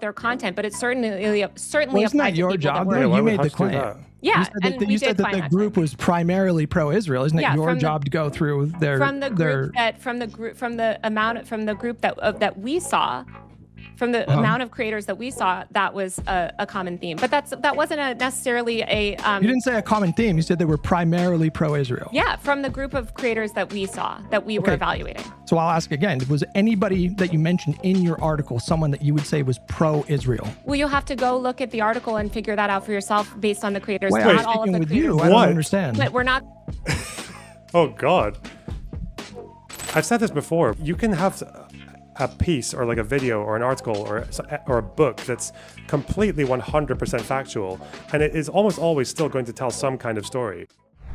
their content, but it's certainly Well, isn't that your job? You made the claim. Yeah, you said that the group was primarily pro-Israel. Isn't it your job to go through their from the group that we saw, from the amount of creators that we saw, that was a common theme. But that wasn't necessarily a. You didn't say a common theme. You said they were primarily pro-Israel. Yeah, from the group of creators that we saw, that we were evaluating. So I'll ask again: was anybody that you mentioned in your article someone that you would say was pro-Israel? Well, you'll have to go look at the article and figure that out for yourself based on the creators. Wait, not all of the with creators. You. I don't understand. But we're not. Oh God! I've said this before. You can have a piece or like a video or an article or a book that's completely 100% factual, and it is almost always still going to tell some kind of story.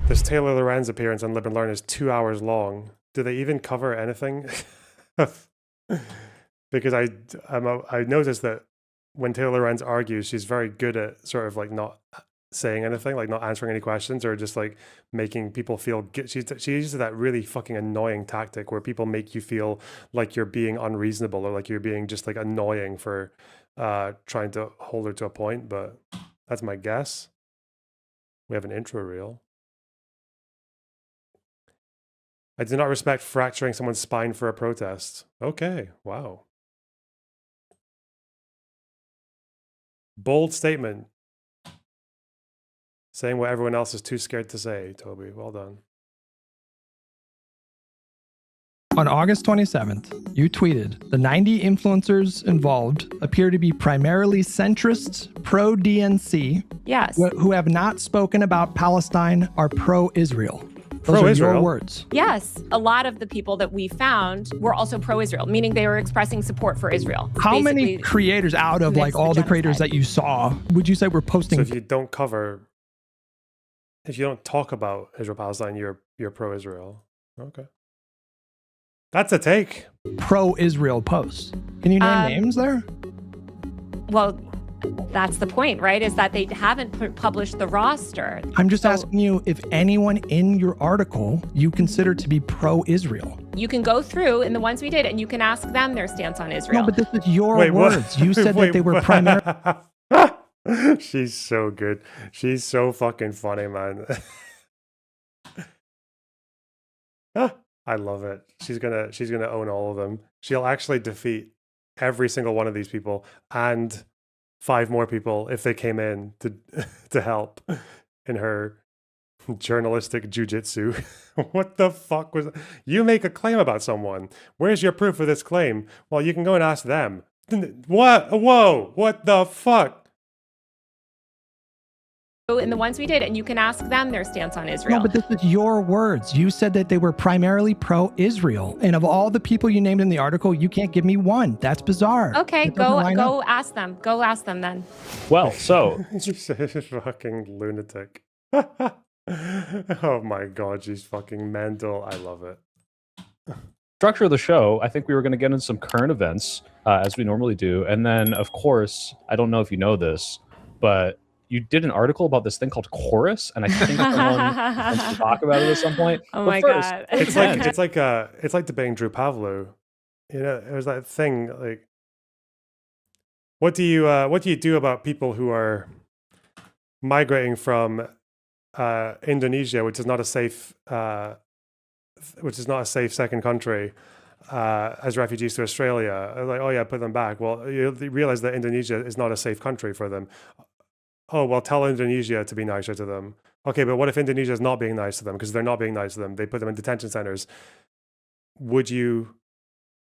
This Taylor Lorenz appearance on Live and Learn is 2 hours long. Do they even cover anything? Because I noticed that when Taylor Lorenz argues, she's very good at sort of like not saying anything, like not answering any questions, or just like making people feel she uses that really fucking annoying tactic where people make you feel like you're being unreasonable or like you're being just like annoying for trying to hold her to a point. But that's my guess. We have an intro reel. I do not respect fracturing someone's spine for a protest. Okay, wow. Bold statement. Saying what everyone else is too scared to say, Toby. Well done. On August 27th, you tweeted, the 90 influencers involved appear to be primarily centrists, pro-DNC, yes, who have not spoken about Palestine, are pro-Israel. Those are your words. Yes. A lot of the people that we found were also pro-Israel, meaning they were expressing support for Israel. How many creators out of like all the creators that you saw would you say were posting? So if you don't talk about Israel-Palestine, you're pro-Israel. Okay. That's a take. Pro-Israel posts. Can you name names there? Well, that's the point, right? Is that they haven't published the roster. I'm just asking you if anyone in your article you consider to be pro-Israel. You can go through in the ones we did and you can ask them their stance on Israel. No, but this is your words. You said that they were primarily... She's so good. She's so fucking funny, man. I love it. She's gonna own all of them. She'll actually defeat every single one of these people and 5 more people if they came in to help in her journalistic jujitsu. What the fuck was that? You make a claim about someone. Where's your proof of this claim? Well, you can go and ask them. What? Whoa! What the fuck? In the ones we did, and you can ask them their stance on Israel. No, but this is your words. You said that they were primarily pro-Israel. And of all the people you named in the article, you can't give me one. That's bizarre. Okay, go ask them. Go ask them then. Well, so... fucking lunatic. Oh my God, she's fucking mental. I love it. Structure of the show, I think we were going to get into some current events, as we normally do. And then, of course, I don't know if you know this, but... you did an article about this thing called Corus, and I think someone wants to talk about it at some point. Oh my God! It's like debating Drew Pavlou. You know, it was that thing like, what do you do about people who are migrating from Indonesia, which is not a safe second country, as refugees to Australia? Like, oh yeah, put them back. Well, you realize that Indonesia is not a safe country for them. Oh, well, tell Indonesia to be nicer to them. Okay, but what if Indonesia is not being nice to them? Because they're not being nice to them. They put them in detention centers. Would you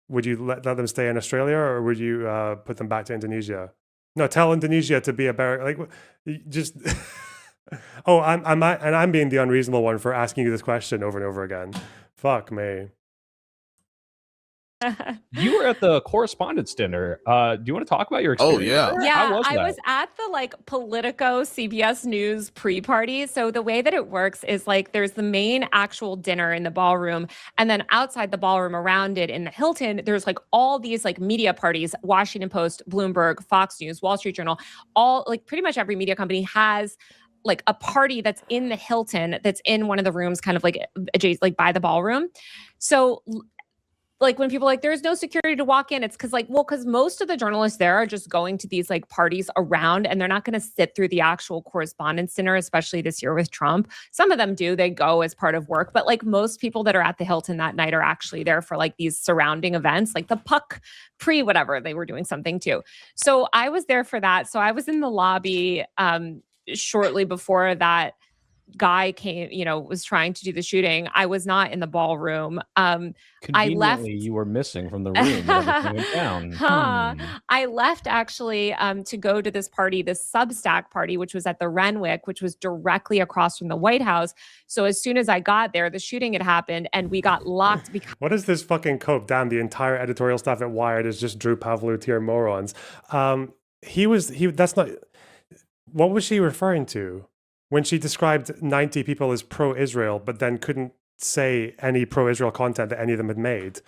let them stay in Australia, or would you put them back to Indonesia? No, tell Indonesia to be a barrack. Like, just... Oh, I'm being the unreasonable one for asking you this question over and over again. Fuck me. You were at the correspondence dinner. Do you want to talk about your experience? Oh, yeah. Yeah, How was that? I was at the Politico CBS News pre-party. So the way that it works is there's the main actual dinner in the ballroom, and then outside the ballroom around it in the Hilton, there's all these media parties. Washington Post, Bloomberg, Fox News, Wall Street Journal, all pretty much every media company has a party that's in the Hilton, that's in one of the rooms, kind of adjacent, by the ballroom. So like when people are like, there's no security to walk in, it's because most of the journalists there are just going to these like parties around, and they're not going to sit through the actual correspondence dinner, especially this year with Trump. Some of them do, they go as part of work, but like most people that are at the Hilton that night are actually there for like these surrounding events, like the puck whatever, they were doing something too. So I was there for that. So I was in the lobby shortly before that guy came, was trying to do the shooting. I was not in the ballroom. Conveniently, you were missing from the room. Everything went down. I left actually to go to this party, this Substack party, which was at the Renwick, which was directly across from the White House. So as soon as I got there, the shooting had happened and we got locked. What is this fucking cope? Damn, the entire editorial staff at Wired is just Drew Pavlou morons. That's not, what was she referring to? When she described 90 people as pro-Israel, but then couldn't say any pro-Israel content that any of them had made.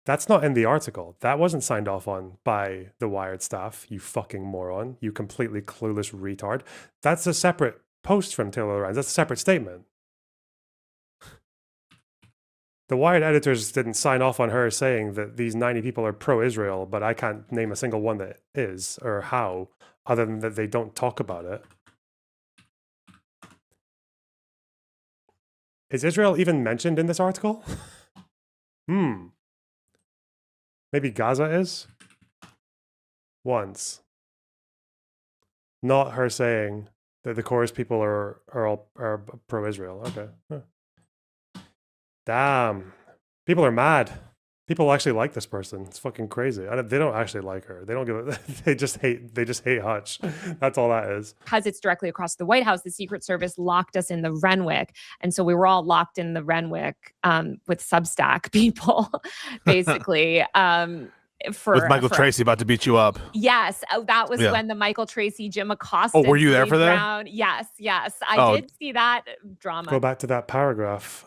That's not in the article. That wasn't signed off on by the Wired staff, you fucking moron. You completely clueless retard. That's a separate post from Taylor Lorenz. That's a separate statement. The Wired editors didn't sign off on her saying that these 90 people are pro-Israel, but I can't name a single one that is, or how, other than that they don't talk about it. Is Israel even mentioned in this article? Maybe Gaza is? Once. Not her saying that the Corus people are pro-Israel. Okay. Huh. Damn. People are mad. People actually like this person. It's fucking crazy. They don't actually like her. They don't give a, they just hate Hutch. That's all that is. Because it's directly across the White House, the Secret Service locked us in the Renwick. And so we were all locked in the Renwick with Substack people, basically. With Michael Tracy about to beat you up. Yes. That was when the Michael Tracy, Jim Acosta. Oh, were you there for that? Yes. I did see that drama. Go back to that paragraph.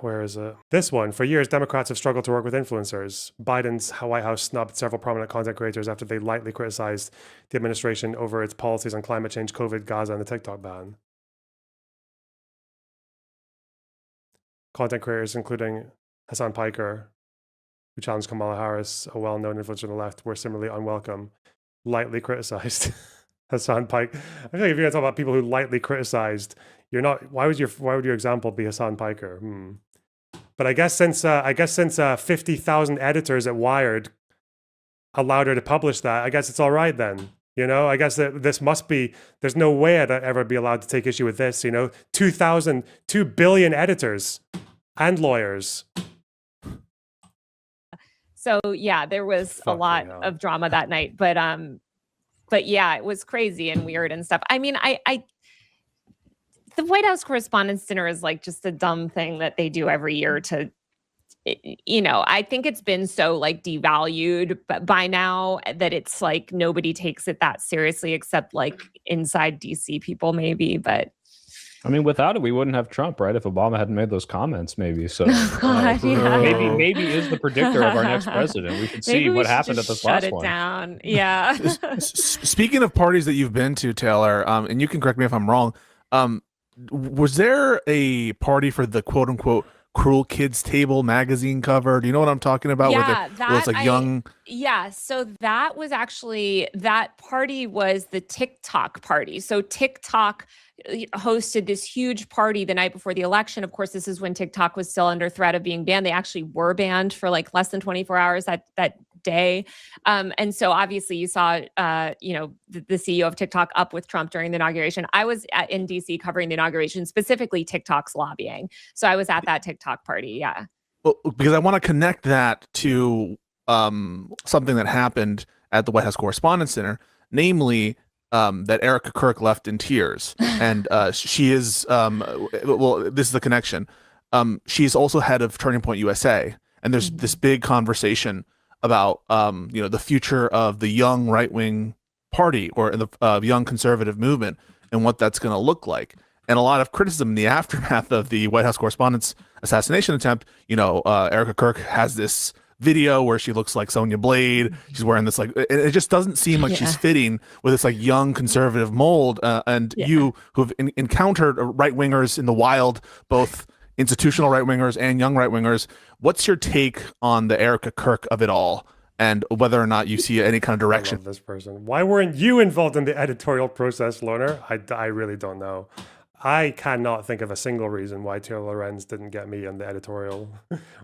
Where is it? This one. For years, Democrats have struggled to work with influencers. Biden's White House snubbed several prominent content creators after they lightly criticized the administration over its policies on climate change, COVID, Gaza, and the TikTok ban. Content creators, including Hassan Piker, who challenged Kamala Harris, a well-known influencer on the left, were similarly unwelcome, lightly criticized. Hassan Pike. I feel like if you're gonna talk about people who lightly criticized, you're not. Why would your example be Hassan Piker? But I guess since 50,000 editors at Wired allowed her to publish that, I guess it's all right then. I guess that this must be. There's no way I'd ever be allowed to take issue with this. 2 billion editors and lawyers. So yeah, there was a lot of drama that night, but yeah, it was crazy and weird and stuff. I mean, the White House Correspondents' Dinner is like just a dumb thing that they do every year to, I think it's been so like devalued by now that it's like nobody takes it that seriously except like inside DC people maybe, but. I mean, without it, we wouldn't have Trump, right? If Obama hadn't made those comments, maybe. So maybe is the predictor of our next president. We should see what happened at this last one. Shut it down. Yeah. Speaking of parties that you've been to, Taylor, and you can correct me if I'm wrong, was there a party for the quote unquote Cruel Kids Table magazine cover? Do you know what I'm talking about? Yeah, where it's like young. Yeah, so that party was the TikTok party. So TikTok hosted this huge party the night before the election. Of course, this is when TikTok was still under threat of being banned. They actually were banned for like less than 24 hours that day. And so obviously you saw, the CEO of TikTok up with Trump during the inauguration. I was in DC covering the inauguration, specifically TikTok's lobbying. So I was at that TikTok party. Yeah. Well, because I want to connect that to something that happened at the White House Correspondents' Dinner, namely that Erica Kirk left in tears. And she is, this is the connection. She's also head of Turning Point USA. And there's this big conversation about, the future of the young right-wing party or the young conservative movement and what that's going to look like. And a lot of criticism in the aftermath of the White House Correspondents' assassination attempt. Erica Kirk has this video where she looks like Sonya Blade. She's wearing this it just doesn't seem like she's fitting with this like young conservative mold. And you who've encountered right wingers in the wild, both institutional right-wingers and young right-wingers. What's your take on the Erica Kirk of it all, and whether or not you see any kind of I direction? love this person. Why weren't you involved in the editorial process, Loner? I really don't know. I cannot think of a single reason why Taylor Lorenz didn't get me on the editorial,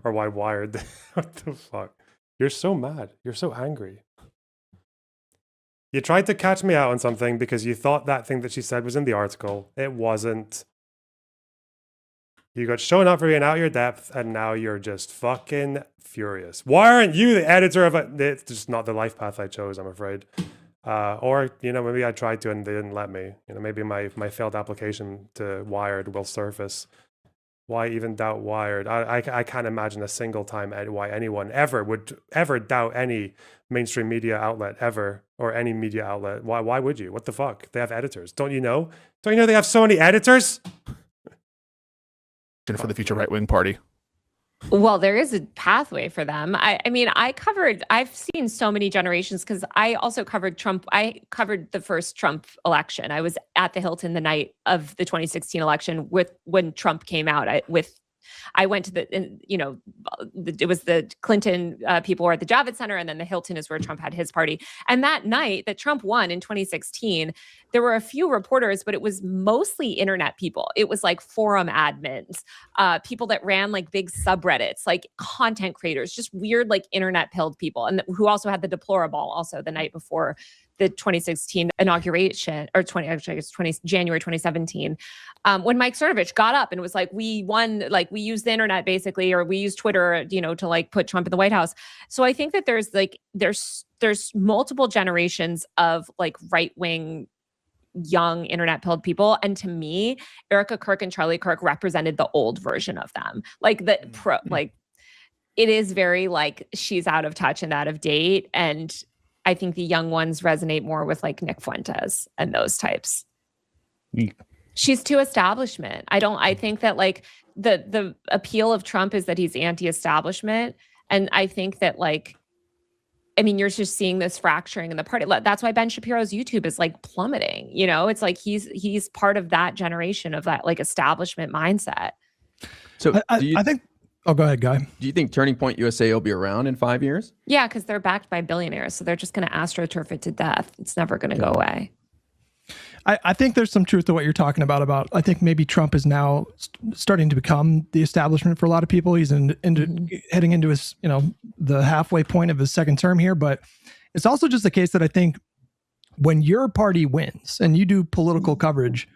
or why Wired. What the fuck? You're so mad. You're so angry. You tried to catch me out on something because you thought that thing that she said was in the article. It wasn't. You got shown up for being out of your depth, and now you're just fucking furious. Why aren't you the editor of it? It's just not the life path I chose, I'm afraid. Or, maybe I tried to and they didn't let me. Maybe my failed application to Wired will surface. Why even doubt Wired? I can't imagine a single time why anyone would ever doubt any mainstream media outlet ever, or any media outlet. Why would you? What the fuck? They have editors. Don't you know? Don't you know they have so many editors? For the future right-wing party. Well, there is a pathway for them. I've seen so many generations, because I also covered Trump. I covered the first Trump election. I was at the Hilton the night of the 2016 election when Trump came out. I went to it was the Clinton people were at the Javits Center, and then the Hilton is where Trump had his party. And that night that Trump won in 2016, there were a few reporters, but it was mostly internet people. It was like forum admins, people that ran like big subreddits, like content creators, just weird like internet pilled people, and who also had the Deplorable also the night before the 2016 inauguration, or January 2017, when Mike Cernovich got up and was like, we won, like we used the internet basically, or we used Twitter, to like put Trump in the White House. So I think that there's multiple generations of like right-wing young internet pilled people. And to me, Erica Kirk and Charlie Kirk represented the old version of them. Like it is very like, she's out of touch and out of date. And I think the young ones resonate more with like Nick Fuentes and those types. She's too establishment. I think that like the appeal of Trump is that he's anti-establishment. And I think that you're just seeing this fracturing in the party. That's why Ben Shapiro's YouTube is like plummeting. It's like he's part of that generation of that like establishment mindset. So I think. Oh, go ahead, Guy. Do you think Turning Point USA will be around in 5 years? Yeah, because they're backed by billionaires, so they're just going to astroturf it to death. It's never going to go away. I think there's some truth to what you're talking about. I think maybe Trump is now starting to become the establishment for a lot of people. He's heading into his, the halfway point of his second term here. But it's also just the case that I think when your party wins and you do political coverage,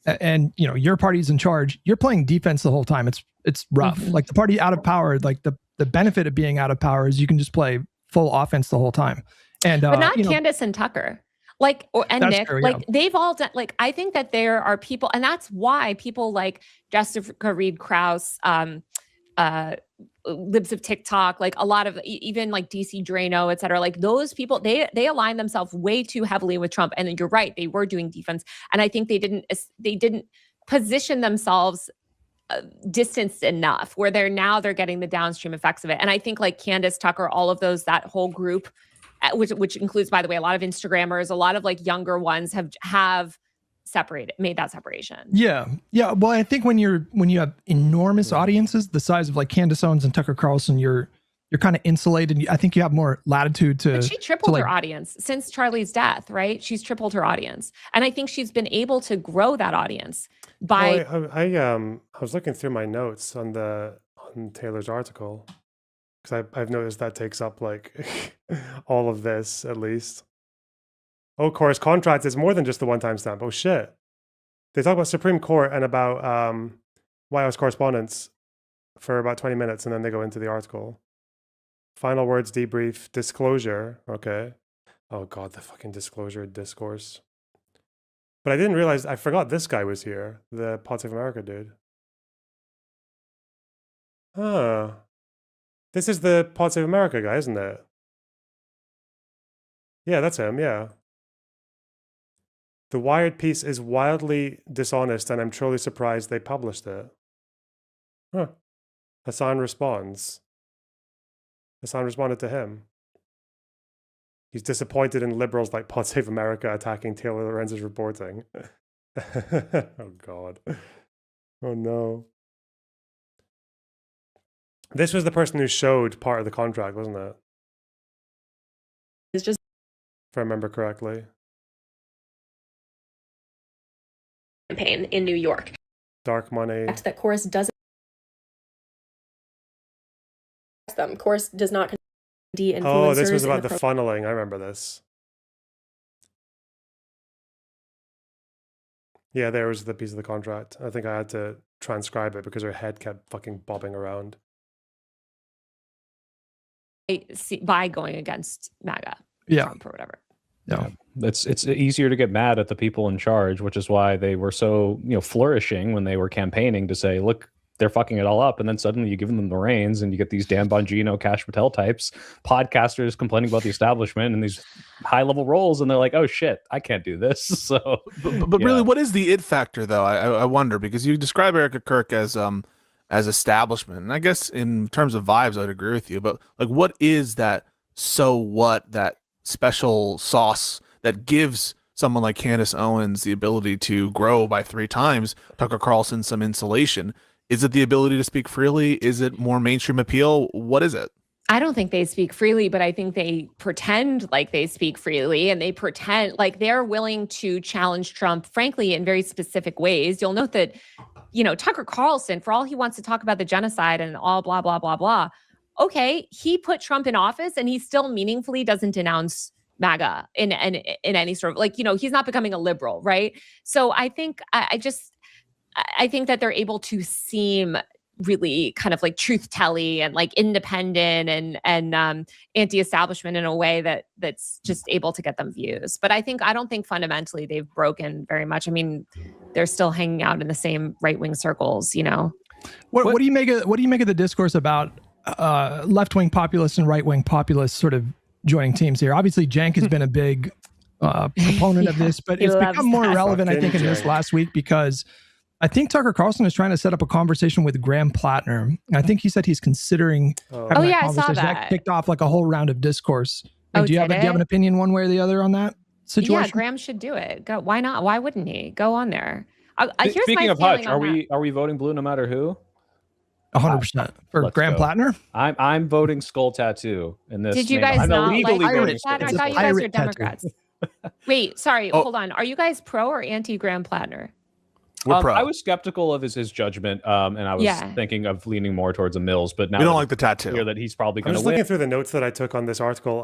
and your party's in charge, you're playing defense the whole time. It's rough. Mm-hmm. Like the party out of power, like the benefit of being out of power is you can just play full offense the whole time. And but not Candace and Tucker. And Nick, true, yeah. They've all done, I think that there are people, and that's why people like Jessica Reed Krause, Libs of TikTok, like a lot of even like DC Drano, et cetera, like those people, they align themselves way too heavily with Trump. And you're right, they were doing defense. And I think they didn't position themselves distanced enough where they're getting the downstream effects of it. And I think like Candace Tucker, all of those, that whole group, which includes, by the way, a lot of Instagrammers, a lot of like younger ones have made that separation. Yeah. Well, I think when you have enormous audiences the size of like Candace Owens and Tucker Carlson, you're kind of insulated. I think you have more latitude to. But she tripled her audience since Charlie's death, right? She's tripled her audience, and I think she's been able to grow that audience by. I was looking through my notes on Taylor's article, because I've noticed that takes up like all of this at least. Oh, Corus contract is more than just the one-time stamp. Oh shit! They talk about Supreme Court and about White House correspondence for about 20 minutes, and then they go into the article. Final words, debrief, disclosure. Okay. Oh god, the fucking disclosure discourse. But I didn't realize. I forgot this guy was here. The Pod Save America dude. Huh. This is the Pod Save America guy, isn't it? Yeah, that's him. Yeah. The Wired piece is wildly dishonest, and I'm truly surprised they published it. Huh. Hassan responds. Hassan responded to him. He's disappointed in liberals like Pod Save America attacking Taylor Lorenz's reporting. Oh, God. Oh, no. This was the person who showed part of the contract, wasn't it? It's just If I remember correctly. campaign in New York. Dark money. That Corus doesn't them. Corus does not influencers. Oh, this was in about the funneling. I remember this. Yeah, there was the piece of the contract. I think I had to transcribe it because her head kept fucking bobbing around. By going against MAGA, Yeah. Trump or whatever. No. It's easier to get mad at the people in charge, which is why they were so flourishing when they were campaigning to say, look, they're fucking it all up, and then suddenly you give them the reins, and you get these Dan Bongino, Kash Patel types, podcasters complaining about the establishment and these high-level roles, and they're like, "Oh shit, I can't do this." So, but really, what is the it factor, though? I wonder, because you describe Erica Kirk as establishment, and I guess in terms of vibes, I'd agree with you. But like, what is that? So what? That special sauce that gives someone like Candace Owens the ability to grow by 3 times, Tucker Carlson some insulation? Is it the ability to speak freely? Is it more mainstream appeal? What is it? I don't think they speak freely, but I think they pretend like they speak freely, and they pretend like they're willing to challenge Trump, frankly, in very specific ways. You'll note that, Tucker Carlson, for all he wants to talk about the genocide and all blah, blah, blah, blah. Okay, he put Trump in office and he still meaningfully doesn't denounce MAGA in any sort of he's not becoming a liberal, right? So I think I think that they're able to seem really kind of like truth-telling and like independent and anti-establishment in a way that's just able to get them views. But I don't think fundamentally they've broken very much. I mean, they're still hanging out in the same right-wing circles, What do you make of the discourse about left-wing populists and right-wing populists sort of joining teams here? Obviously, Cenk has been a big proponent of this, but it's become more relevant, I think, in this last week because I think Tucker Carlson is trying to set up a conversation with Graham Plattner. I think he said he's considering having that I saw conversation. that Kicked off like a whole round of discourse. Do you have an opinion one way or the other on that situation? Yeah, Graham should do it. Go. Why not? Why wouldn't he? Go on there. Here's Speaking my of Hutch, feeling are we voting blue no matter who? 100% for Graham Plattner. I'm voting skull tattoo in this. Did you guys I'm not illegally like voting Plattner? I It's a thought you guys were pirate tattoo. Democrats. Wait, sorry, hold on. Are you guys pro or anti Graham Plattner? We're pro. I was skeptical of his judgment, and I was thinking of leaning more towards a Mills, but now we don't like the tattoo. clear that he's probably I'm going to just win. looking through the notes that I took on this article,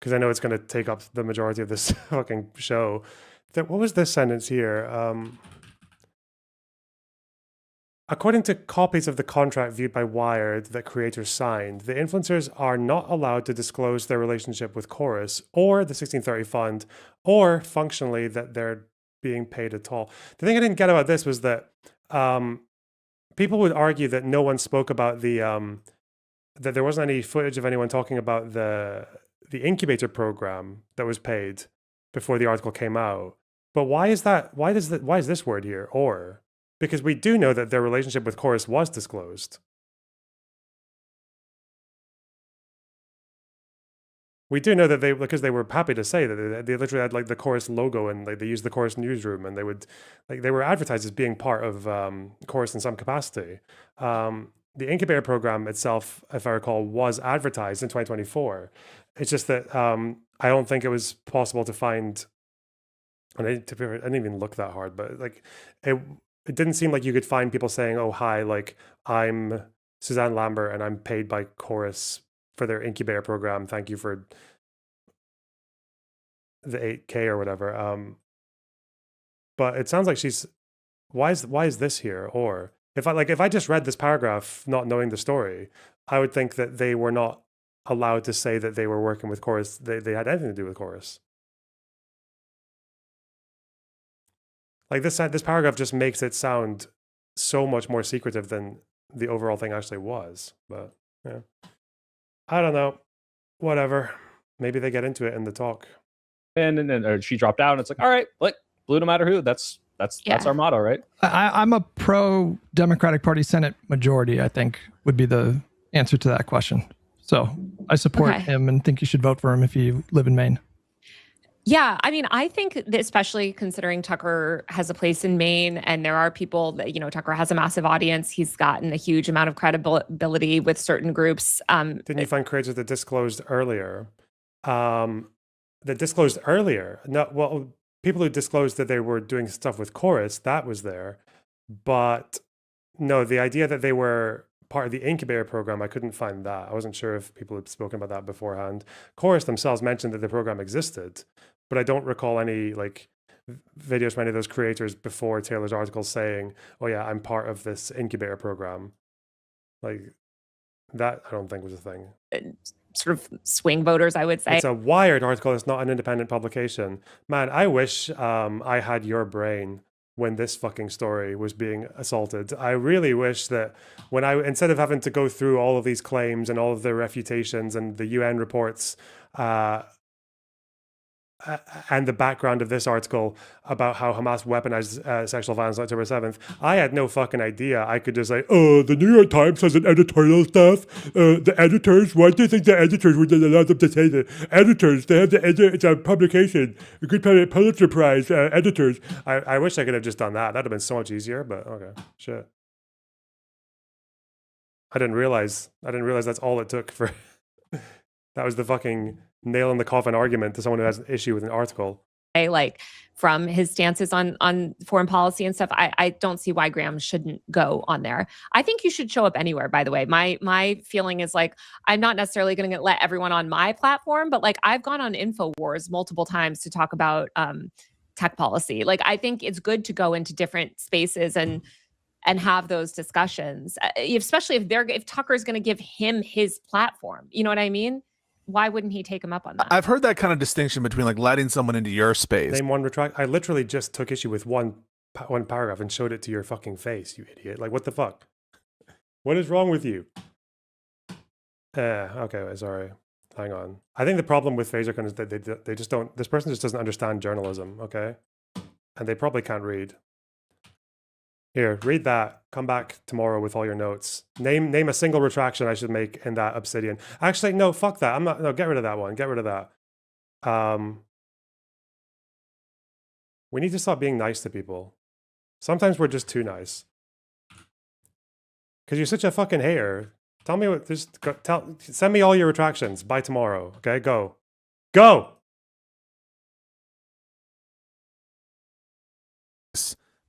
because I know it's going to take up the majority of this fucking show. What was this sentence here? According to copies of the contract viewed by Wired that creators signed, the influencers are not allowed to disclose their relationship with Corus or the 1630 Fund, or functionally that they're being paid at all. The thing I didn't get about this was that people would argue that no one spoke about that there wasn't any footage of anyone talking about the incubator program that was paid before the article came out. But why is that? Why is this word here? Or because we do know that their relationship with Corus was disclosed. We do know that because they were happy to say that they literally had like the Corus logo and like they used the Corus newsroom and they were advertised as being part of Corus in some capacity. The incubator program itself, if I recall, was advertised in 2024. It's just that I don't think it was possible to find. And I didn't even look that hard, but like it didn't seem like you could find people saying, "Oh, hi, like I'm Suzanne Lambert and I'm paid by Corus for their incubator program. Thank you for the 8K or whatever." But it sounds like why is this here? Or if I just read this paragraph not knowing the story, I would think that they were not allowed to say that they were working with Corus. They had anything to do with Corus. Like this paragraph just makes it sound so much more secretive than the overall thing actually was. But yeah, I don't know. Whatever. Maybe they get into it in the talk. And she dropped out, and it's like, all right, like blue no matter who. That's our motto, right? I'm a pro Democratic Party Senate majority, I think would be the answer to that question. So I support him and think you should vote for him if you live in Maine. Yeah, I mean, I think that especially considering Tucker has a place in Maine and there are people that, Tucker has a massive audience. He's gotten a huge amount of credibility with certain groups. Didn't you find creators that disclosed earlier? No, well, people who disclosed that they were doing stuff with Corus, that was there. But no, the idea that they were part of the incubator program, I couldn't find that. I wasn't sure if people had spoken about that beforehand. Corus themselves mentioned that the program existed, but I don't recall any videos from any of those creators before Taylor's article saying, oh yeah, I'm part of this incubator program. Like that, I don't think was a thing. Sort of swing voters, I would say. It's a Wired article. It's not an independent publication. Man, I wish I had your brain when this fucking story was being assaulted. I really wish that instead of having to go through all of these claims and all of the refutations and the UN reports and the background of this article about how Hamas weaponized sexual violence on October 7th, I had no fucking idea. I could just say, oh, the New York Times has an editorial staff. The editors, why do you think the editors would allow them to say that? Editors, they have it's a publication. A good Pulitzer Prize editors. I wish I could have just done that. That'd have been so much easier, but okay, shit. I didn't realize that's all it took for... That was the fucking nail in the coffin argument to someone who has an issue with an article. Like from his stances on foreign policy and stuff, I don't see why Graham shouldn't go on there. I think you should show up anywhere, by the way. My feeling is like, I'm not necessarily going to let everyone on my platform, but like I've gone on InfoWars multiple times to talk about tech policy. Like I think it's good to go into different spaces and have those discussions, especially if Tucker's going to give him his platform. You know what I mean? Why wouldn't he take him up on that? I've heard that kind of distinction between like letting someone into your space. Name one retract. I literally just took issue with one paragraph and showed it to your fucking face, you idiot. Like, what the fuck? What is wrong with you? Okay, sorry. Hang on. I think the problem with Phasercon is that they just don't, this person just doesn't understand journalism, okay? And they probably can't read. Here, read that. Come back tomorrow with all your notes. Name a single retraction I should make in that Obsidian. Actually, no, fuck that. No, get rid of that one. Get rid of that. We need to stop being nice to people. Sometimes we're just too nice. Because you're such a fucking hater. Tell me what, send me all your retractions by tomorrow. Okay, go. Go!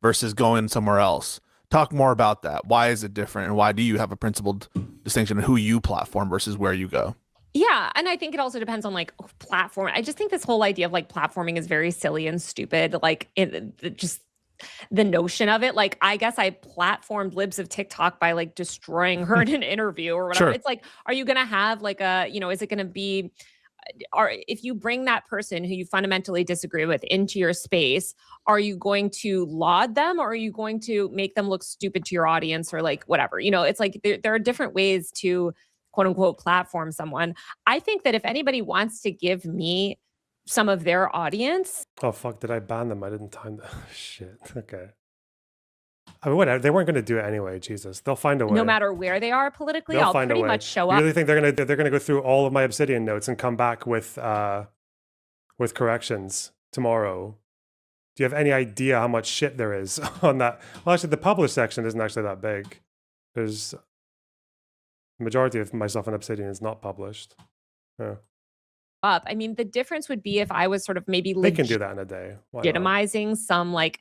Versus going somewhere else. Talk more about that. Why is it different, and why do you have a principled distinction in who you platform versus where you go? Yeah, and I think it also depends on like platform. I just think this whole idea of like platforming is very silly and stupid. Like just the notion of it. Like I guess I platformed Libs of TikTok by like destroying her in an interview or whatever. Sure. It's like, are you going to have like is it going to be? Or if you bring that person who you fundamentally disagree with into your space, are you going to laud them or are you going to make them look stupid to your audience or like whatever? It's like there are different ways to quote unquote platform someone. I think that if anybody wants to give me some of their audience. Oh, fuck. Did I ban them? I didn't time that. Shit. Okay. I mean, whatever. They weren't going to do it anyway. Jesus, they'll find a way. No matter where they are politically, I'll pretty much show up. You really think they're gonna go through all of my Obsidian notes and come back with corrections tomorrow? Do you have any idea how much shit there is on that? Well, actually, the published section isn't actually that big. There's the majority of my stuff on Obsidian is not published. Yeah. Up. I mean, the difference would be if I was sort of maybe they can do that in a day. Legitimizing some like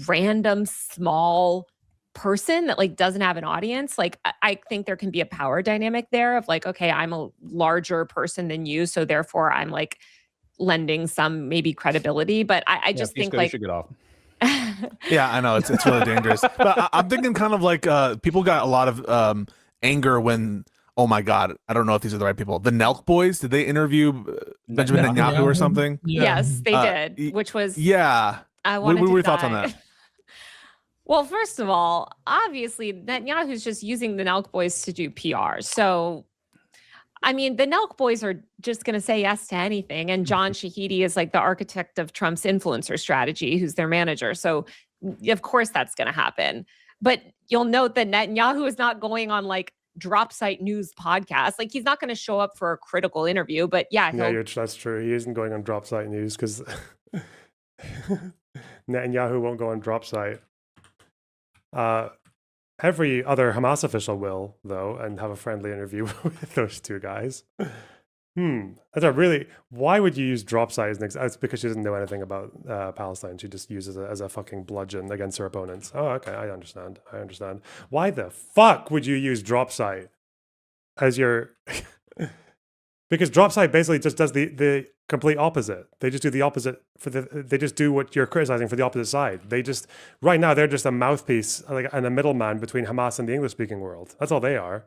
random small person that like doesn't have an audience. Like I think there can be a power dynamic there of like, okay, I'm a larger person than you, so therefore I'm like lending some maybe credibility. But I just think like, you should get off. Yeah, I know it's really dangerous. But I'm thinking kind of like people got a lot of anger when, oh my God, I don't know if these are the right people. The Nelk boys, did they interview Benjamin Netanyahu or something? Yeah. Yes, they did, which was I wanted what were your thoughts on that? Well, first of all, obviously Netanyahu's just using the Nelk boys to do PR. So, I mean, the Nelk boys are just going to say yes to anything. And John Shahidi is like the architect of Trump's influencer strategy, who's their manager. So, of course, that's going to happen. But you'll note that Netanyahu is not going on like drop site news podcast. Like he's not going to show up for a critical interview, but yeah, That's true. He isn't going on drop site news because Netanyahu won't go on drop site. Every other Hamas official will, though, and have a friendly interview with those two guys. That's a really. Why would you use drop site as an example? It's because she doesn't know anything about Palestine. She just uses it as a fucking bludgeon against her opponents. Oh, okay, I understand. Why the fuck would you use drop site as your? Because drop site basically just does the complete opposite. They just do the opposite they just do what you're criticizing for the opposite side. They just right now they're just a mouthpiece and a middleman between Hamas and the English speaking world. That's all they are.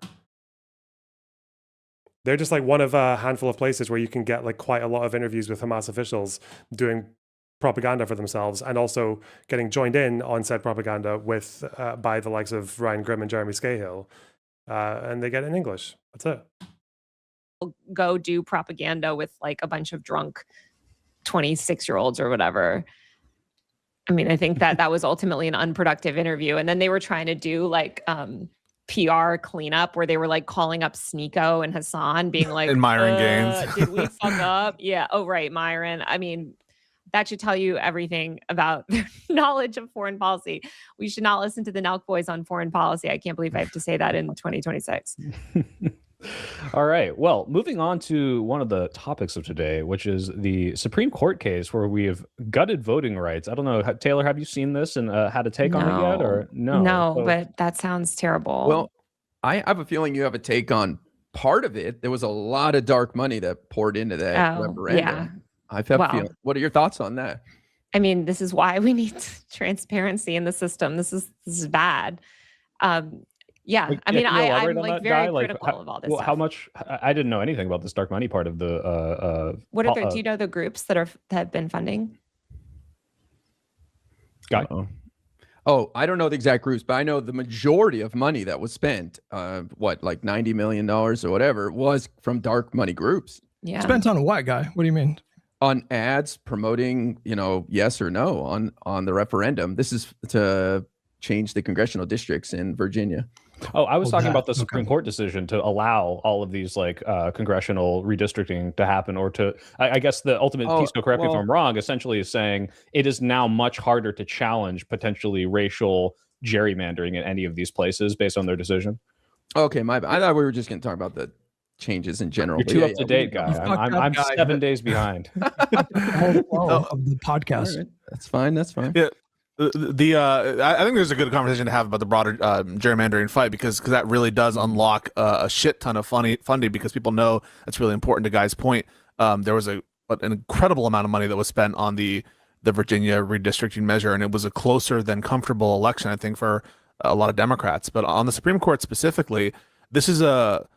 They're just like one of a handful of places where you can get like quite a lot of interviews with Hamas officials doing propaganda for themselves and also getting joined in on said propaganda with by the likes of Ryan Grimm and Jeremy Scahill. And they get it in English. That's it. Go do propaganda with like a bunch of drunk 26-year-olds or whatever. I mean, I think that was ultimately an unproductive interview. And then they were trying to do like PR cleanup where they were like calling up Sneeko and Hassan being like, and Myron Gaines. Did we fuck up? Yeah. Oh, right. Myron. I mean, that should tell you everything about their knowledge of foreign policy. We should not listen to the Nelk boys on foreign policy. I can't believe I have to say that in 2026. All right. Well, moving on to one of the topics of today, which is the Supreme Court case where we have gutted voting rights. I don't know, Taylor, have you seen this and had a take on it yet or no? No, but that sounds terrible. Well, I have a feeling you have a take on part of it. There was a lot of dark money that poured into that referendum. Yeah. I've had a feeling. What are your thoughts on that? I mean, this is why we need transparency in the system. This is bad. Yeah, I mean, I'm like very critical of all this stuff. How much? I didn't know anything about this dark money part of the. What are do you know the groups that have been funding? Guy. Oh, I don't know the exact groups, but I know the majority of money that was spent, like $90 million or whatever, was from dark money groups. Yeah. Spent on what, Guy? What do you mean? On ads promoting, yes or no on the referendum. This is to change the congressional districts in Virginia. Oh, I was talking about the Supreme Court decision to allow all of these like congressional redistricting to happen, or to, I guess the ultimate piece, correct me if I'm wrong, essentially is saying it is now much harder to challenge potentially racial gerrymandering in any of these places based on their decision. Okay, my bad. I thought we were just going to talk about the changes in general. You're too up to date, Guy. I'm 7 days behind. Of the podcast. Right. That's fine. Yeah. I think there's a good conversation to have about the broader gerrymandering fight because that really does unlock a shit ton of funding because people know that's really important. To Guy's point, there was an incredible amount of money that was spent on the Virginia redistricting measure, and it was a closer than comfortable election, I think, for a lot of Democrats. But on the Supreme Court specifically, this is a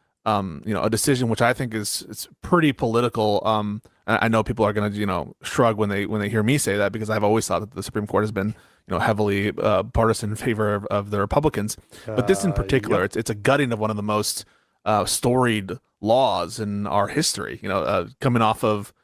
decision which I think is pretty political. I know people are going to shrug when they hear me say that because I've always thought that the Supreme Court has been heavily partisan in favor of the Republicans. But this in particular, it's a gutting of one of the most storied laws in our history. Coming off of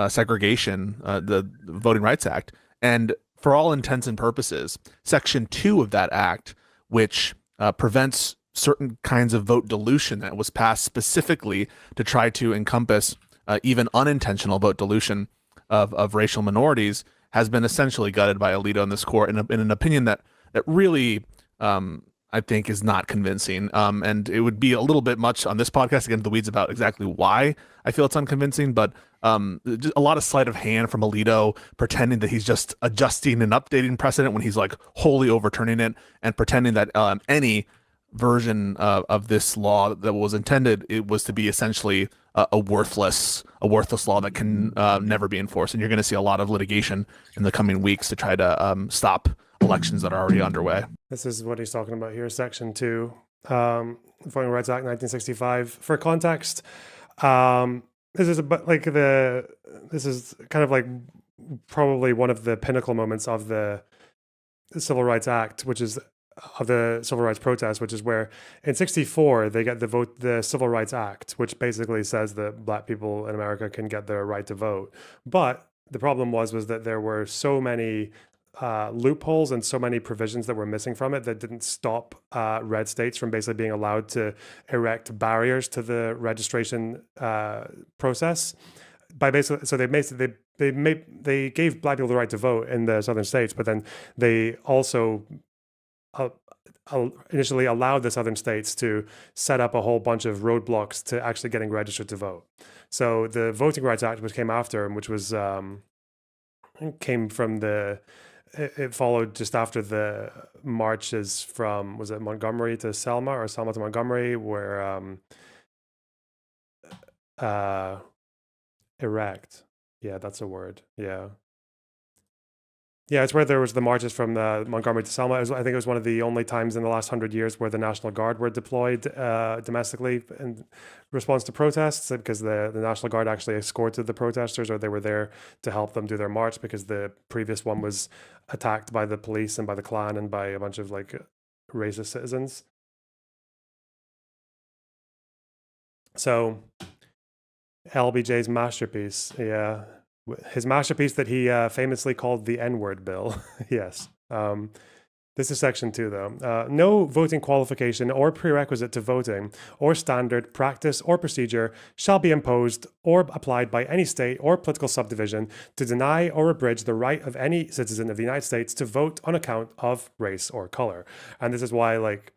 segregation, the Voting Rights Act, and for all intents and purposes, Section 2 of that act, which prevents certain kinds of vote dilution, that was passed specifically to try to encompass even unintentional vote dilution of racial minorities, has been essentially gutted by Alito in this court in an opinion that really I think is not convincing. And it would be a little bit much on this podcast to get into the weeds about exactly why I feel it's unconvincing, but just a lot of sleight of hand from Alito, pretending that he's just adjusting and updating precedent when he's like wholly overturning it, and pretending that any version of this law that was intended, it was to be essentially a worthless law that can never be enforced. And you're going to see a lot of litigation in the coming weeks to try to stop elections that are already underway. This is what he's talking about here, Section 2, Voting Rights Act 1965. For context, this is kind of like probably one of the pinnacle moments of the Civil Rights Act, which is of the civil rights protest, which is where in 64 they get the Civil Rights Act, which basically says that Black people in America can get their right to vote. But the problem was that there were so many loopholes and so many provisions that were missing from it that didn't stop red states from basically being allowed to erect barriers to the registration process. By basically, so they gave black people the right to vote in the southern states, but then they also initially allowed the southern states to set up a whole bunch of roadblocks to actually getting registered to vote. So the Voting Rights Act, which came after, which was came from it followed just after the marches from, was it Montgomery to Selma or Selma to Montgomery, where erect. Yeah, that's a word. Yeah. Yeah, it's where there was the marches from Montgomery to Selma. I think it was one of the only times in the last 100 years where the National Guard were deployed domestically in response to protests, because the National Guard actually escorted the protesters, or they were there to help them do their march, because the previous one was attacked by the police and by the Klan and by a bunch of like racist citizens. So LBJ's masterpiece, yeah. His masterpiece that he famously called the N-word bill. Yes. This is section 2, though. No voting qualification or prerequisite to voting or standard, practice, or procedure shall be imposed or applied by any state or political subdivision to deny or abridge the right of any citizen of the United States to vote on account of race or color. And this is why, like,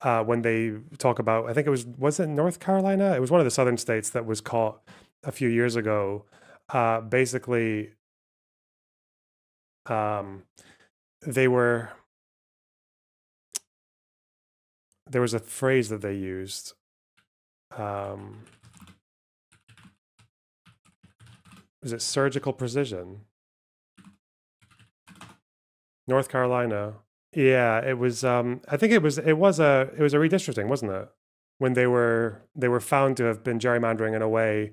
when they talk about, I think was it North Carolina? It was one of the southern states that was caught a few years ago. Basically, there was a phrase that they used. Was it surgical precision? North Carolina. Yeah, it was. I think it was a redistricting, wasn't it? When they were found to have been gerrymandering in a way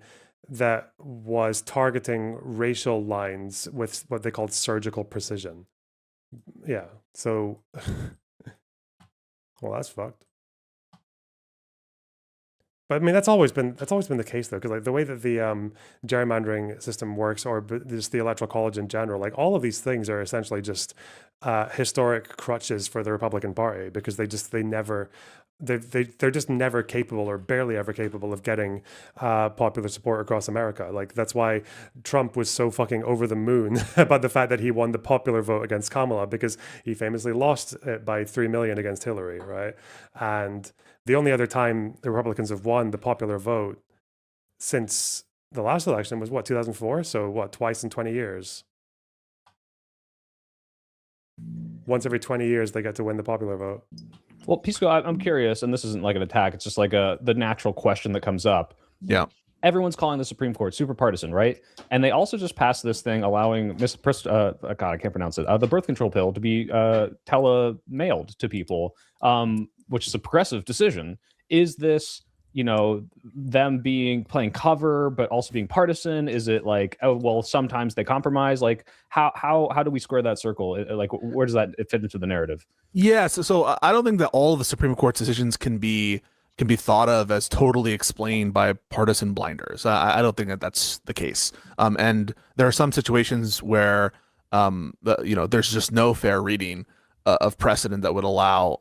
that was targeting racial lines with what they called surgical precision. Yeah. So, well, that's fucked. But I mean, that's always been the case, though, because like the way that the gerrymandering system works, or just the electoral college in general, like all of these things are essentially just historic crutches for the Republican Party, because they're just never capable, or barely ever capable, of getting popular support across America. Like that's why Trump was so fucking over the moon about the fact that he won the popular vote against Kamala, because he famously lost it by 3 million against Hillary, right? And the only other time the Republicans have won the popular vote since the last election was 2004? So twice in 20 years. Once every 20 years they get to win the popular vote. Well, Pisco, I'm curious, and this isn't like an attack, it's just like the natural question that comes up. Yeah. Everyone's calling the Supreme Court super partisan, right? And they also just passed this thing allowing God, I can't pronounce it, the birth control pill to be tele-mailed to people, which is a progressive decision. Is this, them playing cover, but also being partisan? Is it like, oh, well, sometimes they compromise? Like, how do we square that circle? Like, where does that fit into the narrative? Yeah, so I don't think that all of the Supreme Court's decisions can be thought of as totally explained by partisan blinders. I don't think that that's the case. And there are some situations where there's just no fair reading of precedent that would allow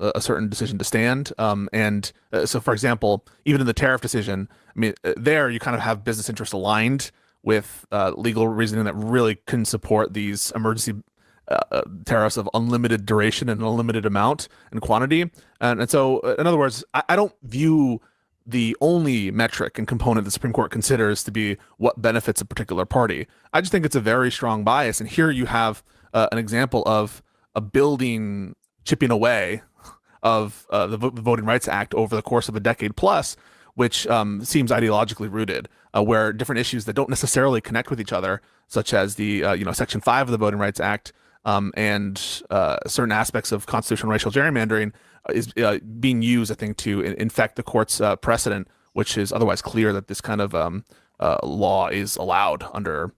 a certain decision to stand. So, for example, even in the tariff decision, I mean, there you kind of have business interests aligned with legal reasoning that really can support these emergency tariffs of unlimited duration and unlimited amount and quantity. And so, in other words, I don't view the only metric and component the Supreme Court considers to be what benefits a particular party. I just think it's a very strong bias. And here you have an example of a building chipping away of the Voting Rights Act over the course of a decade plus, which seems ideologically rooted, where different issues that don't necessarily connect with each other, such as the Section 5 of the Voting Rights Act and certain aspects of constitutional racial gerrymandering, is being used, I think, to infect the court's precedent, which is otherwise clear that this kind of law is allowed under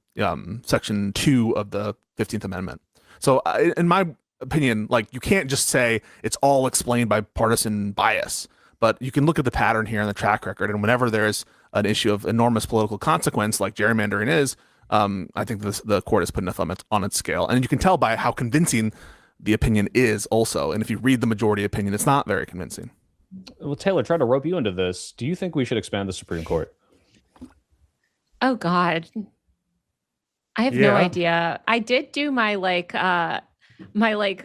Section 2 of the 15th Amendment. So in my opinion, like, you can't just say it's all explained by partisan bias, but you can look at the pattern here and the track record, and whenever there's an issue of enormous political consequence, like gerrymandering is, I think the court has put enough on its scale, and you can tell by how convincing the opinion is also. And if you read the majority opinion, it's not very convincing. Well, Taylor, try to rope you into this. Do you think we should expand the Supreme Court? Oh God, I have no idea. I did do my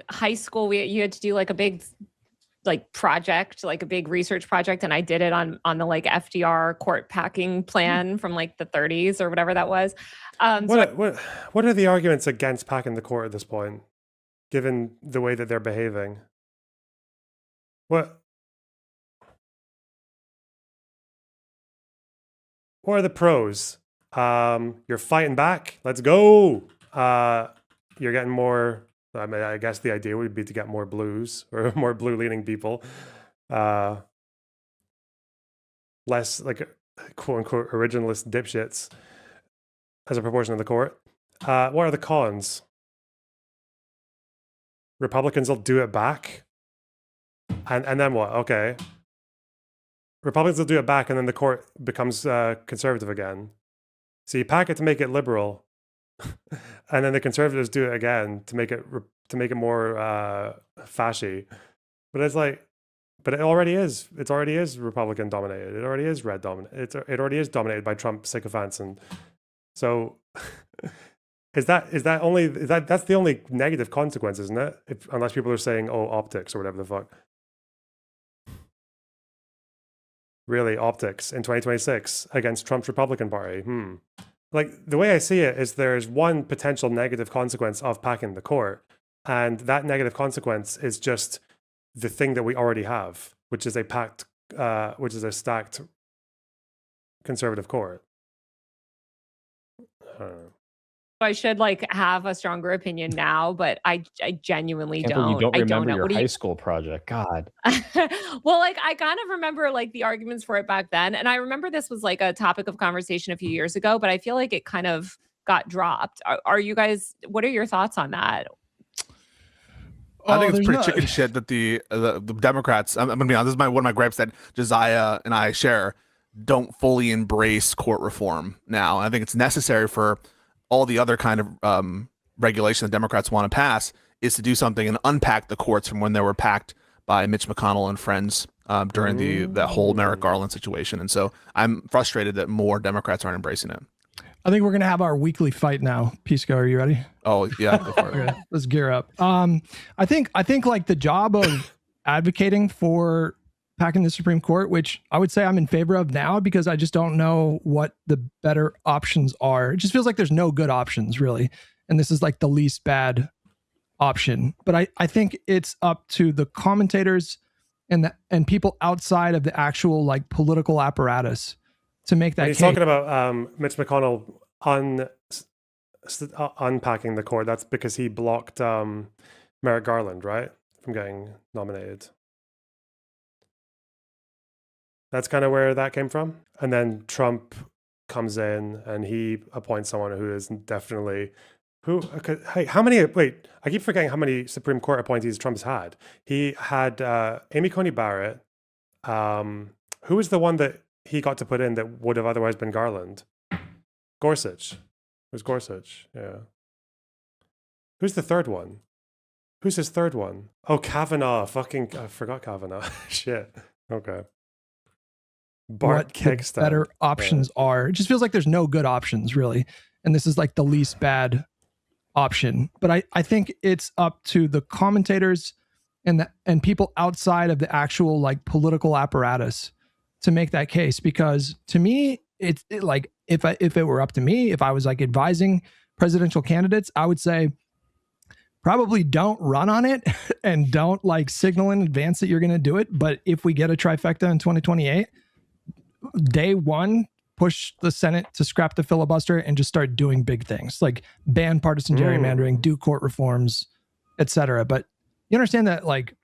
high school. You had to do like a big project, like a big research project, and I did it on the like FDR court packing plan from like the 30s or whatever that was. What are the arguments against packing the court at this point, given the way that they're behaving? What are the pros? You're fighting back. Let's go. You're getting more. I mean, I guess the idea would be to get more blues or more blue-leaning people, less like quote-unquote originalist dipshits as a proportion of the court. What are the cons? Republicans will do it back, and then what? Okay, Republicans will do it back, and then the court becomes conservative again. So you pack it to make it liberal. And then the conservatives do it again to make it more fashy, but it's like, but it already is. It already is Republican dominated. It already is red dominated. It already is dominated by Trump sycophants, and so that's the only negative consequence, isn't it? Unless people are saying, oh, optics or whatever the fuck. Really, optics in 2026 against Trump's Republican Party. Like, the way I see it is there's one potential negative consequence of packing the court, and that negative consequence is just the thing that we already have, which is a stacked conservative court. I don't know. I should like have a stronger opinion now, but I genuinely don't. You don't remember know. your high school project. God. Well, like I kind of remember like the arguments for it back then. And I remember this was like a topic of conversation a few years ago, but I feel like it kind of got dropped. Are you guys, what are your thoughts on that? I think it's pretty chicken shit that the Democrats, I'm going to be honest, this is one of my gripes that Josiah and I share, don't fully embrace court reform now. I think it's necessary for all the other kind of regulation that Democrats want to pass is to do something and unpack the courts from when they were packed by Mitch McConnell and friends during that whole Merrick Garland situation. And so I'm frustrated that more Democrats aren't embracing it. I think we're going to have our weekly fight now. Pisco, are you ready? Oh, yeah. Go for it. Okay, let's gear up. I think like the job of advocating for packing the Supreme Court, which I would say I'm in favor of now because I just don't know what the better options are. It just feels like there's no good options really. And this is like the least bad option. But I think it's up to the commentators and people outside of the actual like political apparatus to make that case. He's talking about Mitch McConnell unpacking the court. That's because he blocked Merrick Garland, right, from getting nominated. That's kind of where that came from. And then Trump comes in and he appoints someone who is definitely hey, I keep forgetting how many Supreme Court appointees Trump's had. He had Amy Coney Barrett. Who was the one that he got to put in that would have otherwise been Garland? Gorsuch. It was Gorsuch, yeah. Who's the third one? Who's his third one? Oh, Kavanaugh. Fucking, I forgot Kavanaugh. Shit. Okay. What the better options are. It just feels like there's no good options really. And this is like the least bad option. But I think it's up to the commentators and people outside of the actual like political apparatus to make that case. Because to me, it's like if it were up to me, if I was like advising presidential candidates, I would say probably don't run on it and don't like signal in advance that you're going to do it. But if we get a trifecta in 2028, day one, push the Senate to scrap the filibuster and just start doing big things like ban partisan gerrymandering, do court reforms, etc. But you understand that, like,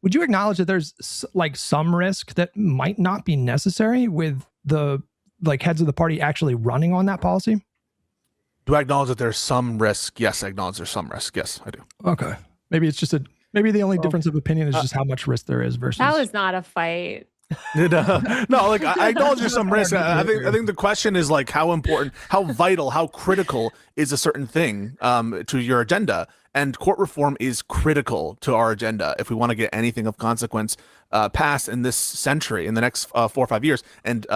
would you acknowledge that there's like some risk that might not be necessary with the like heads of the party actually running on that policy? Do I acknowledge that there's some risk? Yes, I acknowledge there's some risk. Yes, I do. Okay. Maybe it's just maybe the only difference of opinion is just how much risk there is versus. That was not a fight. No, like I acknowledge there's some risk. I think the question is like how important, how vital, how critical is a certain thing to your agenda, and court reform is critical to our agenda if we want to get anything of consequence passed in this century, in the next 4 or 5 years, and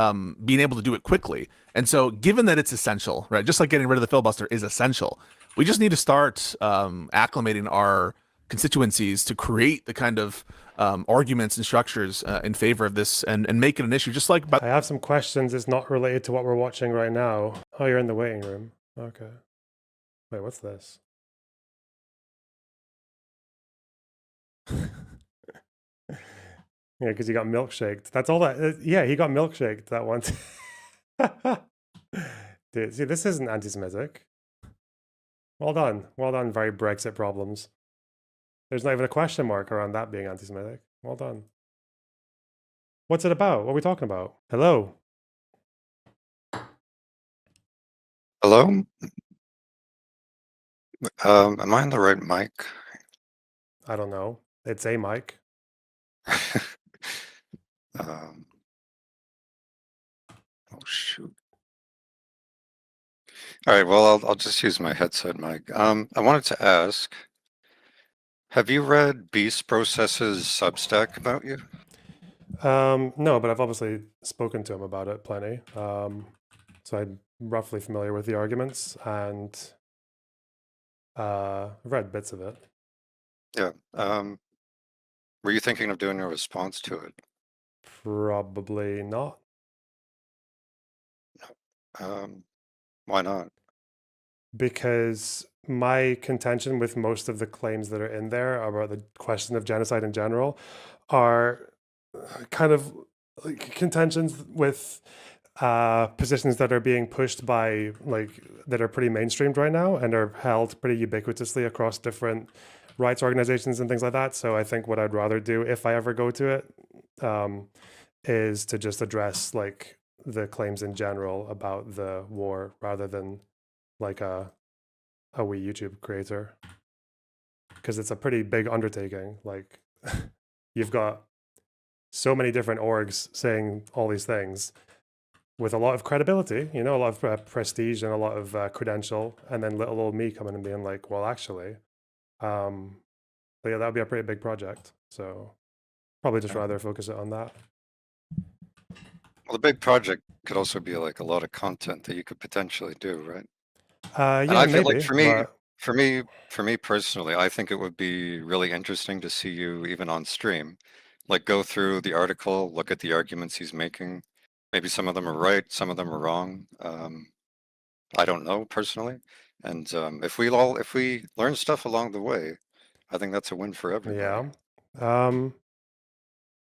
being able to do it quickly. And so, given that it's essential, right, just like getting rid of the filibuster is essential, we just need to start acclimating our constituencies to create the kind of arguments and structures in favor of this and make it an issue, just like about. I have some questions. It's not related to what we're watching right now. Oh, you're in the waiting room. Okay. Wait, what's this? Yeah, because he got milkshaked. That's all that. Yeah, he got milkshaked that one. Dude, see, this isn't anti-Semitic. Well done. Well done, very Brexit problems. There's not even a question mark around that being anti-Semitic. Well done. What's it about? What are we talking about? Hello? Hello? Am I on the right mic? I don't know. It's a mic. Oh shoot. All right, well, I'll just use my headset mic. I wanted to ask, have you read Beast Process's Substack about you? No, but I've obviously spoken to him about it plenty. So I'm roughly familiar with the arguments and I've read bits of it. Yeah. Were you thinking of doing a response to it? Probably not. Why not? Because my contention with most of the claims that are in there about the question of genocide in general are kind of like contentions with positions that are being pushed by that are pretty mainstreamed right now and are held pretty ubiquitously across different rights organizations and things like that. So I think what I'd rather do if I ever go to it is to just address like the claims in general about the war rather than like a wee YouTube creator, because it's a pretty big undertaking. Like you've got so many different orgs saying all these things with a lot of credibility, you know, a lot of prestige and a lot of credential, and then little old me coming and being like, well, actually, but yeah, that would be a pretty big project. So probably just rather focus it on that. Well, the big project could also be like a lot of content that you could potentially do, right? Yeah, and I feel maybe, like for me personally, I think it would be really interesting to see you even on stream, like go through the article, look at the arguments he's making. Maybe some of them are right, some of them are wrong. I don't know personally. And if we learn stuff along the way, I think that's a win for everybody. Yeah.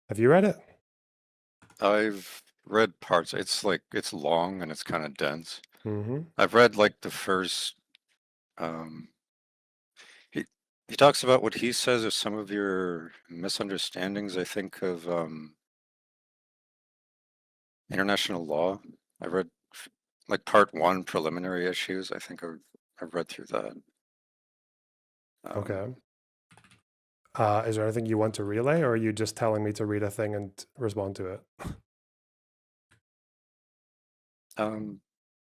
Have you read it? I've read parts. It's long and it's kind of dense. Mm-hmm. I've read like the first. He talks about what he says are some of your misunderstandings, I think, of international law. I read like part 1, preliminary issues. I think I've read through that. Okay. Is there anything you want to relay, or are you just telling me to read a thing and respond to it?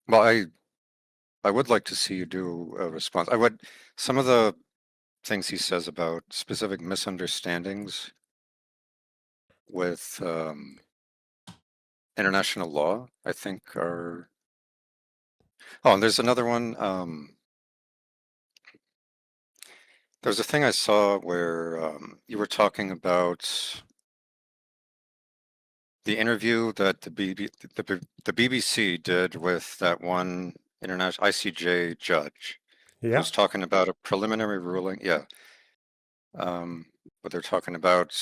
Well, I would like to see you do a response. Some of the things he says about specific misunderstandings with international law, I think are. Oh, and there's another one. There's a thing I saw where you were talking about the interview that the BBC did with that one international ICJ judge. Yeah. Who's talking about a preliminary ruling. Yeah. But they're talking about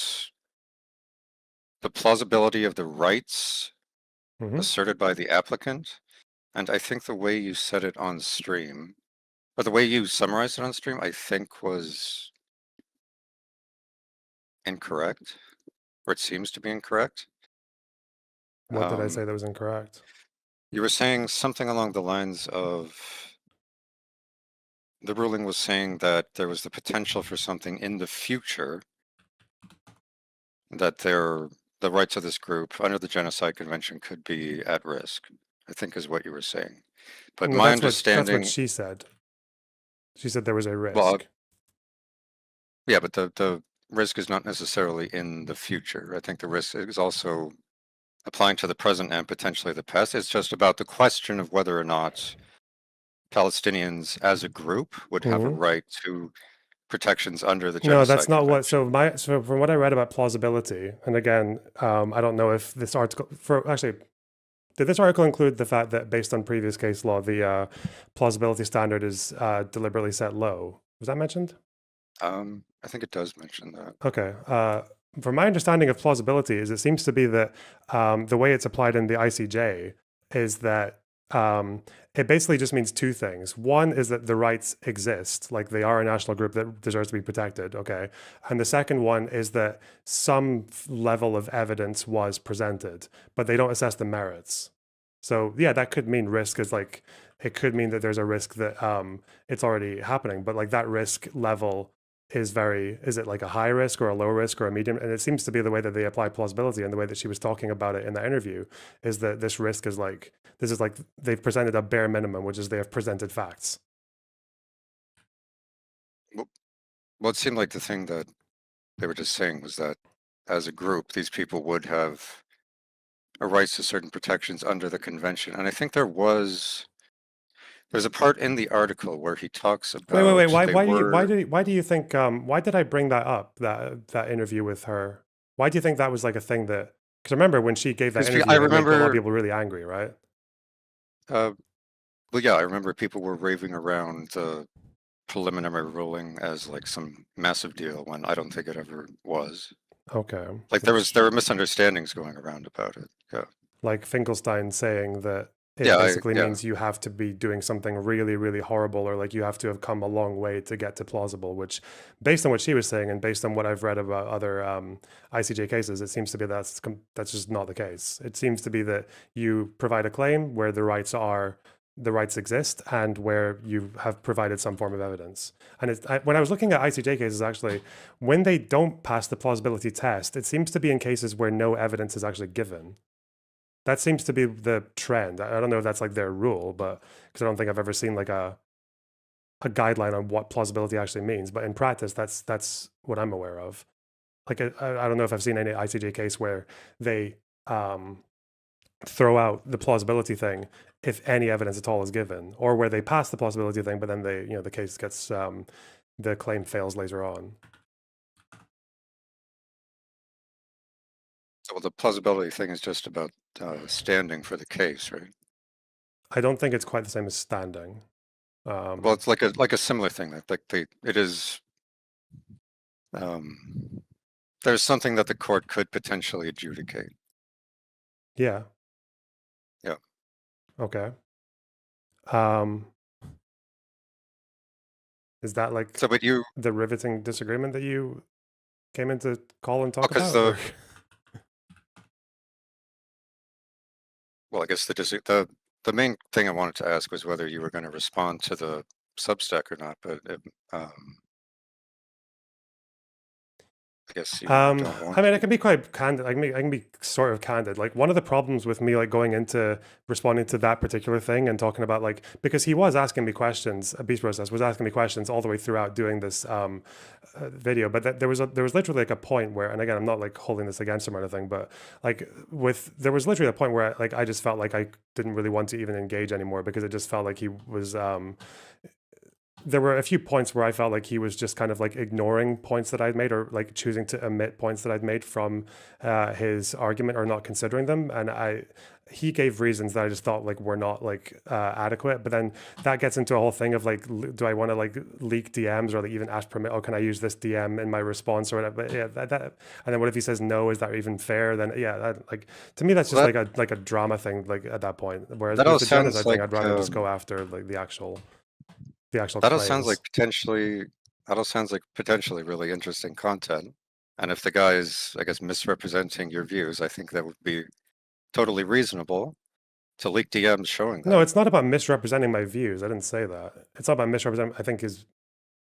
the plausibility of the rights asserted by the applicant. And I think the way you said it on stream, or the way you summarized it on stream, I think was incorrect, or it seems to be incorrect. What did I say that was incorrect? You were saying something along the lines of the ruling was saying that there was the potential for something in the future that they're the rights of this group under the Genocide Convention could be at risk, I think is what you were saying. But Well, my that's understanding, what she said. She said there was a risk. well, yeah, but the risk is not necessarily in the future. I think the risk is also applying to the present and potentially the past. It's just about the question of whether or not Palestinians as a group would have a right to protections under the Genocide No, that's not what. Convention. So from what I read about plausibility, and again, I don't know if this article did this article include the fact that based on previous case law, the plausibility standard is deliberately set low. Was that mentioned? I think it does mention that. Okay. From my understanding of plausibility, is it seems to be that the way it's applied in the ICJ is that it basically just means two things. One is that the rights exist, like they are a national group that deserves to be protected, okay? And the second one is that some level of evidence was presented, but they don't assess the merits. So yeah, that could mean risk is like, it could mean that there's a risk that it's already happening, but like that risk level is it like a high risk or a low risk or a medium? And it seems to be the way that they apply plausibility, and the way that she was talking about it in that interview is that this risk is like, this is like they've presented a bare minimum, which is they have presented facts. Well, it seemed like the thing that they were just saying was that as a group, these people would have a rights to certain protections under the convention. And I think there's a part in the article where he talks about. Wait. Why do you think? Why did I bring that up? That interview with her. Why do you think that was like a thing that? Because I remember when she gave that interview, I it made remember a lot of people really angry, right? Well, yeah, I remember people were raving around the preliminary ruling as like some massive deal when I don't think it ever was. Okay. Like there were misunderstandings going around about it. Yeah. Like Finkelstein saying that it Yeah, basically yeah. means you have to be doing something really, really horrible, or like you have to have come a long way to get to plausible, which based on what she was saying and based on what I've read about other ICJ cases, it seems to be that's just not the case. It seems to be that you provide a claim where the rights exist and where you have provided some form of evidence. And when I was looking at ICJ cases, actually, when they don't pass the plausibility test, it seems to be in cases where no evidence is actually given. That seems to be the trend. I don't know if that's like their rule, but because I don't think I've ever seen like a guideline on what plausibility actually means. But in practice, that's what I'm aware of. Like I don't know if I've seen any ICJ case where they throw out the plausibility thing if any evidence at all is given, or where they pass the plausibility thing, but then the case gets the claim fails later on. Well, the plausibility thing is just about standing for the case, right? I don't think it's quite the same as standing. Well, it's like a similar thing. That it is. There's something that the court could potentially adjudicate. Yeah. Yeah. Okay. Is that like So, but the riveting disagreement that you came in to call and talk because about? well, I guess the main thing I wanted to ask was whether you were going to respond to the Substack or not, but I guess you don't want I mean, I can be quite candid. I can be sort of candid. Like one of the problems with me, like going into responding to that particular thing and talking about like, because he was asking me questions, Beast Process was asking me questions all the way throughout doing this video. But there was literally like a point where, and again, I'm not like holding this against him or anything, but like there was literally a point where like I just felt like I didn't really want to even engage anymore because it just felt like he was. There were a few points where I felt like he was just kind of like ignoring points that I'd made, or like choosing to omit points that I'd made from his argument, or not considering them. And he gave reasons that I just thought like were not like adequate. But then that gets into a whole thing of like, do I want to like leak DMs or like even ask permit? Oh, can I use this DM in my response or whatever? But yeah, that. And then what if he says no? Is that even fair? Then yeah, that, like to me that's just like a drama thing. Like at that point, whereas that with the genocide sounds thing, like, I'd rather just go after like the actual. That all sounds like potentially really interesting content. And if the guy is, I guess, misrepresenting your views, I think that would be totally reasonable to leak DMs showing that. No, it's not about misrepresenting my views. I didn't say that. It's not about misrepresenting. I think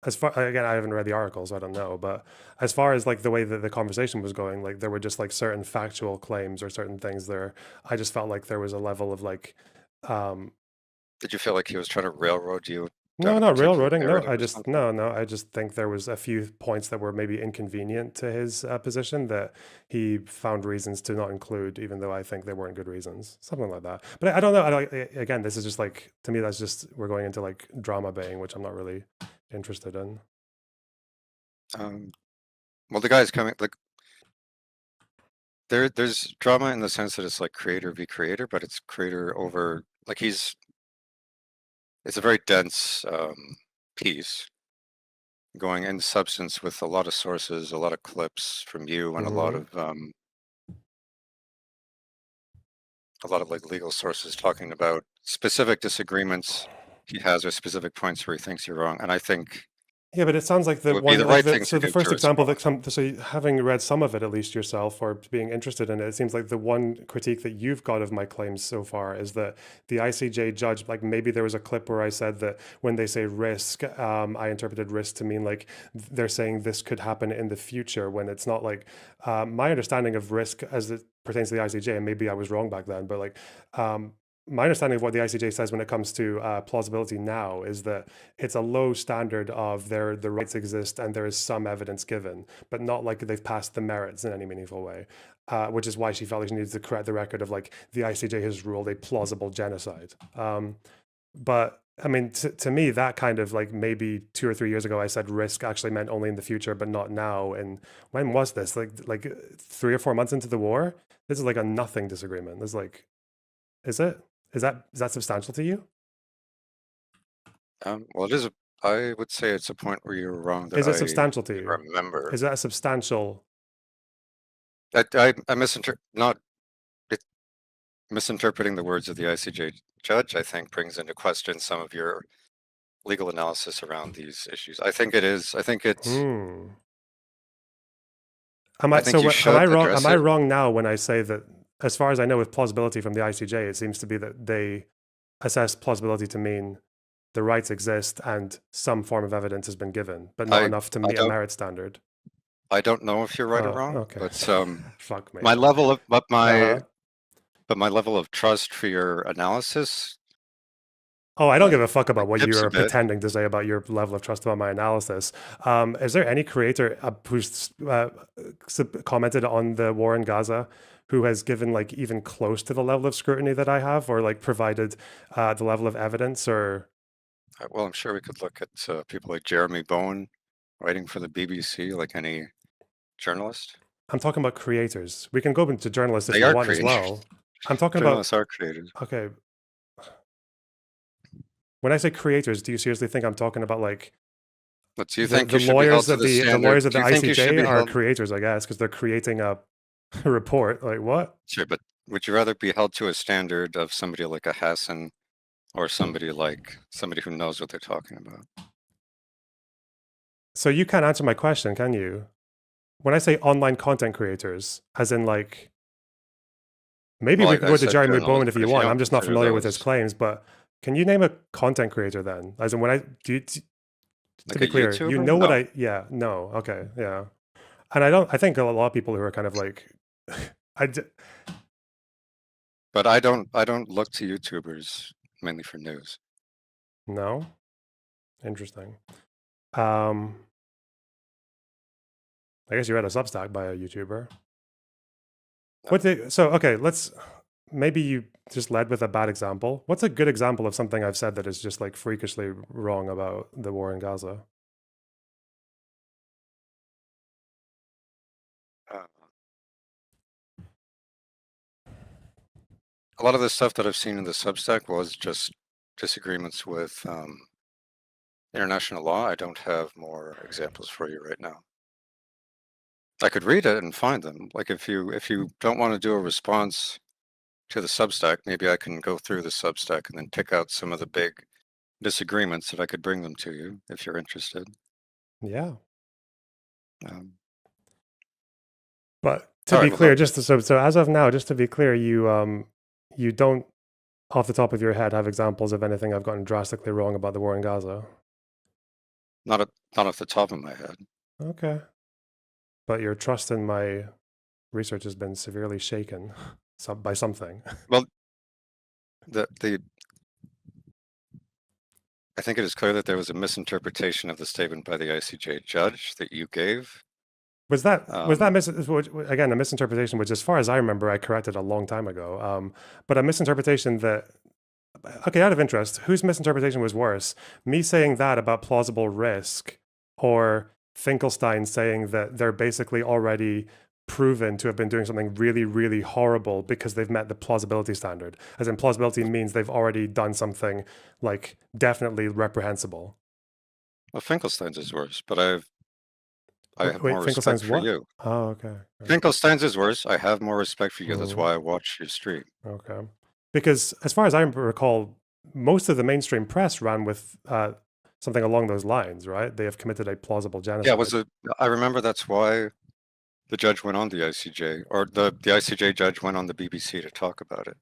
as far, again, I haven't read the article, so I don't know, but as far as like the way that the conversation was going, like there were just like certain factual claims or certain things there. I just felt like there was a level of like, Did you feel like he was trying to railroad you? no, down a not particular railroading. No, narrative I or just something? no. I just think there was a few points that were maybe inconvenient to his position that he found reasons to not include, even though I think they weren't good reasons, something like that. But I don't know. Again, this is just like, to me, that's just, we're going into like drama baying, which I'm not really interested in. Well, the guy's coming. Like, there's drama in the sense that it's like creator v creator, but it's creator over like it's a very dense piece going in substance with a lot of sources, a lot of clips from you, and a lot of like legal sources talking about specific disagreements he has or specific points where he thinks you're wrong. And I think Yeah, but it sounds like it the would be one, the like right thing so to the do first to example respond. that so having read some of it at least yourself or being interested in it, it seems like the one critique that you've got of my claims so far is that the ICJ judge, like maybe there was a clip where I said that when they say risk, I interpreted risk to mean like they're saying this could happen in the future when it's not like my understanding of risk as it pertains to the ICJ, and maybe I was wrong back then, but like my understanding of what the ICJ says when it comes to plausibility now is that it's a low standard of the rights exist and there is some evidence given, but not like they've passed the merits in any meaningful way, which is why she felt like she needed to correct the record of like the ICJ has ruled a plausible genocide. But I mean, to me, that kind of like maybe 2 or 3 years ago, I said risk actually meant only in the future, but not now. And when was this? Like 3 or 4 months into the war? This is like a nothing disagreement. This is like, is it? Is that substantial to you? Well, it is. I would say it's a point where you're wrong. That Is it substantial to I you? remember. Is that a substantial? I misinterpreting the words of the ICJ judge, I think, brings into question some of your legal analysis around these issues. I think it is. I think it's. Am I think you should am I wrong? address Am I it. wrong now when I say that, as far as I know, with plausibility from the ICJ, it seems to be that they assess plausibility to mean the rights exist and some form of evidence has been given, but not enough to meet a merit standard. I don't know if you're right or wrong, Okay. but Fuck me. my level of my level of trust for your analysis. Oh, I don't give a fuck about what dips a you're bit. pretending to say about your level of trust about my analysis. Is there any creator who's commented on the war in Gaza who has given like even close to the level of scrutiny that I have, or like provided the level of evidence? Or Well, I'm sure we could look at people like Jeremy Bowen writing for the BBC, like any journalist. I'm talking about creators. We can go into journalists if They you are want as creators. well. I'm talking Journalists about are creators. okay. When I say creators, do you seriously think I'm talking about like But do you think the you should be held lawyers to of the the standard? lawyers of the Do you think you should be ICJ are held? creators, I guess, because they're creating a report? Like what? Sure, but would you rather be held to a standard of somebody like a Hassan or somebody who knows what they're talking about? So you can't answer my question, can you? When I say online content creators, as in like, maybe Well, we can I go to said Jeremy journalists, Bowen if but you if you want. don't I'm just not consider familiar with his those- claims, but can you name a content creator then? As in when I to Like be a clear, you YouTuber? know what No. no, okay, yeah. And I think a lot of people who are kind of like, But I don't look to YouTubers mainly for news. no, interesting. I guess you read a Substack by a YouTuber. Okay, maybe you just led with a bad example. What's a good example of something I've said that is just like freakishly wrong about the war in Gaza? A lot of the stuff that I've seen in the Substack was just disagreements with international law. I don't have more examples for you right now. I could read it and find them. Like if you don't want to do a response to the Substack, maybe I can go through the Substack and then pick out some of the big disagreements that I could bring them to you if you're interested. Yeah. But to be clear, so as of now, just to be clear, you don't, off the top of your head, have examples of anything I've gotten drastically wrong about the war in Gaza? Not off the top of my head. Okay. But your trust in my research has been severely shaken by something. Well, I think it is clear that there was a misinterpretation of the statement by the ICJ judge that you gave. Was that again a misinterpretation? Which, as far as I remember, I corrected a long time ago. But a misinterpretation that, okay, out of interest, whose misinterpretation was worse? Me saying that about plausible risk, or Finkelstein saying that they're basically already proven to have been doing something really, really horrible because they've met the plausibility standard? As in, plausibility means they've already done something like definitely reprehensible. Well, Finkelstein's is worse, but I have Wait, more Finkelstein's respect for what? you. Oh, okay. Finkelstein's is worse. I have more respect for you. That's Mhm. why I watch your stream. Okay. Because as far as I recall, most of the mainstream press ran with something along those lines, right? They have committed a plausible genocide. I remember that's why the judge went on the ICJ, or the ICJ judge went on the BBC to talk about it,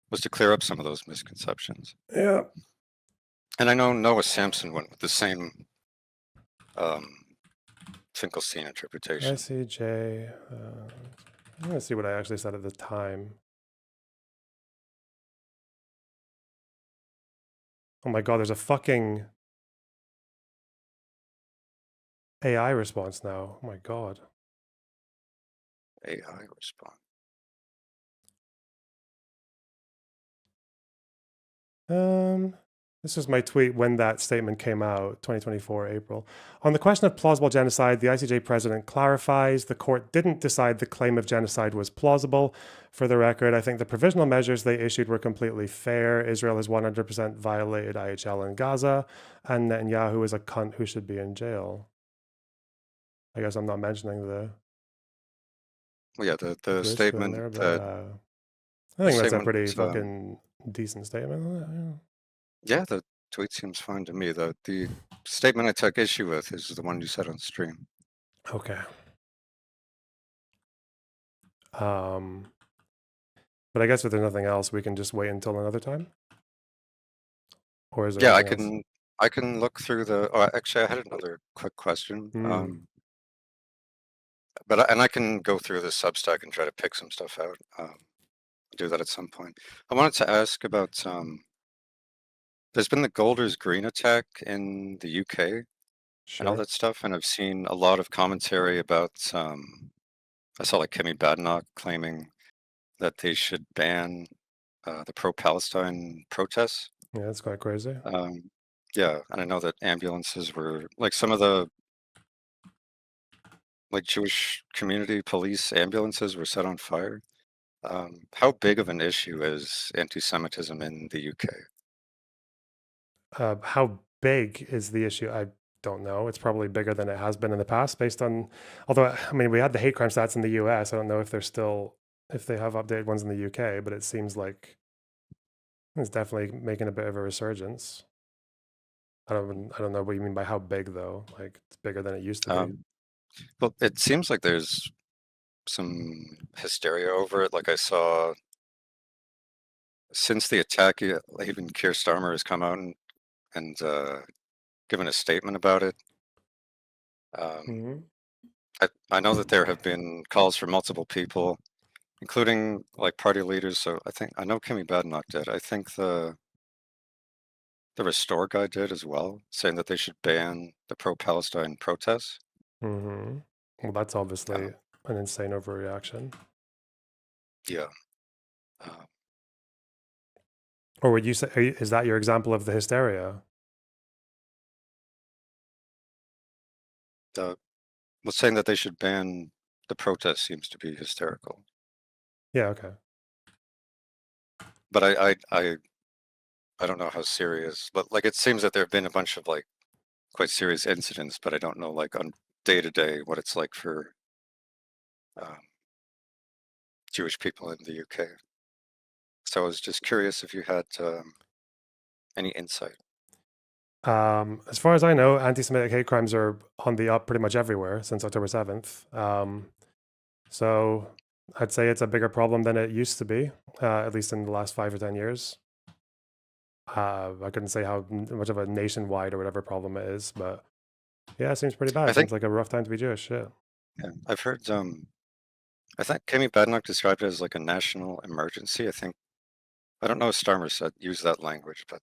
was to clear up some of those misconceptions. Yeah. And I know Noah Sampson went with the same Finkelstein interpretation. ICJ. I'm going to see what I actually said at the time. Oh my God, there's a fucking AI response now. Oh my God. AI response. This was my tweet when that statement came out, 2024, April. On the question of plausible genocide, the ICJ president clarifies the court didn't decide the claim of genocide was plausible. For the record, I think the provisional measures they issued were completely fair. Israel has 100% violated IHL in Gaza, and Netanyahu is a cunt who should be in jail. I guess I'm not mentioning the... Well, yeah, the statement there, that... I think that's a pretty fucking decent statement. Yeah, the tweet seems fine to me. The statement I took issue with is the one you said on stream. Okay. But I guess if there's nothing else, we can just wait until another time. Or is there? Yeah, anything I can look through the. Oh, actually, I had another quick question. But I can go through the Substack and try to pick some stuff out. Do that at some point. I wanted to ask about. There's been the Golders Green attack in the UK and all that stuff, and I've seen a lot of commentary about. I saw like Kemi Badenoch claiming that they should ban the pro-Palestine protests. Yeah, that's quite crazy. Yeah, and I know that ambulances were like some of the like Jewish community police ambulances were set on fire. How big of an issue is anti-Semitism in the UK? How big is the issue? I don't know. It's probably bigger than it has been in the past, based on. Although, I mean, we had the hate crime stats in the US. I don't know if they have updated ones in the UK, but it seems like it's definitely making a bit of a resurgence. I don't know what you mean by how big, though. Like, it's bigger than it used to be. Well, it seems like there's some hysteria over it. Like I saw since the attack, even Keir Starmer has come out and given a statement about it. I know that there have been calls for multiple people, including like party leaders. So I know Kemi Badenoch did. I think the Restore guy did as well, saying that they should ban the pro-Palestine protests. Well, that's obviously an insane overreaction. Yeah. Or would you say, is that your example of the hysteria? Saying that they should ban the protest seems to be hysterical. Yeah, okay. But I don't know how serious, but like it seems that there have been a bunch of like quite serious incidents, but I don't know like on day to day what it's like for Jewish people in the UK. So I was just curious if you had any insight. As far as I know, anti-Semitic hate crimes are on the up pretty much everywhere since October 7th. So I'd say it's a bigger problem than it used to be, at least in the last 5 or 10 years. I couldn't say how much of a nationwide or whatever problem it is, but Yeah, it seems pretty bad. I It think- seems like a rough time to be Jewish. Yeah. Yeah, I've heard. I think Kemi Badenoch described it as like a national emergency. I don't know if Starmer used that language, but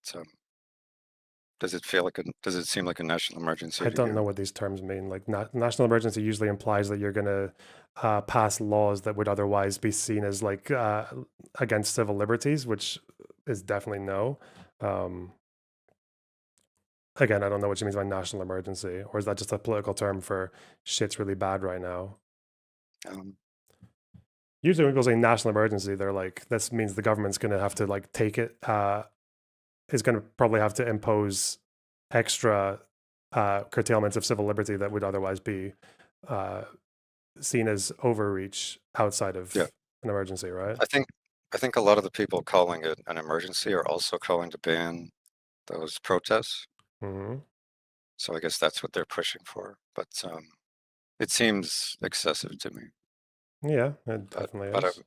does it seem like a national emergency? I to don't you? know what these terms mean. Like national emergency usually implies that you're going to pass laws that would otherwise be seen as like against civil liberties, which is definitely no. Again, I don't know what she means by national emergency, or is that just a political term for shit's really bad right now? Usually when people say national emergency, they're like, this means the government's going to have to like take it, is going to probably have to impose extra curtailments of civil liberty that would otherwise be seen as overreach outside of an emergency, right? I think a lot of the people calling it an emergency are also calling to ban those protests. Mm-hmm. So I guess that's what they're pushing for. But it seems excessive to me. Yeah, it definitely is.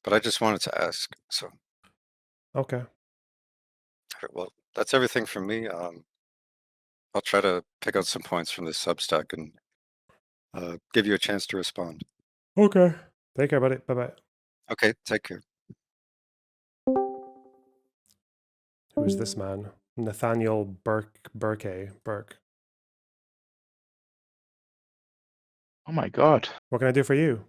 But I just wanted to ask. So okay. Well, that's everything from me. I'll try to pick out some points from this Substack and give you a chance to respond. Okay. Take care, buddy. Bye-bye. Okay, take care. Who's this man? Nathaniel Burke. Oh my god. What can I do for you?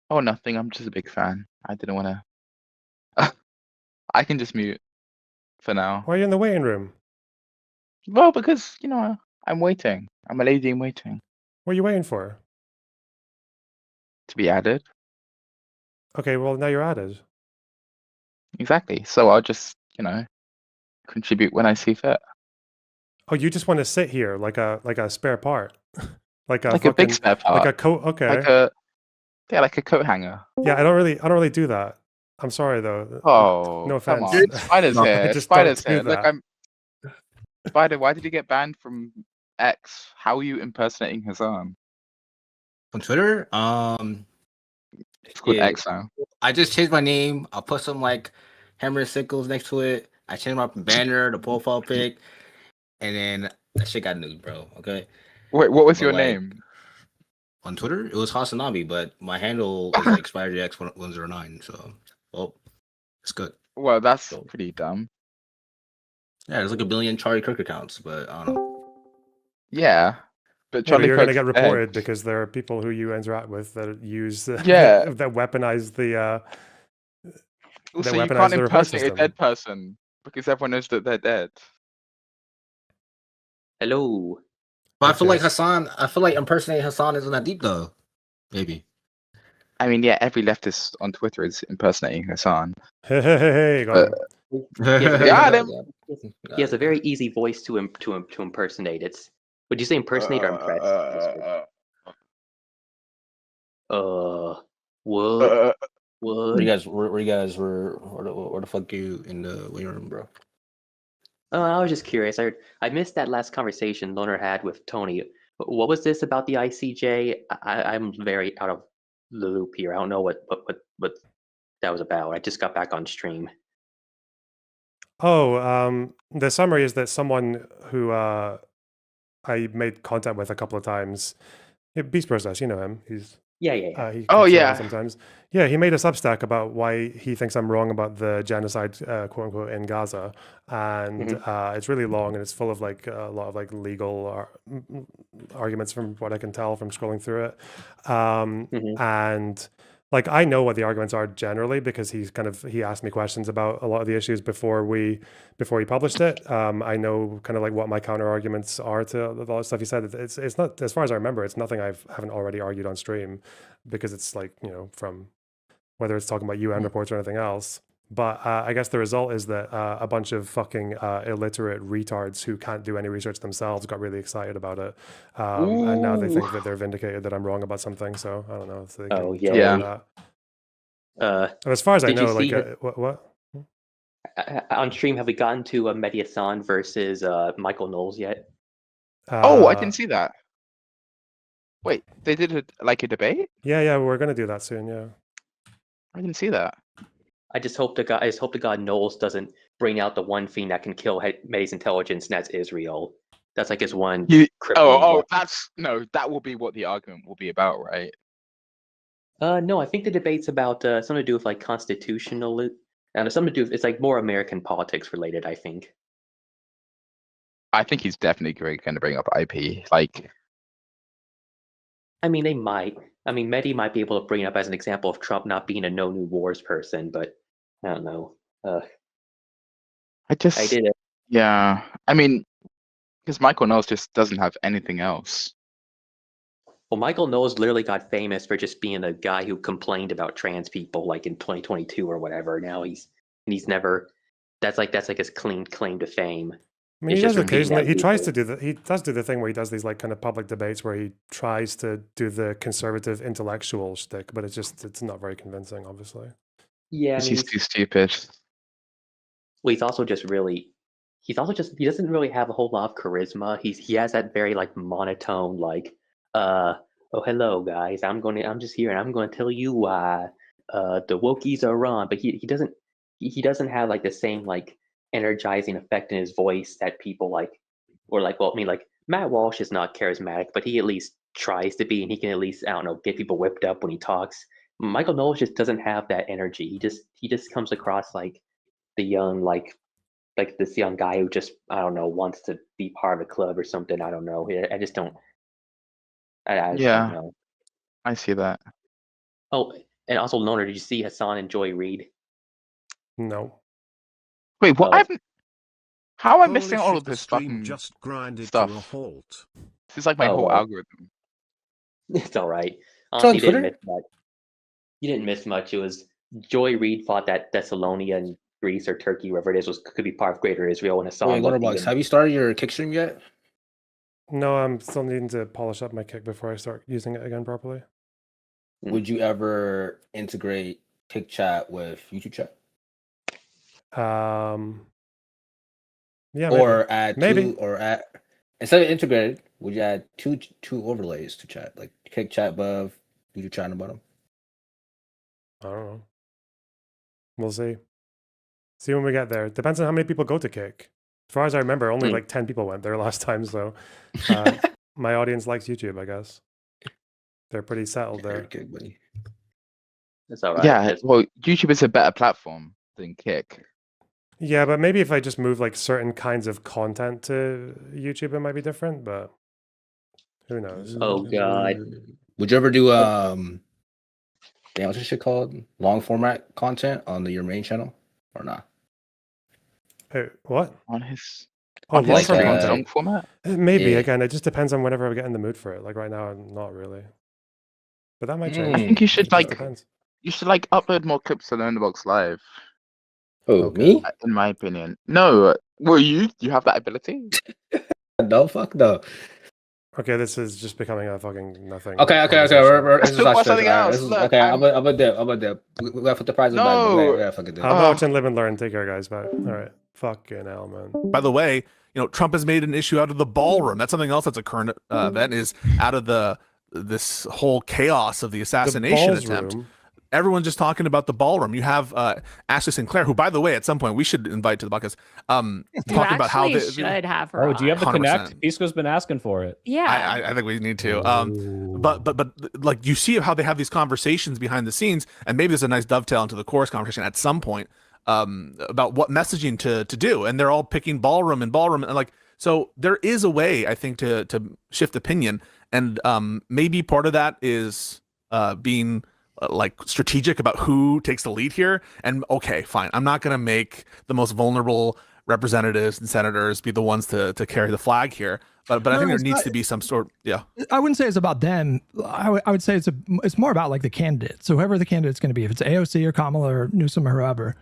Oh, nothing. I'm just a big fan. I didn't want to. I can just mute for now. Why are you in the waiting room? Well, because, I'm waiting. I'm a lady in waiting What are you waiting for? to be added. Okay, well, now you're added. Exactly. So I'll just, contribute when I see fit. Oh, you just want to sit here like a spare part, like a big spare part. like a coat. Okay. Like a coat hanger. Yeah, I don't really do that. I'm sorry though. Oh, no offense. Come on. Spider's No, I here. just Spider's don't do here. Look, that. Spider, why did you get banned from X? How are you impersonating Hassan? On Twitter, It's called yeah, X now. I just changed my name. I'll put some like hammer and sickles next to it. I changed my banner, the profile pic, and then that shit got nude, bro. Okay. Wait, what was But, your like, name? On Twitter, it was Hasanabi, but my handle is like SpiderX109. So, well, it's good. Well, that's So- pretty dumb. Yeah, there's like a billion Charlie Kirk accounts, but I don't know. Yeah. But Yeah, but Charlie you're going to Kirk's get dead. reported because there are people who you interact with that use Yeah. that weaponize the Also, you weaponize can't the report impersonate a system. dead person because everyone knows that they're dead. Hello. But I feel like Yes. I feel like impersonating Hassan isn't that deep though. Maybe. I mean, yeah, every leftist on Twitter is impersonating Hassan. Hey, got him. Got him. He has a very easy voice to impersonate. Would you say impersonate or impress? What? Where the fuck you in the waiting room, bro? I was just curious. I missed that last conversation Loner had with Tony. What was this about the ICJ? I'm very out of the loop here. I don't know what that was about. I just got back on stream. Oh, the summary is that someone who I made contact with a couple of times, Beast Process, you know him. He's Yeah. he Oh, comes around yeah. sometimes. Yeah, he made a Substack about why he thinks I'm wrong about the genocide, quote unquote, in Gaza, and it's really long and it's full of like a lot of like legal arguments from what I can tell from scrolling through it, and like I know what the arguments are generally because he asked me questions about a lot of the issues before he published it. I know kind of like what my counter arguments are to a lot of stuff he said. It's not, as far as I remember, it's nothing I haven't already argued on stream because it's like, from whether it's talking about UN reports or anything else. But I guess the result is that a bunch of fucking illiterate retards who can't do any research themselves got really excited about it. And now they think that they're vindicated that I'm wrong about something. So I don't know. So they can Oh, jump yeah. on that. As far as I did you know, see like, what? On stream, have we gotten to Mehdi Hassan versus Michael Knowles yet? Oh, I didn't see that. Wait, they did a debate? Yeah, we're gonna do that soon. Yeah. I didn't see that. I just hope to God Knowles doesn't bring out the one thing that can kill Mehdi's intelligence, and that's Israel. That's like his one. That will be what the argument will be about, right? No, I think the debate's about something to do with like constitutional, and something to do with, it's like more American politics related, I think. I think he's definitely going to bring up IP. Like, I mean, they might. I mean, Mehdi might be able to bring it up as an example of Trump not being a no new wars person, but I don't know. I did it. Yeah. I mean, because Michael Knowles just doesn't have anything else. Well, Michael Knowles literally got famous for just being a guy who complained about trans people, like in 2022 or whatever. Now he's never. That's like his clean claim to fame. I mean, he does occasionally. He tries to do that. He does do the thing where he does these like kind of public debates where he tries to do the conservative intellectual shtick, but it's not very convincing, obviously. Yeah, I mean, He's too stupid. Well, he doesn't really have a whole lot of charisma. He has that very like monotone, like, oh hello guys, I'm just here and I'm gonna tell you why the wokies are wrong. But he doesn't have like the same like energizing effect in his voice that people like, or like, well, I mean, like Matt Walsh is not charismatic, but he at least tries to be, and he can at least, I don't know, get people whipped up when he talks. Michael Knowles just doesn't have that energy. He just comes across like the young, like this young guy who just, I don't know, wants to be part of a club or something. I don't know. I just don't. I just don't know. I see that. Oh, and also, Loner, did you see Hassan and Joy Reid? No. Wait, what? How am I missing all of this fucking just grinded stuff? to a halt. This is like my whole algorithm. It's all right. It's on You didn't Twitter? miss much. You didn't miss much. It was Joy Reid thought that Thessalonia and Greece or Turkey, wherever it is, could be part of Greater Israel, and Hassan. Wait, Lonerbox, have you started your kick stream yet? No, I'm still needing to polish up my kick before I start using it again properly. Would you ever integrate kick chat with YouTube chat? Yeah, or add maybe. two, or add, instead of integrated, would you add two overlays to chat, like kick chat above, YouTube chat on the bottom? I don't know. We'll see. See when we get there. Depends on how many people go to kick. As far as I remember, only like 10 people went there last time, so my audience likes YouTube, I guess. They're pretty settled there. Good, buddy. That's all right. Yeah, well, YouTube is a better platform than Kick. Yeah, but maybe if I just move like certain kinds of content to YouTube, it might be different, but who knows? Oh god. Would you ever do what's this shit called? Long format content on your main channel or not? Hey, what? On his long long format? Maybe again, it just depends on whenever I get in the mood for it. Like right now, I'm not really. But that might change. I think you should Depends. upload more clips to Lonerbox Live. Oh, me? In my opinion. No. Well, you have that ability? No, fuck no. Okay, this is just becoming a fucking nothing. Okay. We're Let's talk about something else. Okay, I'm a dip. We gotta put the prizes back. We gotta fucking dip. I'll watch and live and learn. Take care, guys. Bye. All right. Fucking hell, man. By the way, Trump has made an issue out of the ballroom. That's something else that's a current event, is out of this whole chaos of the assassination attempt. Everyone's just talking about the ballroom. You have Ashley Sinclair, who, by the way, at some point we should invite to the podcast. Talking about how they should have her. Oh, do you have the 100%. connect? Pisco's been asking for it. Yeah, I think we need to. But like you see how they have these conversations behind the scenes, and maybe there's a nice dovetail into the Corus conversation at some point about what messaging to do, and they're all picking ballroom, and like, so there is a way, I think, to shift opinion, and maybe part of that is being like strategic about who takes the lead here. And okay, fine, I'm not going to make the most vulnerable representatives and senators be the ones to carry the flag here, but I think there needs to be some sort. Yeah, I wouldn't say it's about them. I would say it's more about like the candidate. So whoever the candidate's going to be, if it's AOC or Kamala or Newsom or whoever,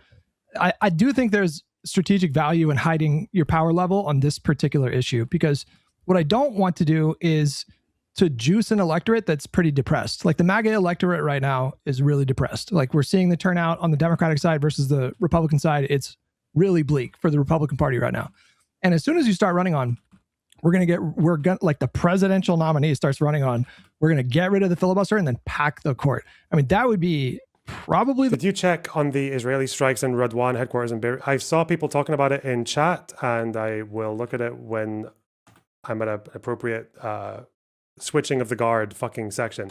I do think there's strategic value in hiding your power level on this particular issue, because what I don't want to do is to juice an electorate that's pretty depressed. Like the MAGA electorate right now is really depressed. Like we're seeing the turnout on the Democratic side versus the Republican side. It's really bleak for the Republican Party right now. And as soon as you start running on, like the presidential nominee starts running on, we're going to get rid of the filibuster and then pack the court. I mean, that would be probably Did you check on the Israeli strikes in Radwan headquarters in Beirut? I saw people talking about it in chat, and I will look at it when I'm at an appropriate switching of the guard fucking section.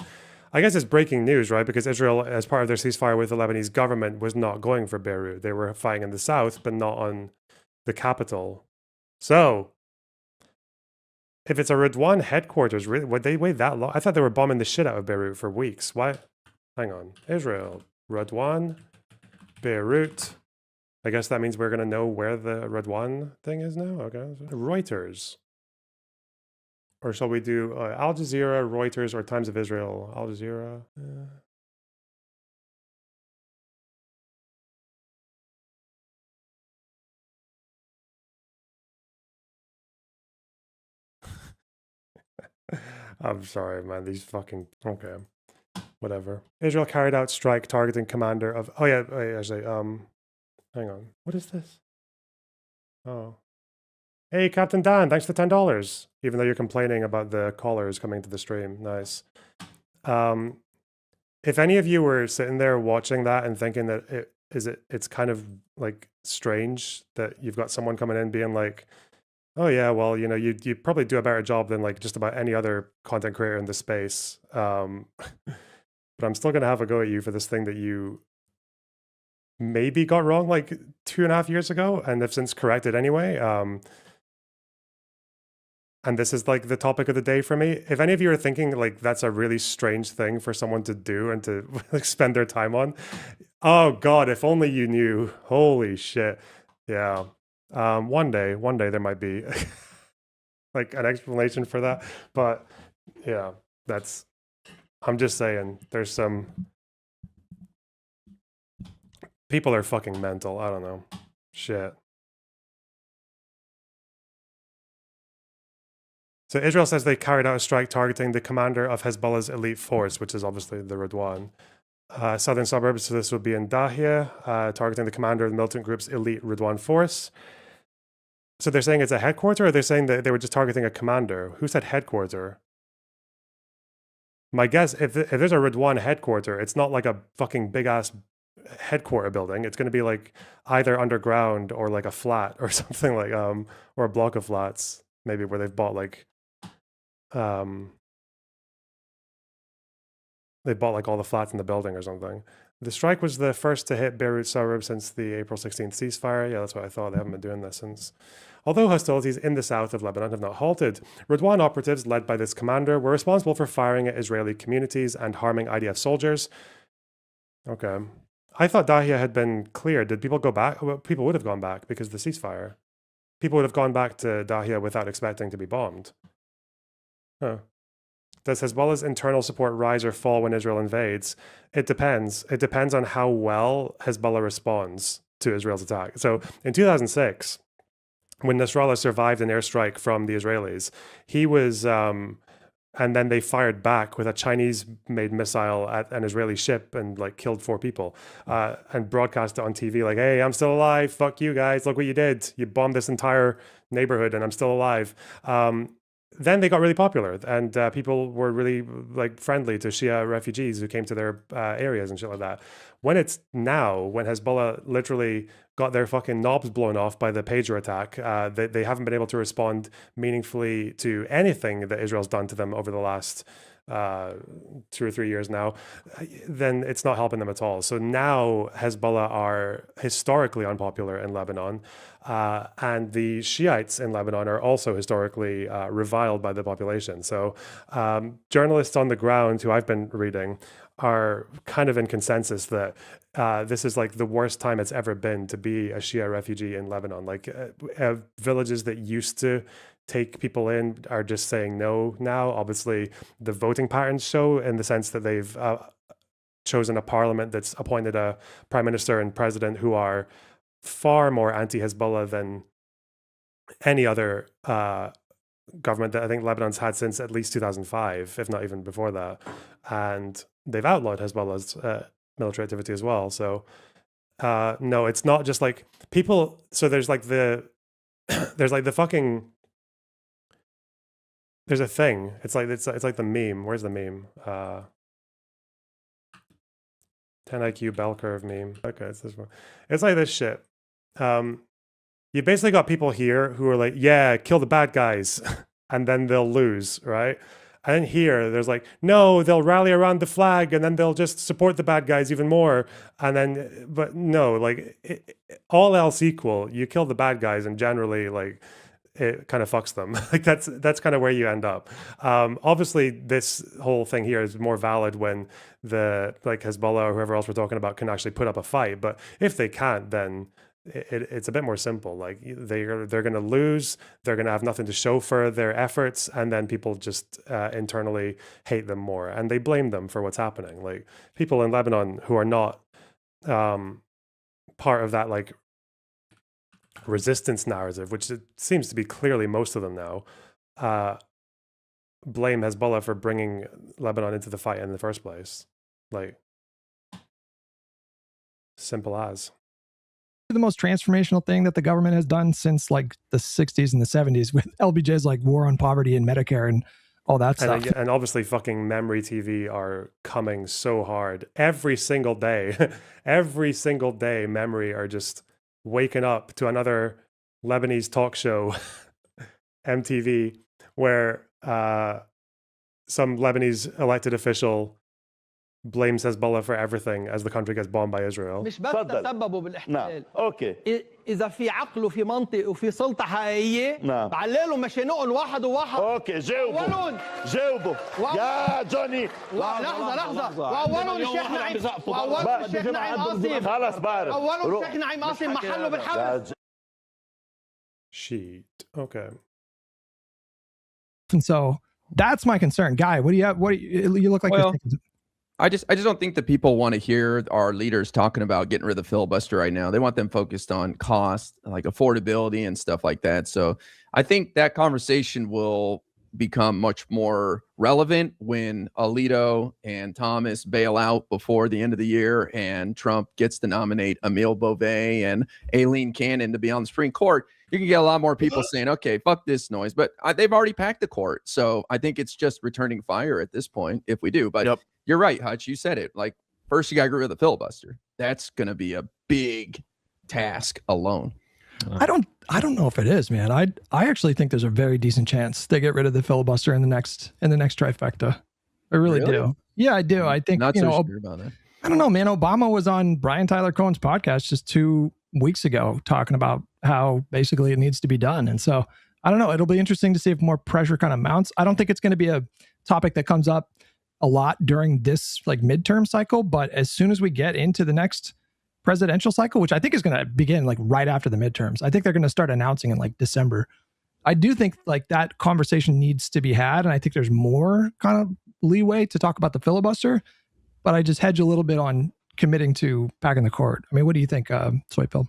I guess it's breaking news, right? Because Israel, as part of their ceasefire with the Lebanese government, was not going for Beirut. They were fighting in the south, but not on the capital. So, if it's a Radwan headquarters, really, would they wait that long? I thought they were bombing the shit out of Beirut for weeks. Why? Hang on. Israel, Radwan, Beirut. I guess that means we're going to know where the Radwan thing is now. Okay. Reuters. Or shall we do Al Jazeera, Reuters, or Times of Israel? Al Jazeera. I'm sorry, man. These fucking... Okay. Whatever. Israel carried out strike targeting commander of... Oh, yeah. Wait, actually, hang on. What is this? Oh. Hey, Captain Dan, thanks for the $10. Even though you're complaining about the callers coming to the stream. Nice. If any of you were sitting there watching that and thinking that it's kind of like strange that you've got someone coming in being like, oh yeah, well, you know, you probably do a better job than like just about any other content creator in the space. But I'm still gonna have a go at you for this thing that you maybe got wrong like 2.5 years ago and have since corrected anyway. And this is like the topic of the day for me. If any of you are thinking like that's a really strange thing for someone to do and to like, spend their time on, oh God, if only you knew. Holy shit. Yeah. One day there might be like an explanation for that. But yeah, I'm just saying there's some people are fucking mental. I don't know. Shit. So Israel says they carried out a strike targeting the commander of Hezbollah's elite force, which is obviously the Radwan. Southern suburbs, so this would be in Dahia, targeting the commander of the militant group's elite Radwan force. So they're saying it's a headquarter, or they're saying that they were just targeting a commander? Who said headquarter? My guess, if there's a Radwan headquarter, it's not like a fucking big-ass headquarter building. It's going to be like either underground or like a flat or something like, or a block of flats, maybe where they've bought like, they bought like all the flats in the building or something. The strike was the first to hit Beirut suburbs since the April 16th ceasefire. Yeah, that's what I thought. They haven't been doing this since. Although hostilities in the south of Lebanon have not halted, Radwan operatives led by this commander were responsible for firing at Israeli communities and harming IDF soldiers. Okay. I thought Dahia had been cleared. Did people go back? Well, people would have gone back because of the ceasefire. People would have gone back to Dahia without expecting to be bombed. Huh. Does Hezbollah's internal support rise or fall when Israel invades? It depends. It depends on how well Hezbollah responds to Israel's attack. So in 2006, when Nasrallah survived an airstrike from the Israelis, he was, and then they fired back with a Chinese-made missile at an Israeli ship and like killed 4 people, and broadcast it on TV like, "Hey, I'm still alive. Fuck you guys. Look what you did. You bombed this entire neighborhood, and I'm still alive." Then they got really popular, and people were really like friendly to Shia refugees who came to their areas and shit like that. When it's now, when Hezbollah literally got their fucking knobs blown off by the pager attack, they haven't been able to respond meaningfully to anything that Israel's done to them over the last 2 or 3 years now, then it's not helping them at all. So now Hezbollah are historically unpopular in Lebanon, and the Shiites in Lebanon are also historically reviled by the population. So journalists on the ground who I've been reading are kind of in consensus that this is like the worst time it's ever been to be a Shia refugee in Lebanon. Like villages that used to take people in are just saying no now. Obviously, the voting patterns show in the sense that they've chosen a parliament that's appointed a prime minister and president who are far more anti-Hezbollah than any other government that I think Lebanon's had since at least 2005, if not even before that. And they've outlawed Hezbollah's military activity as well. So no, it's not just like people. So there's like the fucking. There's a thing. It's like the meme. Where's the meme? 10 IQ bell curve meme. Okay, it's this one. It's like this shit. You basically got people here who are like, yeah, kill the bad guys, and then they'll lose, right? And then here, there's like, no, they'll rally around the flag, and then they'll just support the bad guys even more. And then, but no, like, all else equal, you kill the bad guys, and generally, like, it kind of fucks them. Like that's kind of where you end up. Obviously, this whole thing here is more valid when the like Hezbollah or whoever else we're talking about can actually put up a fight. But if they can't, then it's a bit more simple. Like they're going to lose. They're going to have nothing to show for their efforts, and then people just internally hate them more, and they blame them for what's happening. Like people in Lebanon who are not part of that like resistance narrative, which it seems to be clearly most of them now, blame Hezbollah for bringing Lebanon into the fight in the first place. Like, simple as. The most transformational thing that the government has done since like the 60s and the 70s with LBJ's like war on poverty and Medicare and all that stuff. And obviously fucking memory TV are coming so hard every single day. Every single day, memory are just waking up to another Lebanese talk show, MTV, where some Lebanese elected official blames Hezbollah for everything as the country gets bombed by Israel. مش بس تسببوا بالاحتلال. اوكي. إذا في عقل وفي منطق وفي سلطة حقيقية بعللوا مشانقهم واحد وواحد. اوكي جاوبوا يا جوني. لحظة وأولهم الشيخ نعيم قاسم. خلاص بعرف. أولهم الشيخ نعيم قاسم محله بالحبس. Sheet. Okay. And so that's my concern. Guy, what do you have? You look like well, I just don't think that people want to hear our leaders talking about getting rid of the filibuster right now. They want them focused on cost, like affordability and stuff like that. So I think that conversation will become much more relevant when Alito and Thomas bail out before the end of the year and Trump gets to nominate Emil Beauvais and Aileen Cannon to be on the Supreme Court. You can get a lot more people saying, okay, fuck this noise. But they've already packed the court. So I think it's just returning fire at this point if we do. But you're right, Hutch. You said it. Like, first you got to get rid of the filibuster. That's going to be a big task alone. I don't know if it is, man. I actually think there's a very decent chance they get rid of the filibuster in the next trifecta. I really do. Yeah, I do. I think not so sure about that. I don't know, man. Obama was on Brian Tyler Cohen's podcast just 2 weeks ago talking about how basically it needs to be done. And so I don't know. It'll be interesting to see if more pressure kind of mounts. I don't think it's going to be a topic that comes up a lot during this like midterm cycle, but as soon as we get into the next presidential cycle, which I think is going to begin like right after the midterms, I think they're going to start announcing in like December. I do think like that conversation needs to be had, and I think there's more kind of leeway to talk about the filibuster, but I just hedge a little bit on committing to packing the court. I mean, what do you think, Soypill?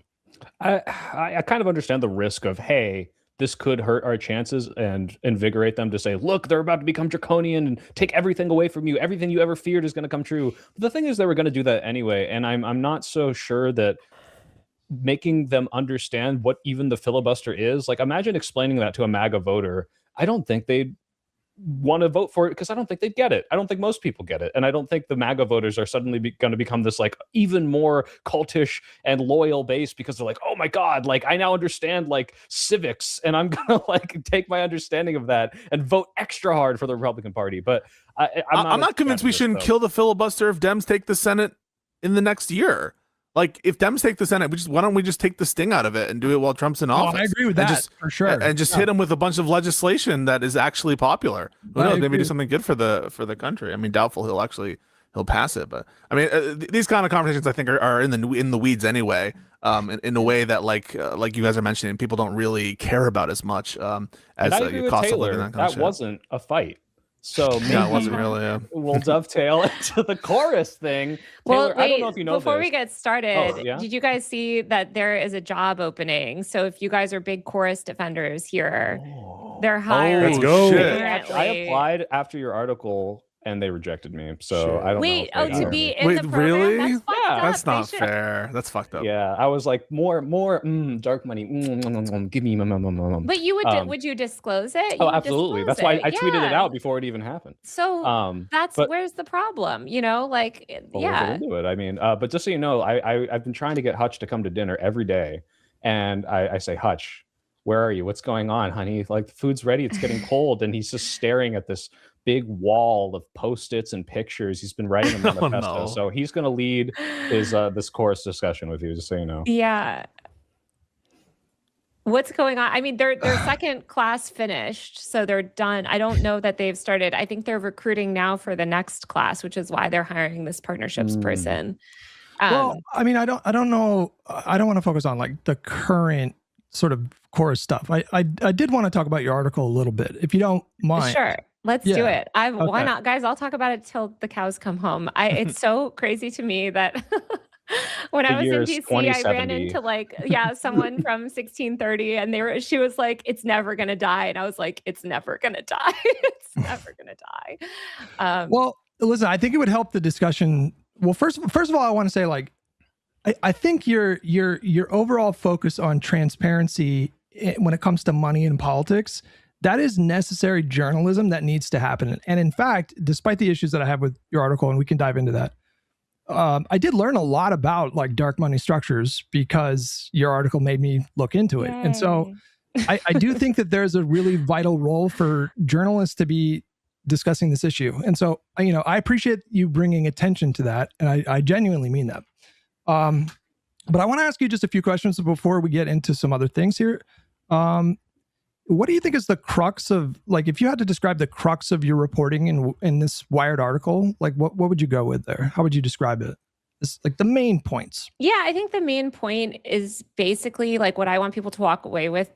I kind of understand the risk of, hey, this could hurt our chances and invigorate them to say, look, they're about to become draconian and take everything away from you. Everything you ever feared is going to come true. But the thing is, they were going to do that anyway. And I'm not so sure that making them understand what even the filibuster is, like imagine explaining that to a MAGA voter. I don't think they'd want to vote for it because I don't think they'd get it. I don't think most people get it. And I don't think the MAGA voters are suddenly going to become this like even more cultish and loyal base because they're like, oh my God, like I now understand like civics and I'm going to like take my understanding of that and vote extra hard for the Republican Party. But I'm not convinced we shouldn't kill the filibuster if Dems take the Senate in the next year. Like if Dems take the Senate, why don't we just take the sting out of it and do it while Trump's in office? I agree with that for sure. And just hit him with a bunch of legislation that is actually popular. Who knows? Maybe do something good for the country. I mean, doubtful he'll pass it, but I mean, these kind of conversations I think are in the weeds anyway. In a way that like you guys are mentioning, people don't really care about as much as cost of living. That wasn't a fight. So maybe it wasn't really. We'll dovetail into the chorus thing. Taylor, I don't know if you know before this. we get started, yeah? Did you guys see that there is a job opening? So if you guys are big chorus defenders here, they're hiring. Let's go. I applied after your article and they rejected me. So I don't know. To be in the program? really? That's fine. up. That's They not should- fair. That's fucked up. Yeah, I was like, more, dark money. Give me, But you would you disclose it? You Oh, would absolutely. disclose That's why it. I tweeted it Yeah. out before it even happened. So that's but- where's the problem? You know, like Well, we'll get yeah. into it. I mean, but just so you know, I've been trying to get Hutch to come to dinner every day, and I say, Hutch, where are you? What's going on, honey? Like, the food's ready. It's getting cold, and he's just staring at this big wall of Post-its and pictures. He's been writing a manifesto, no. so he's going to lead his this Corus discussion with you, just so you know. Yeah. What's going on? I mean, their second class finished, so they're done. I don't know that they've started. I think they're recruiting now for the next class, which is why they're hiring this partnerships person. Well, I mean, I don't know. I don't want to focus on like the current sort of Corus stuff. I did want to talk about your article a little bit, if you don't mind. Sure. Let's do Yeah. it. Why Okay. not? Guys, I'll talk about it till the cows come home. It's so crazy to me that when The I was in year is DC, I ran 2070. into like, someone from 1630 and she was like, it's never going to die. And I was like, it's never going to die. It's never going to die. Well, listen, I think it would help the discussion. Well, first of all, I want to say, like, I think your overall focus on transparency when it comes to money and politics, that is necessary journalism that needs to happen. And in fact, despite the issues that I have with your article, and we can dive into that, I did learn a lot about like dark money structures because your article made me look into it. And so I do think that there's a really vital role for journalists to be discussing this issue. And so, I appreciate you bringing attention to that. And I genuinely mean that. But I want to ask you just a few questions before we get into some other things here. What do you think is the crux of, like, if you had to describe the crux of your reporting in this Wired article, like what would you go with there? How would you describe it? It's like the main points. Yeah, I think the main point is basically like what I want people to walk away with,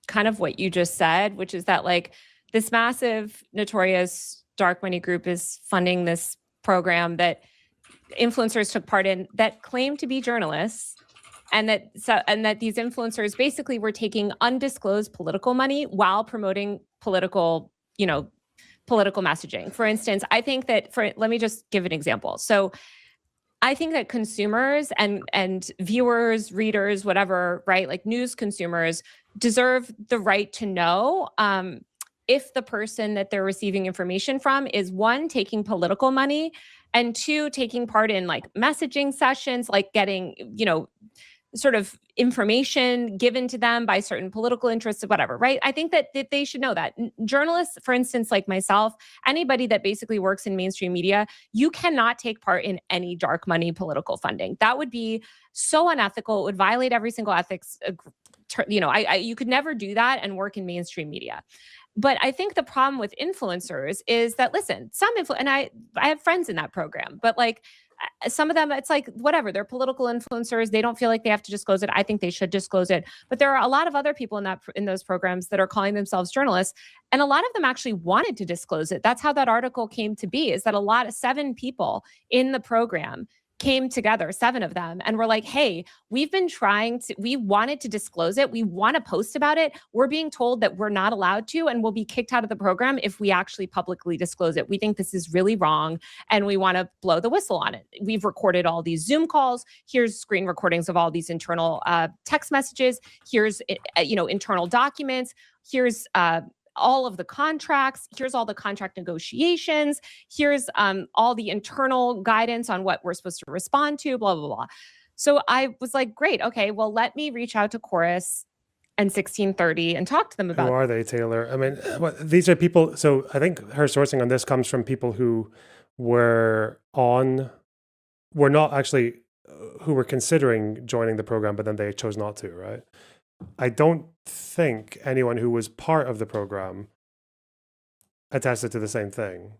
kind of what you just said, which is that like this massive, notorious dark money group is funding this program that influencers took part in that claimed to be journalists, and that these influencers basically were taking undisclosed political money while promoting political messaging. For instance, I think that let me just give an example. So I think that consumers and viewers, readers, whatever, right, like news consumers deserve the right to know if the person that they're receiving information from is, one, taking political money, and two, taking part in like messaging sessions, like getting, sort of information given to them by certain political interests or whatever, right? I think that they should know that. Journalists, for instance, like myself, anybody that basically works in mainstream media, you cannot take part in any dark money political funding. That would be so unethical. It would violate every single ethics. You could never do that and work in mainstream media. But I think the problem with influencers is that, listen, and I have friends in that program, but like some of them, it's like, whatever, they're political influencers. They don't feel like they have to disclose it. I think they should disclose it. But there are a lot of other people in those programs that are calling themselves journalists. And a lot of them actually wanted to disclose it. That's how that article came to be, is that 7 people in the program came together, 7 of them, and were like, hey, we wanted to disclose it. We want to post about it. We're being told that we're not allowed to, and we'll be kicked out of the program if we actually publicly disclose it. We think this is really wrong, and we want to blow the whistle on it. We've recorded all these Zoom calls. Here's screen recordings of all these internal text messages. Here's, internal documents. Here's all of the contracts. Here's all the contract negotiations. Here's all the internal guidance on what we're supposed to respond to, blah, blah, blah. So I was like, great. Okay, well, let me reach out to Corus and 1630 and talk to them about Who are they, Taylor? I mean, these are people. So I think her sourcing on this comes from people who were not actually, who were considering joining the program, but then they chose not to, right? I don't think anyone who was part of the program attested to the same thing.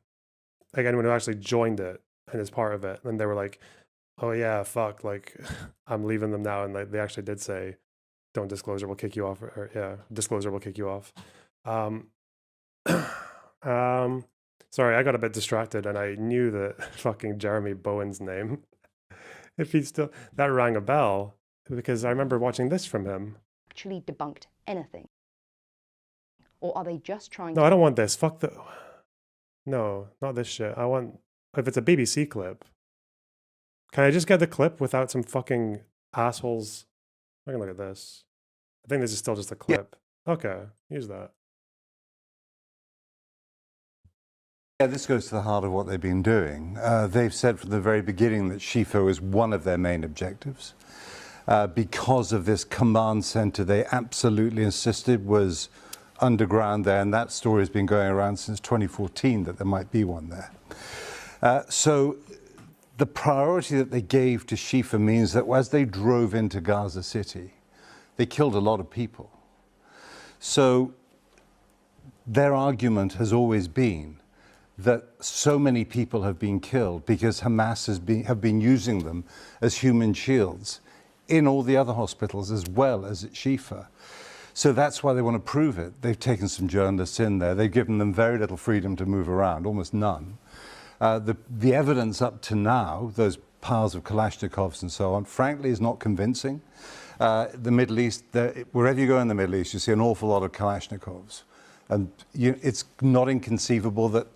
Like anyone who actually joined it and is part of it, and they were like, "Oh yeah, fuck! Like I'm leaving them now," and like they actually did say, "Don't disclose or we'll kick you off." Or yeah, disclosure will kick you off. Sorry, I got a bit distracted, and I knew that fucking Jeremy Bowen's name. If he's still, that rang a bell because I remember watching this from him. Actually debunked anything? Or are they just trying No, I don't want this. Fuck the... No, not this shit. I want... If it's a BBC clip, Can I just get the clip without some fucking assholes? I can look at this. I think this is still just a clip. Okay, use that. Yeah, this goes to the heart of what they've been doing. They've said from the very beginning that Shifa was one of their main objectives. Because of this command center, they absolutely insisted was underground there, and that story has been going around since 2014 that there might be one there. So the priority that they gave to Shifa means that as they drove into Gaza City, they killed a lot of people. So their argument has always been that so many people have been killed because Hamas have been using them as human shields in all the other hospitals as well as at Shifa. So that's why they want to prove it. They've taken some journalists in there. They've given them very little freedom to move around, almost none. The evidence up to now, those piles of Kalashnikovs and so on, frankly, is not convincing. The Middle East, wherever you go in the Middle East, you see an awful lot of Kalashnikovs. And it's not inconceivable that,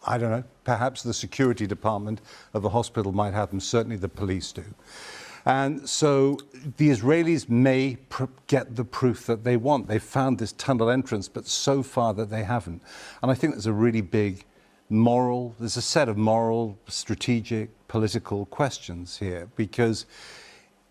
I don't know, perhaps the security department of the hospital might have them. Certainly the police do. And so the Israelis may get the proof that they want. They've found this tunnel entrance, but so far that they haven't. And I think there's a really big there's a set of moral, strategic, political questions here, because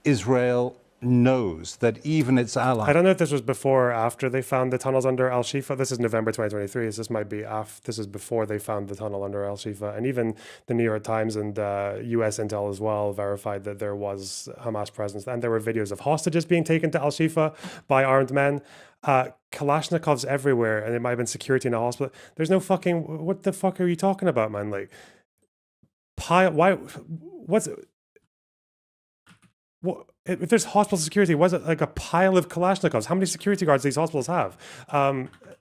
Israel knows that even its allies... I don't know if this was before or after they found the tunnels under Al-Shifa. This is November 2023. So this might be this is before they found the tunnel under Al-Shifa. And even the New York Times and US Intel as well verified that there was Hamas presence. And there were videos of hostages being taken to Al-Shifa by armed men. Kalashnikovs everywhere, and it might have been security in a hospital. There's no fucking... What the fuck are you talking about, man? Like, what's it? What, if there's hospital security, was it like a pile of Kalashnikovs? How many security guards do these hospitals have?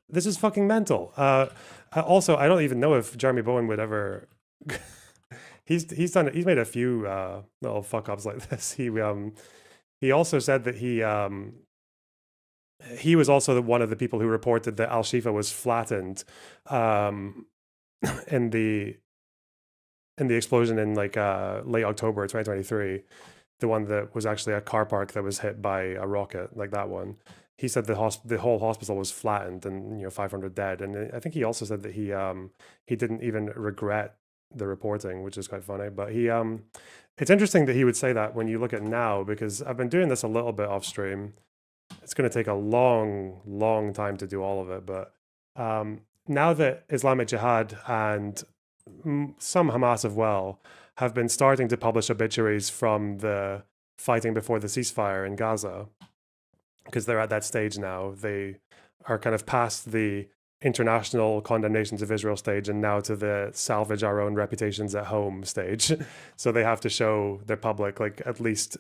This is fucking mental. Also, I don't even know if Jeremy Bowen would ever... he's made a few little fuck ups like this. He also said that he was also one of the people who reported that Al-Shifa was flattened in the explosion in like late October 2023. The one that was actually a car park that was hit by a rocket, like that one. He said the whole hospital was flattened and 500 dead. And I think he also said that he didn't even regret the reporting, which is quite funny. But it's interesting that he would say that when you look at now, because I've been doing this a little bit off stream. It's going to take a long, long time to do all of it. But now that Islamic Jihad and some Hamas as well have been starting to publish obituaries from the fighting before the ceasefire in Gaza, because they're at that stage now. They are kind of past the international condemnations of Israel stage and now to the salvage our own reputations at home stage. So they have to show their public, like, at least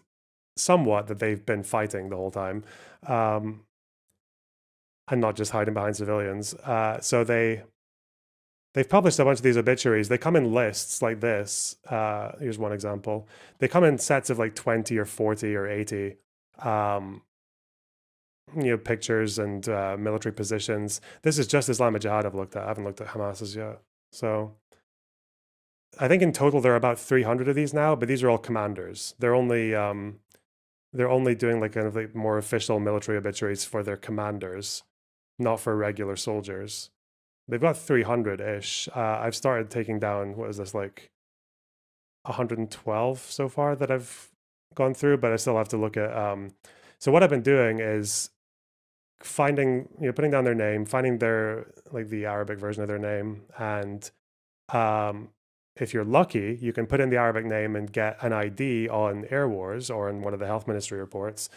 somewhat that they've been fighting the whole time, and not just hiding behind civilians. So they've published a bunch of these obituaries. They come in lists like this. Here's one example. They come in sets of like 20 or 40 or 80 pictures and military positions. This is just Islamic Jihad I've looked at. I haven't looked at Hamas's yet. So I think in total there are about 300 of these now, but these are all commanders. They're only doing like kind of like more official military obituaries for their commanders, not for regular soldiers. They've got 300-ish. I've started taking down, what is this, like 112 so far that I've gone through, but I still have to look at... So what I've been doing is finding, putting down their name, finding their, like the Arabic version of their name. And if you're lucky, you can put in the Arabic name and get an ID on Air Wars or in one of the health ministry reports.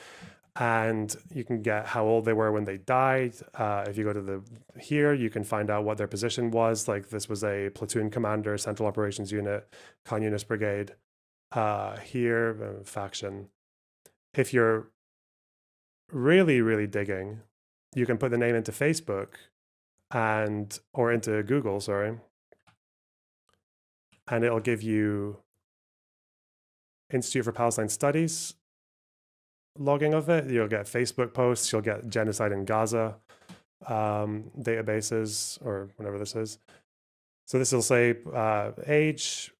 And you can get how old they were when they died. If you go to here, you can find out what their position was. Like this was a platoon commander, Central Operations Unit, Khan Yunis Brigade. Here, faction. If you're really, really digging, you can put the name into Facebook or into Google, sorry. And it'll give you Institute for Palestine Studies logging of it. You'll get Facebook posts, you'll get genocide in Gaza databases or whatever this is. So this will say age,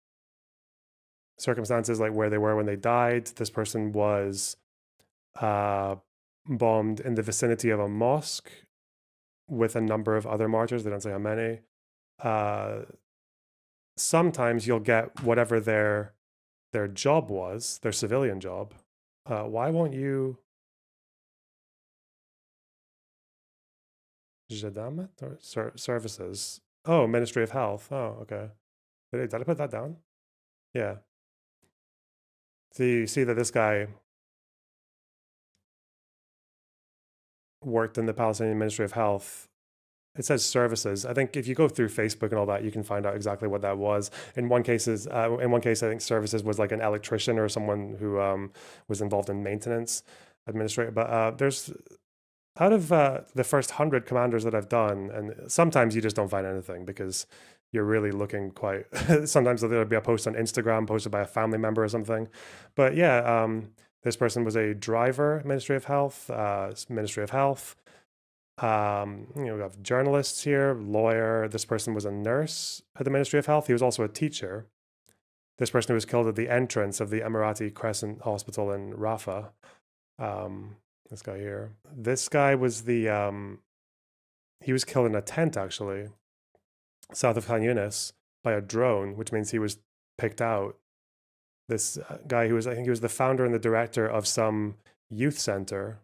circumstances, like where they were when they died. This person was bombed in the vicinity of a mosque with a number of other martyrs. They don't say how many. Sometimes you'll get whatever their job was, their civilian job. Why won't you? Jadamat or services? Oh, Ministry of Health. Oh, okay. Did I put that down? Yeah. So you see that this guy worked in the Palestinian Ministry of Health. It says services. I think if you go through Facebook and all that, you can find out exactly what that was. In one case, I think services was like an electrician or someone who was involved in maintenance administrator. But there's out of the first 100 commanders that I've done, and sometimes you just don't find anything because you're really looking quite. Sometimes there'll be a post on Instagram posted by a family member or something. But yeah, this person was a driver, Ministry of Health, Ministry of Health. We have journalists here, lawyer. This person was a nurse at the Ministry of Health. He was also a teacher. This person who was killed at the entrance of the Emirati Crescent Hospital in Rafah. This guy here. This guy was the he was killed in a tent actually, south of Khan Yunis by a drone, which means he was picked out. This guy who was, I think he was the founder and the director of some youth center.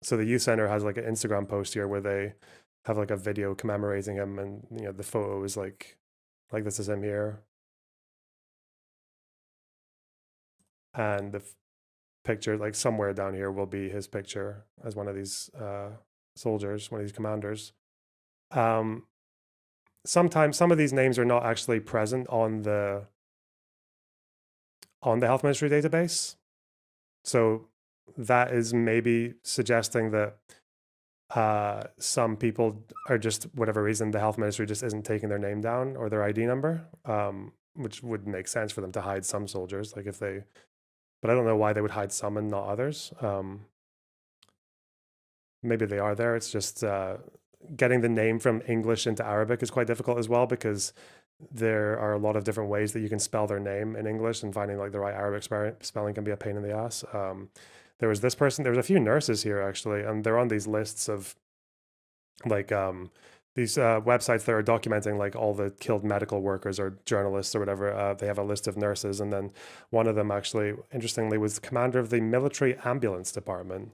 So the youth center has like an Instagram post here where they have like a video commemorating him, and the photo is like this is him here, and the picture like somewhere down here will be his picture as one of these soldiers, one of these commanders. Sometimes some of these names are not actually present on the health ministry database, so that is maybe suggesting that some people are just, whatever reason, the health ministry just isn't taking their name down or their ID number, which would make sense for them to hide some soldiers, like if they, but I don't know why they would hide some and not others. Maybe they are there. It's just getting the name from English into Arabic is quite difficult as well, because there are a lot of different ways that you can spell their name in English, and finding like the right Arabic spelling can be a pain in the ass. There was this person, there was a few nurses here actually, and they're on these lists of like these websites that are documenting like all the killed medical workers or journalists or whatever. They have a list of nurses, and then one of them actually, interestingly, was the commander of the military ambulance department,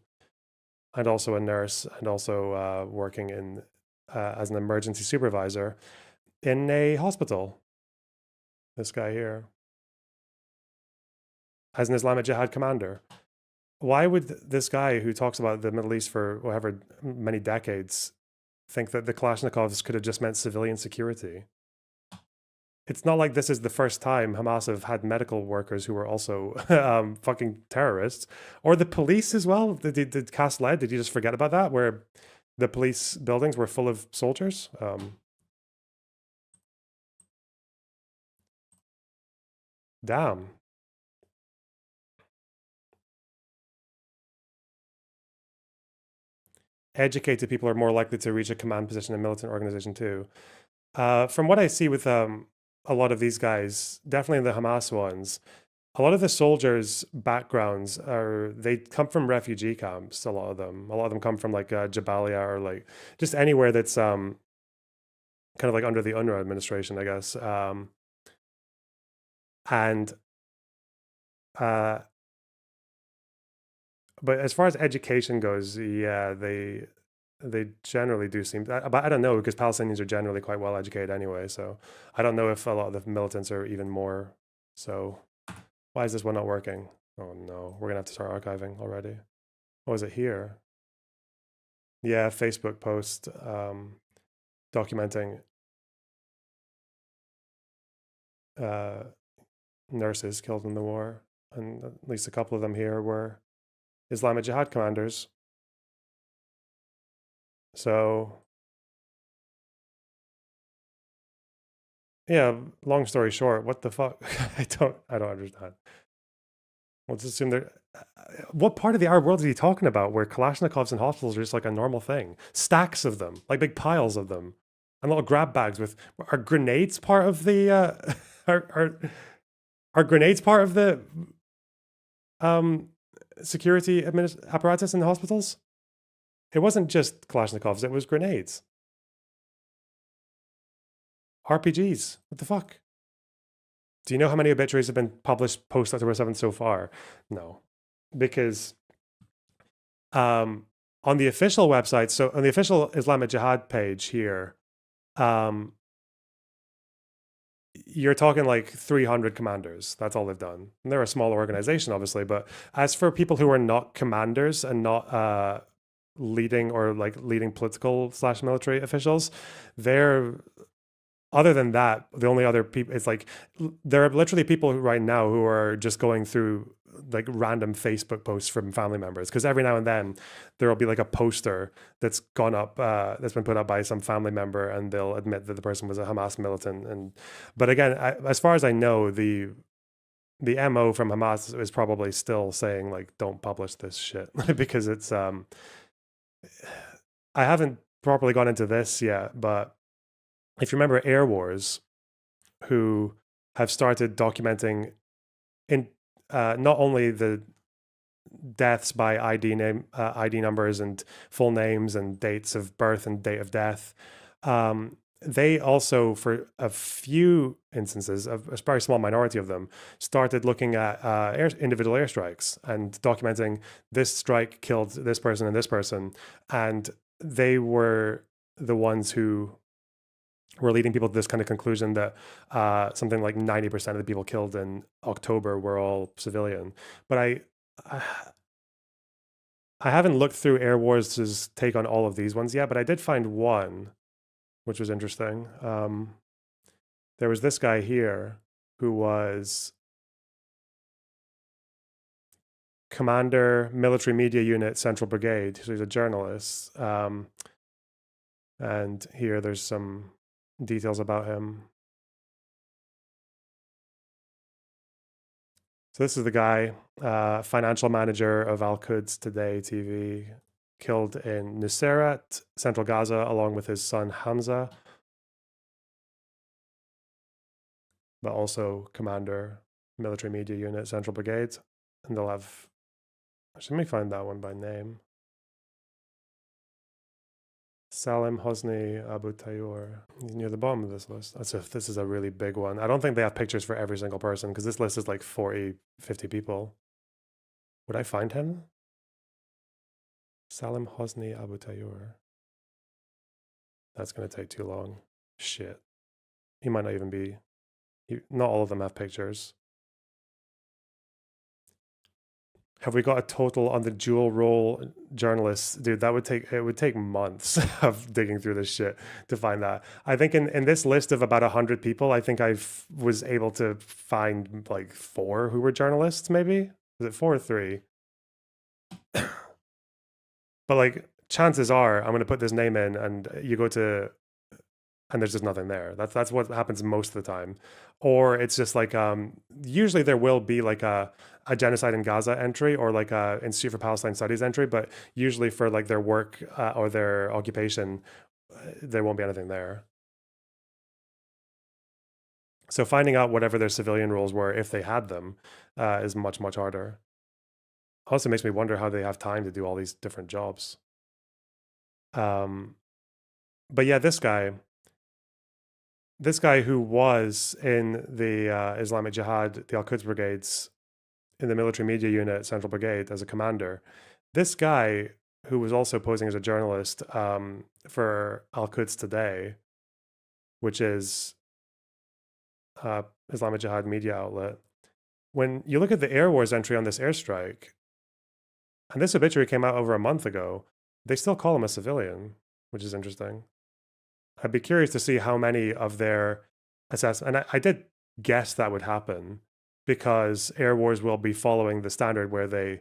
and also a nurse, and also working in as an emergency supervisor in a hospital. This guy here, as an Islamic Jihad commander. Why would this guy who talks about the Middle East for however many decades think that the Kalashnikovs could have just meant civilian security? It's not like this is the first time Hamas have had medical workers who were also fucking terrorists, or the police as well. Did Cass Led? Did you just forget about that? Where the police buildings were full of soldiers? Damn. Educated people are more likely to reach a command position in a militant organization too. From what I see with a lot of these guys, definitely the Hamas ones, a lot of the soldiers' backgrounds they come from refugee camps. A lot of them come from like Jabalia, or like just anywhere that's kind of like under the UNRWA administration, I guess. But as far as education goes, yeah, they generally do seem, but I don't know, because Palestinians are generally quite well educated anyway. So I don't know if a lot of the militants are even more. So why is this one not working? Oh no, we're gonna have to start archiving already. Oh, is it here? Yeah, Facebook post documenting nurses killed in the war, and at least a couple of them here were Islamic Jihad commanders. So yeah, long story short, what the fuck? I don't understand. We'll just assume they're. What part of the Arab world is he talking about where Kalashnikovs in hospitals are just like a normal thing? Stacks of them, like big piles of them, and little grab bags with. Are grenades part of the? Are grenades part of the security apparatus in the hospitals? It wasn't just Kalashnikovs, it was grenades. RPGs, what the fuck? Do you know how many obituaries have been published post October 7th so far? No, because on the official website, so on the official Islamic Jihad page here, you're talking like 300 commanders. That's all they've done. And they're a small organization, obviously. But as for people who are not commanders and not leading or like leading political / military officials, they're, other than that, the only other people, it's like, there are literally people right now who are just going through like random Facebook posts from family members. Because every now and then there'll be like a poster that's gone up, that's been put up by some family member, and they'll admit that the person was a Hamas militant. But again, as far as I know, the MO from Hamas is probably still saying like, don't publish this shit because it's, I haven't properly gone into this yet, but if you remember Air Wars, who have started documenting in not only the deaths by ID numbers and full names and dates of birth and date of death, they also, for a few instances, a very small minority of them, started looking at individual airstrikes and documenting this strike killed this person and this person, and they were the ones who were leading people to this kind of conclusion that something like 90% of the people killed in October were all civilian. But I haven't looked through Air Wars' take on all of these ones yet, but I did find one, which was interesting. There was this guy here who was Commander, Military Media Unit, Central Brigade. So he's a journalist. And here there's some details about him. So this is the guy, financial manager of Al-Quds Today TV, killed in Nuseirat, Central Gaza, along with his son Hamza, but also commander, Military Media Unit, Central Brigade. And they'll have, actually, let me find that one by name. Salim Hosni Abu Tayyur. He's near the bottom of this list. This is a really big one. I don't think they have pictures for every single person because this list is like 40, 50 people. Would I find him? Salim Hosni Abu Tayyur. That's going to take too long. Shit. He might not even be. Not all of them have pictures. Have we got a total on the dual role journalists? Dude, it would take months of digging through this shit to find that. I think in this list of about 100 people, I think I was able to find like 4 who were journalists, maybe? Was it 4 or 3? But like, chances are I'm going to put this name in and you go to, and there's just nothing there. That's what happens most of the time. Or it's just like, usually there will be like a genocide in Gaza entry or like a Institute for Palestine Studies entry, but usually for like their work or their occupation, there won't be anything there. So finding out whatever their civilian roles were, if they had them, is much, much harder. Also makes me wonder how they have time to do all these different jobs. But yeah, this guy who was in the Islamic Jihad, the Al-Quds brigades, in the Military Media Unit, Central Brigade, as a commander, this guy who was also posing as a journalist for Al-Quds Today, which is Islamic Jihad media outlet, when you look at the Air Wars entry on this airstrike, and this obituary came out over a month ago, they still call him a civilian, which is interesting. I'd be curious to see how many of their assessments, and I did guess that would happen because Air Wars will be following the standard where they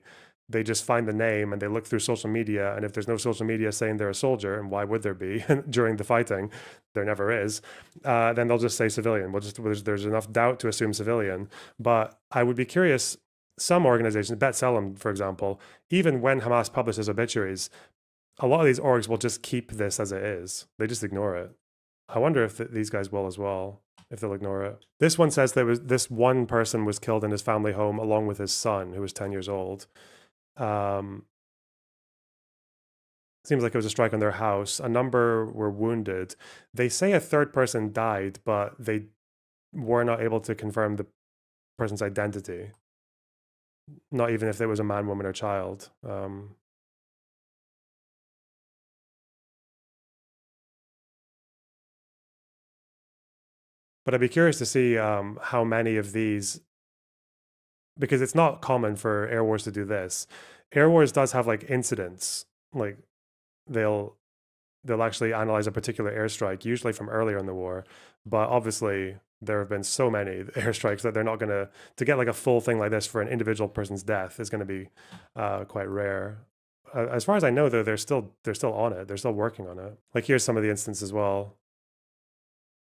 just find the name and they look through social media, and if there's no social media saying they're a soldier, and why would there be during the fighting? There never is. Then they'll just say civilian. There's enough doubt to assume civilian. But I would be curious, some organizations, B'Tselem, for example, even when Hamas publishes obituaries, a lot of these orgs will just keep this as it is. They just ignore it. I wonder if these guys will as well. if they'll ignore it. This one says this one person was killed in his family home along with his son, who was 10 years old. Seems like it was a strike on their house. A number were wounded. They say a third person died, but they were not able to confirm the person's identity. Not even if it was a man, woman, or child. But I'd be curious to see how many of these, because it's not common for air wars to do this. Air wars does have like incidents, like they'll actually analyze a particular airstrike, usually from earlier in the war. But obviously there have been so many airstrikes that they're not going to get like a full thing like this for an individual person's death is going to be quite rare. As far as I know, though, they're still on it. They're still working on it. Like here's some of the instances as well.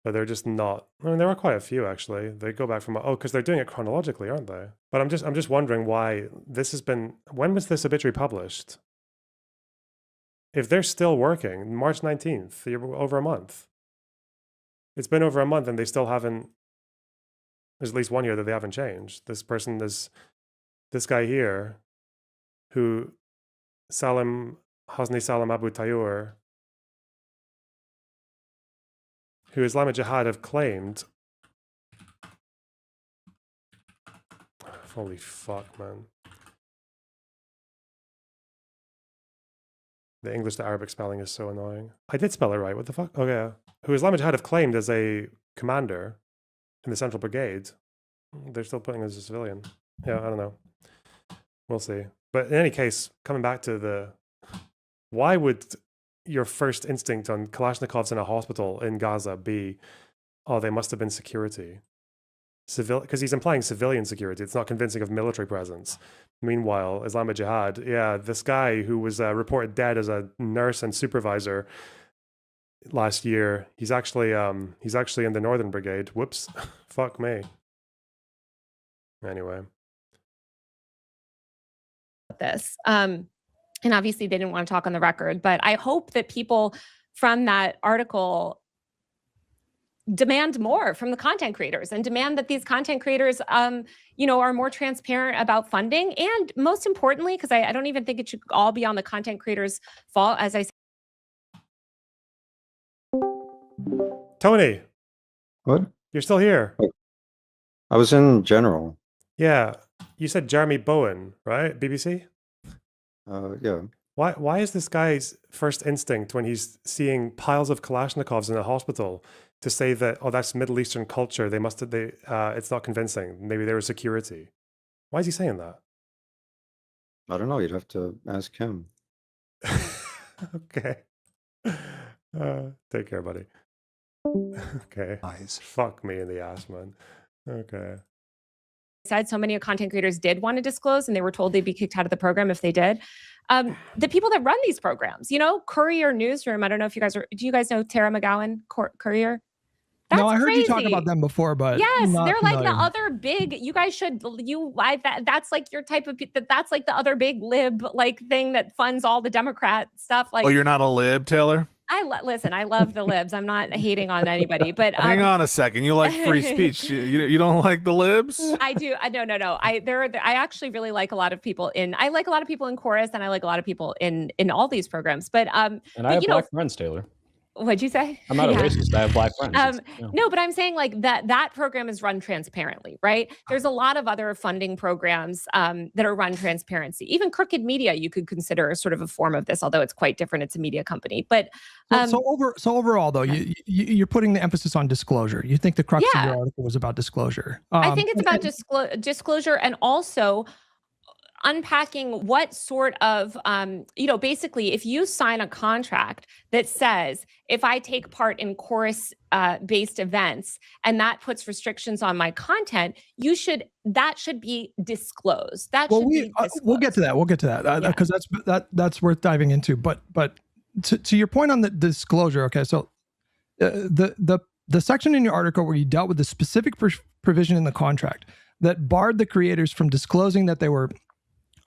But they're just not. I mean, there are quite a few actually. They go back from because they're doing it chronologically, aren't they? But I'm just wondering why this has been. When was this obituary published? If they're still working, March 19th, over a month. It's been over a month and they still haven't. There's at least 1 year that they haven't changed. This person is this guy here, who Hosni Salam Abu Tayyur, who Islamic Jihad have claimed. Holy fuck, man. The English to Arabic spelling is so annoying. I did spell it right. What the fuck? Oh, yeah. Who Islamic Jihad have claimed as a commander in the Central Brigade. They're still putting him as a civilian. Yeah, I don't know. We'll see. But in any case, coming back to why would your first instinct on Kalashnikovs in a hospital in Gaza be, oh, they must have been security? Because he's implying civilian security. It's not convincing of military presence. Meanwhile, Islamic Jihad, yeah, this guy who was reported dead as a nurse and supervisor last year, he's actually in the Northern Brigade. Whoops. Fuck me. Anyway. This. And obviously they didn't want to talk on the record, but I hope that people from that article demand more from the content creators and demand that these content creators, are more transparent about funding. And most importantly, because I don't even think it should all be on the content creators' fault, as I said. Tony. What? You're still here. I was in general. Yeah. You said Jeremy Bowen, right? BBC? Yeah. Why is this guy's first instinct when he's seeing piles of Kalashnikovs in a hospital to say that, oh, that's Middle Eastern culture, it's not convincing, maybe they were security? Why is he saying that? I don't know. You'd have to ask him. Okay. Take care, buddy. Okay. Nice. Fuck me in the ass, man. Okay. Said so many content creators did want to disclose and they were told they'd be kicked out of the program if they did. The people that run these programs, Courier Newsroom, I don't know if do you guys know Tara McGowan, Courier? That's no, I heard crazy. you talk about them before, but yes, they're like familiar. the other big, you guys should, that's like your type of, that's like the other big lib thing that funds all the Democrat stuff. Like, oh, you're not a lib, Taylor? Listen, I love the libs. I'm not hating on anybody, but hang on a second. You like free speech. You don't like the libs? I do. No. I actually really like a lot of people in Corus, and I like a lot of people in all these programs. But and I have black friends, Taylor. What'd you say? I'm not a racist. I have black friends. No, but I'm saying like that program is run transparently, right? There's a lot of other funding programs that are run transparency. Even Crooked Media, you could consider sort of a form of this, although it's quite different. It's a media company. But so overall, though, you're putting the emphasis on disclosure. You think the crux of your article was about disclosure? I think it's about disclosure and also unpacking what sort of, basically, if you sign a contract that says, if I take part in Corus-based events and that puts restrictions on my content, that should be disclosed. We'll get to that. Because that's worth diving into. But to your point on the disclosure, okay, so the section in your article where you dealt with the specific provision in the contract that barred the creators from disclosing that they were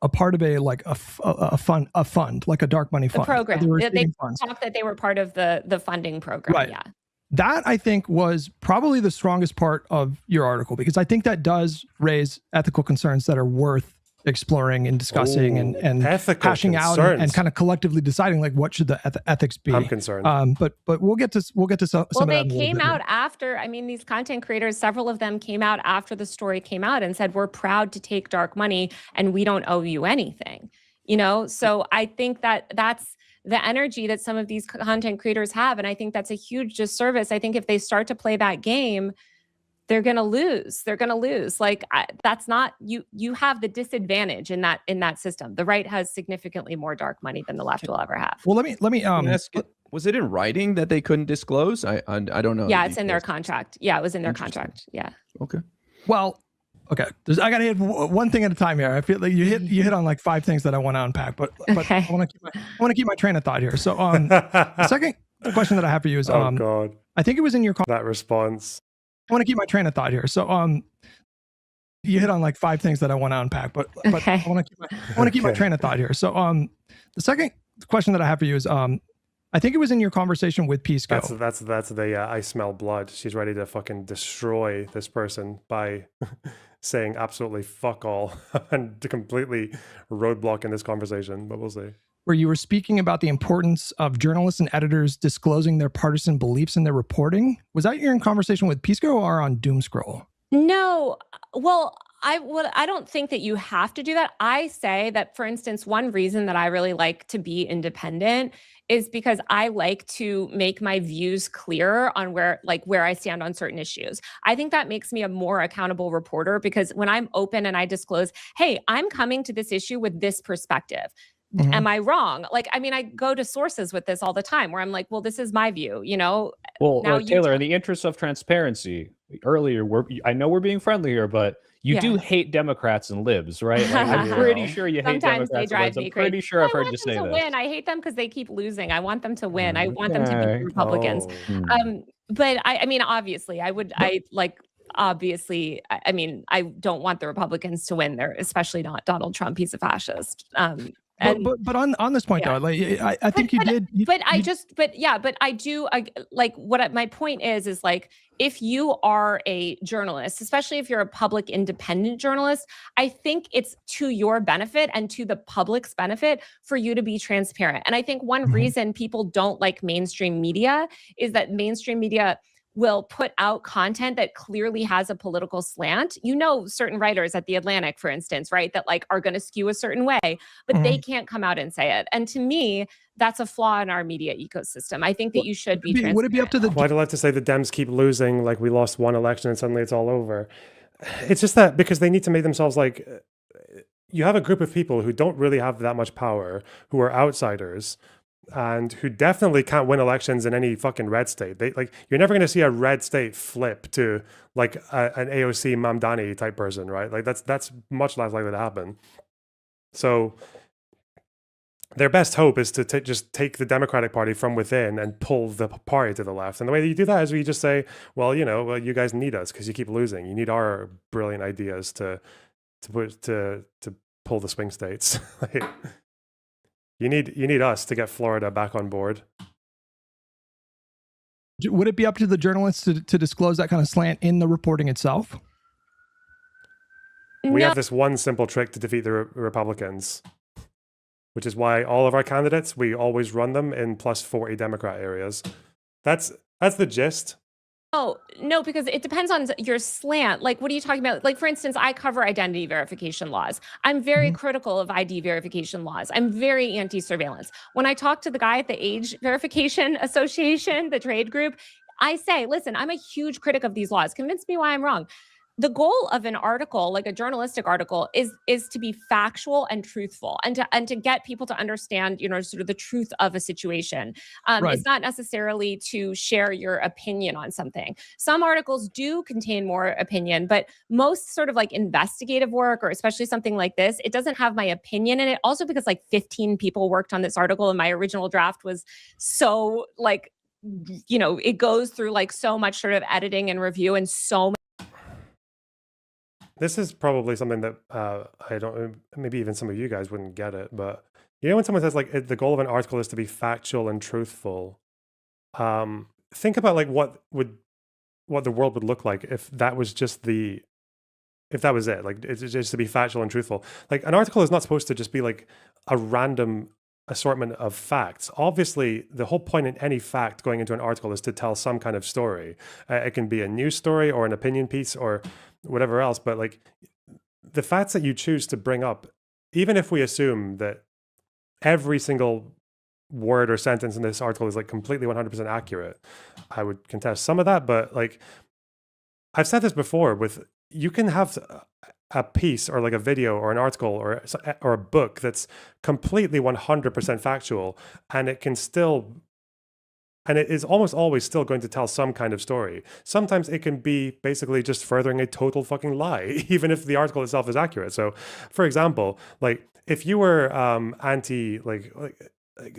a part of a fund, like a dark money fund. The program. They talked that they were part of the funding program. Right. Yeah. That I think was probably the strongest part of your article, because I think that does raise ethical concerns that are worth exploring and discussing and ethical hashing out and kind of collectively deciding like what should the ethics be. I'm concerned. But we'll get to some Well, of that. they in a little came bit. out after. I mean, these content creators, several of them came out after the story came out and said, "We're proud to take dark money, and we don't owe you anything." You know, so I think that that's the energy that some of these content creators have, and I think that's a huge disservice. I think if they start to play that game, they're going to lose. They're going to lose. Like that's not you. You have the disadvantage in that system. The right has significantly more dark money than the left will ever have. Well, let me ask, was it in writing that they couldn't disclose? I don't know. Yeah, it's in their contract. Yeah, it was in their contract. Yeah. Okay. Well, okay. I got to hit one thing at a time here. I feel like you hit on like 5 things that I want to unpack, but okay. I want to keep my train of thought here. So, the second question that I have for you is, oh God, I think it was in your that response. I want to keep my train of thought here. So, you hit on like 5 things that I want to unpack, but okay. I want to keep my train of thought here. So, the second question that I have for you is, I think it was in your conversation with Pisco. That's the I smell blood. She's ready to fucking destroy this person by saying absolutely fuck all and to completely roadblocking this conversation. But we'll see. Where you were speaking about the importance of journalists and editors disclosing their partisan beliefs in their reporting. Was that your conversation with Pisco or on Doomscroll? No. Well, I don't think that you have to do that. I say that, for instance, one reason that I really like to be independent is because I like to make my views clear on where I stand on certain issues. I think that makes me a more accountable reporter, because when I'm open and I disclose, hey, I'm coming to this issue with this perspective. Mm-hmm. Am I wrong? Like, I mean, I go to sources with this all the time where I'm like, well, this is my view, you know? Well, Taylor, in the interest of transparency, earlier, I know we're being friendly here, but you do hate Democrats and libs, right? Like, I'm pretty sure you hate Sometimes Democrats they drive and libs. me I'm crazy. pretty sure I've heard you say this. Win. I hate them because they keep losing. I want them to win. I want them to be Republicans. But I mean, obviously, I mean, I don't want the Republicans to win. They're especially not Donald Trump. He's a fascist. But on this point, though, like I think you did. But I do. My point is like, if you are a journalist, especially if you're a public independent journalist, I think it's to your benefit and to the public's benefit for you to be transparent. And I think one reason people don't like mainstream media is that mainstream media will put out content that clearly has a political slant. You know, certain writers at The Atlantic, for instance, right, that like are going to skew a certain way, but they can't come out and say it. And to me, that's a flaw in our media ecosystem. I think that you should be transparent. Would it be up to the... Why do I have to say the Dems keep losing, like we lost one election and suddenly it's all over? It's just that because they need to make themselves like... You have a group of people who don't really have that much power, who are outsiders, and who definitely can't win elections in any fucking red state. You're never going to see a red state flip to like an AOC Mamdani type person, right? Like that's much less likely to happen. So their best hope is to just take the Democratic Party from within and pull the party to the left. And the way that you do that is you just say, well, you guys need us because you keep losing. You need our brilliant ideas to pull the swing states. You need us to get Florida back on board. Would it be up to the journalists to disclose that kind of slant in the reporting itself? We have this one simple trick to defeat the Republicans, which is why all of our candidates, we always run them in plus 40 Democrat areas. That's the gist. Oh, no, because it depends on your slant. Like, what are you talking about? Like, for instance, I cover identity verification laws. I'm very critical of ID verification laws. I'm very anti-surveillance. When I talk to the guy at the Age Verification Association, the trade group, I say, listen, I'm a huge critic of these laws. Convince me why I'm wrong. The goal of an article, like a journalistic article, is to be factual and truthful, and to get people to understand, sort of the truth of a situation. Right. It's not necessarily to share your opinion on something. Some articles do contain more opinion, but most sort of like investigative work, or especially something like this, it doesn't have my opinion in it. Also, because like 15 people worked on this article, and my original draft was so like, it goes through like so much sort of editing and review and so. This is probably something that maybe even some of you guys wouldn't get it, but when someone says like the goal of an article is to be factual and truthful, think about like what the world would look like if that was just if that was it, like it's just to be factual and truthful. Like an article is not supposed to just be like a random assortment of facts. Obviously, the whole point in any fact going into an article is to tell some kind of story. It can be a news story or an opinion piece or whatever else, but like the facts that you choose to bring up, even if we assume that every single word or sentence in this article is like completely 100% accurate, I would contest some of that. But like I've said this before, with you can have a piece or like a video or an article or a book that's completely 100% factual, and it can still, and it is almost always still going to tell some kind of story. Sometimes it can be basically just furthering a total fucking lie, even if the article itself is accurate. So for example, like if you were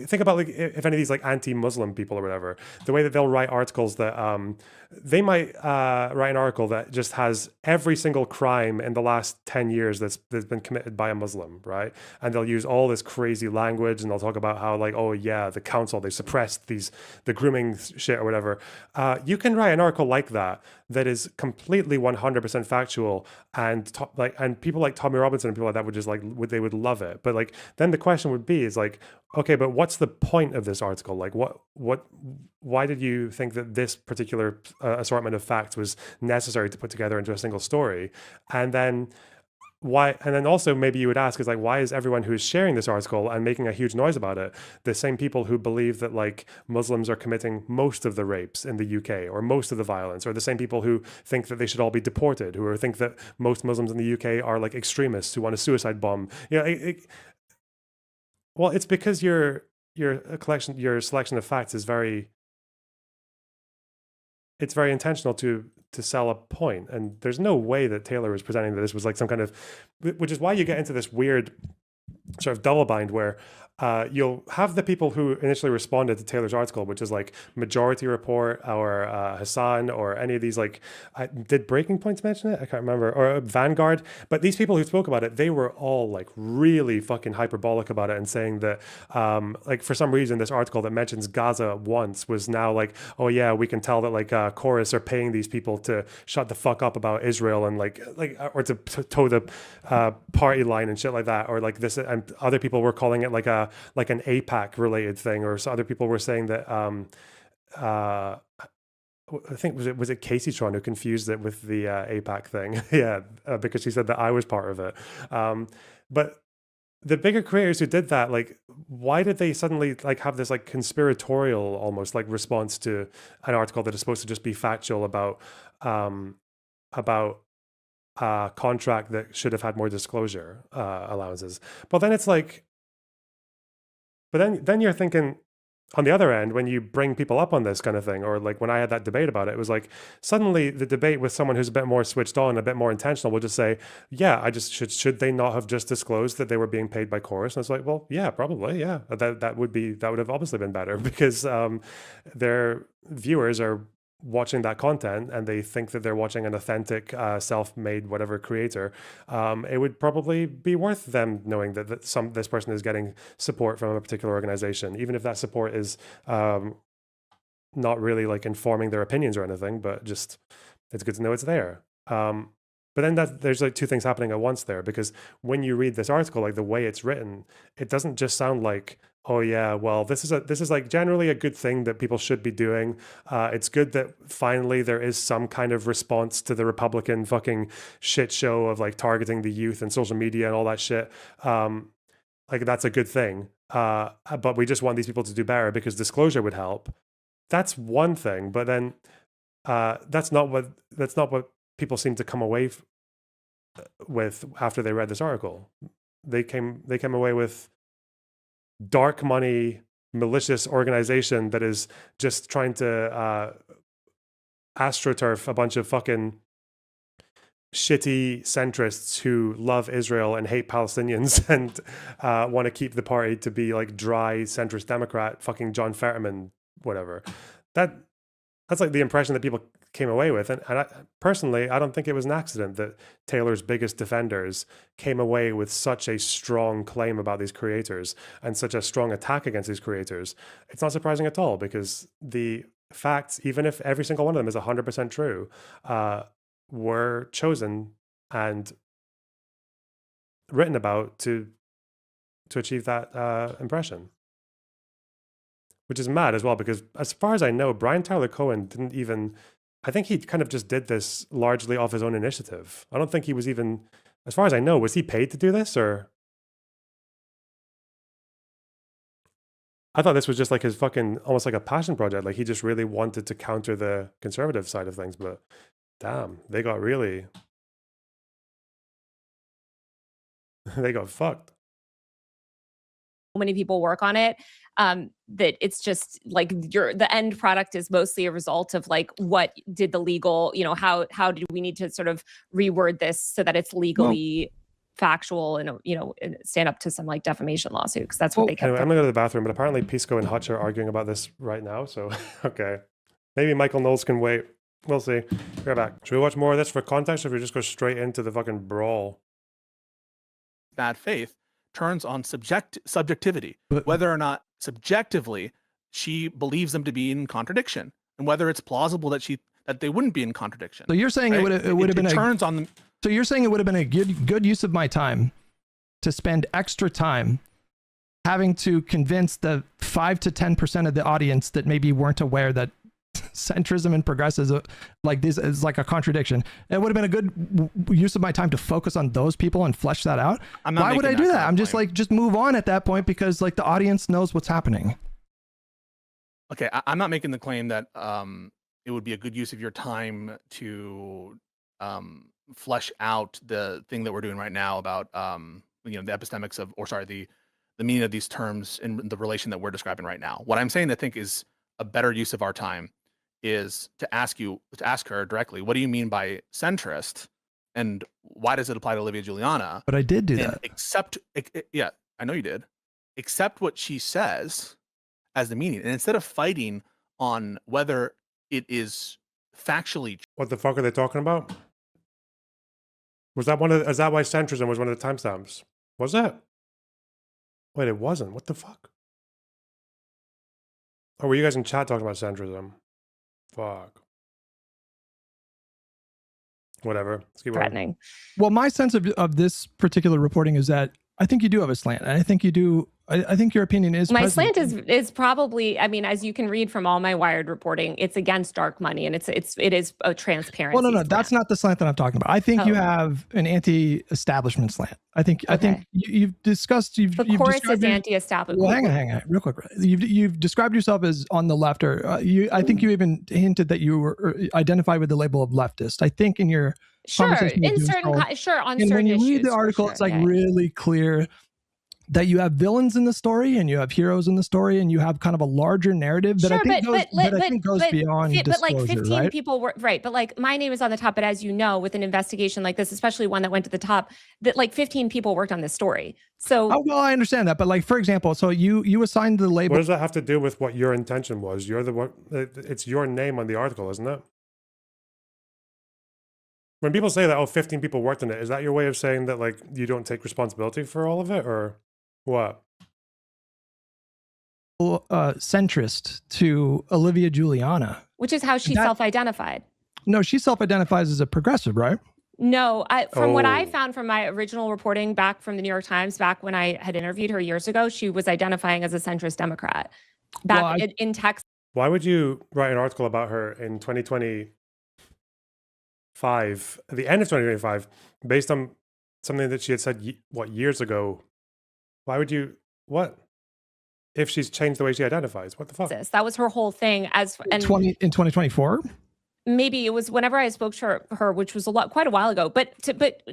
think about like if any of these like anti-Muslim people or whatever, the way that they'll write articles that they might write an article that just has every single crime in the last 10 years that's been committed by a Muslim, right? And they'll use all this crazy language, and they'll talk about how like, oh yeah, the council, they suppressed the grooming shit or whatever. You can write an article like that is completely 100% factual, and and people like Tommy Robinson and people like that would just like they would love it. But like then the question would be is like, okay, but what's the point of this article? Like why did you think that this particular assortment of facts was necessary to put together into a single story? And then why, and then also maybe you would ask is like, why is everyone who's sharing this article and making a huge noise about it the same people who believe that like Muslims are committing most of the rapes in the UK or most of the violence, or the same people who think that they should all be deported, who think that most Muslims in the UK are like extremists who want a suicide bomb? You know, well, it's because your selection of facts is very intentional to sell a point. And there's no way that Taylor was presenting that this was like some kind of, which is why you get into this weird sort of double bind where you'll have the people who initially responded to Taylor's article, which is like Majority Report or Hassan or any of these, like, did Breaking Points mention it? I can't remember. Or Vanguard. But these people who spoke about it, they were all like really fucking hyperbolic about it and saying that like for some reason this article that mentions Gaza once was now like, oh yeah, we can tell that like Corus are paying these people to shut the fuck up about Israel and like or to toe the party line and shit like that, or like this. And other people were calling it like an APAC related thing, or so other people were saying that I think was it Casey Tron who confused it with the APAC thing. Yeah, because she said that I was part of it. But the bigger creators who did that, like, why did they suddenly like have this like conspiratorial almost like response to an article that is supposed to just be factual about a contract that should have had more disclosure allowances? But then it's like, but then you're thinking on the other end, when you bring people up on this kind of thing, or like when I had that debate about it, it was like suddenly the debate with someone who's a bit more switched on, a bit more intentional, will just say, yeah, I just should they not have just disclosed that they were being paid by Corus? And it's like, well, yeah, probably, yeah, that would have obviously been better because their viewers are watching that content and they think that they're watching an authentic self-made whatever creator. It would probably be worth them knowing that this person is getting support from a particular organization, even if that support is not really like informing their opinions or anything, but just it's good to know it's there. But then there's like two things happening at once there, because when you read this article, like the way it's written, it doesn't just sound like, oh yeah, well, this is like generally a good thing that people should be doing. It's good that finally there is some kind of response to the Republican fucking shit show of like targeting the youth and social media and all that shit. Like that's a good thing. But we just want these people to do better because disclosure would help. That's one thing, but then that's not what people seem to come away with after they read this article. They came away with dark money, malicious organization that is just trying to astroturf a bunch of fucking shitty centrists who love Israel and hate Palestinians and want to keep the party to be like dry centrist Democrat, fucking John Fetterman, whatever. That's like the impression that people came away with. And personally, I don't think it was an accident that Taylor's biggest defenders came away with such a strong claim about these creators and such a strong attack against these creators. It's not surprising at all, because facts, even if every single one of them is 100% true, were chosen and written about to achieve that impression. Which is mad as well, because as far as I know, Brian Tyler Cohen didn't even, I think he kind of just did this largely off his own initiative. I don't think he was even, as far as I know, was he paid to do this, or? I thought this was just like his fucking, almost like a passion project. Like he just really wanted to counter the conservative side of things, but damn, they got really, they got fucked. Many people work on it, that it's just like the end product is mostly a result of like, what did the legal, how do we need to sort of reword this so that it's legally factual and, and stand up to some like defamation lawsuit, because that's what they kept. Anyway, I'm gonna go to the bathroom, but apparently Pisco and Hutch are arguing about this right now, so okay. Maybe Michael Knowles can wait. We'll see. Be right back. Should we watch more of this for context, or if we just go straight into the fucking brawl? Bad faith turns on subjectivity, whether or not subjectively she believes them to be in contradiction, and whether it's plausible that they wouldn't be in contradiction. So you're saying right? it would have been turns on them. So you're saying it would have been a good use of my time to spend extra time having to convince the 5 to 10% of the audience that maybe weren't aware that centrism and progressivism like this is like a contradiction. It would have been a good use of my time to focus on those people and flesh that out. Why would I do that? I'm just like, just move on at that point, because like the audience knows what's happening. Okay, I'm not making the claim that it would be a good use of your time to flesh out the thing that we're doing right now about the epistemics of, or sorry, the meaning of these terms in the relation that we're describing right now. What I'm saying I think is a better use of our time is to ask her directly, what do you mean by centrist, and why does it apply to Olivia Juliana? But I did do that. Yeah, I know you did. Accept what she says as the meaning, and instead of fighting on whether it is factually. What the fuck are they talking about? Was that is that why centrism was one of the timestamps? Was it? Wait, it wasn't. What the fuck? Or were you guys in chat talking about centrism? Fuck. Whatever. Let's keep threatening. Well, my sense of this particular reporting is that I think you do have a slant, and I think you do. I think your opinion is my slant is probably, I mean, as you can read from all my Wired reporting, it's against dark money, and it is a transparency. Well, no, slant. That's not the slant that I'm talking about. I think you have an anti-establishment slant. I think you've discussed. The Corus is anti-establishment. Well, hang on, real quick. You've described yourself as on the left, or I think you even hinted that you were identified with the label of leftist. I think in your conversation in certain on certain when you issues, read the article, it's like really clear that you have villains in the story and you have heroes in the story, and you have kind of a larger narrative that I think goes beyond disclosure, but like 15 right? people were right. But like my name is on the top. But as you know, with an investigation like this, especially one that went to the top, that like 15 people worked on this story. So well, I understand that, but like for example, so you assigned the label. What does that have to do with what your intention was? You're the one. It's your name on the article, isn't it? When people say that 15 people worked on it, is that your way of saying that like you don't take responsibility for all of it, or what? Centrist to Olivia Juliana, which is how she self-identified. No, she self-identifies as a progressive, right? No, from what I found from my original reporting back from the New York Times, back when I had interviewed her years ago, she was identifying as a centrist Democrat back in Texas. Why would you write an article about her in 2025, at the end of 2025, based on something that she had said, years ago? Why would you, if she's changed the way she identifies? What the fuck? That was her whole thing. In 2024? Maybe it was whenever I spoke to her, which was quite a while ago. But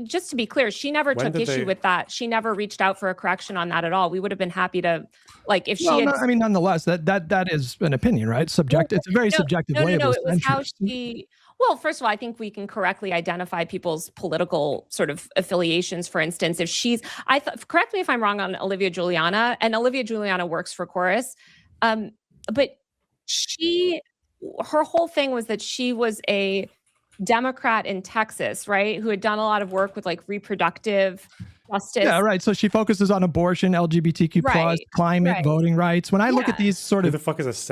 just to be clear, she never took issue with that. She never reached out for a correction on that at all. We would have been happy to, like, if she had. I mean, nonetheless, that is an opinion, right? Subjective. It's a very subjective way of it was how she. Well, first of all, I think we can correctly identify people's political sort of affiliations. For instance, if correct me if I'm wrong on Olivia Juliana, and Olivia Juliana works for Corus, but her whole thing was that she was a Democrat in Texas, right? Who had done a lot of work with like reproductive justice. Yeah, right. So she focuses on abortion, LGBTQ plus, Right, climate, right. voting rights. When I look at Yeah. these sort Who of the fuck is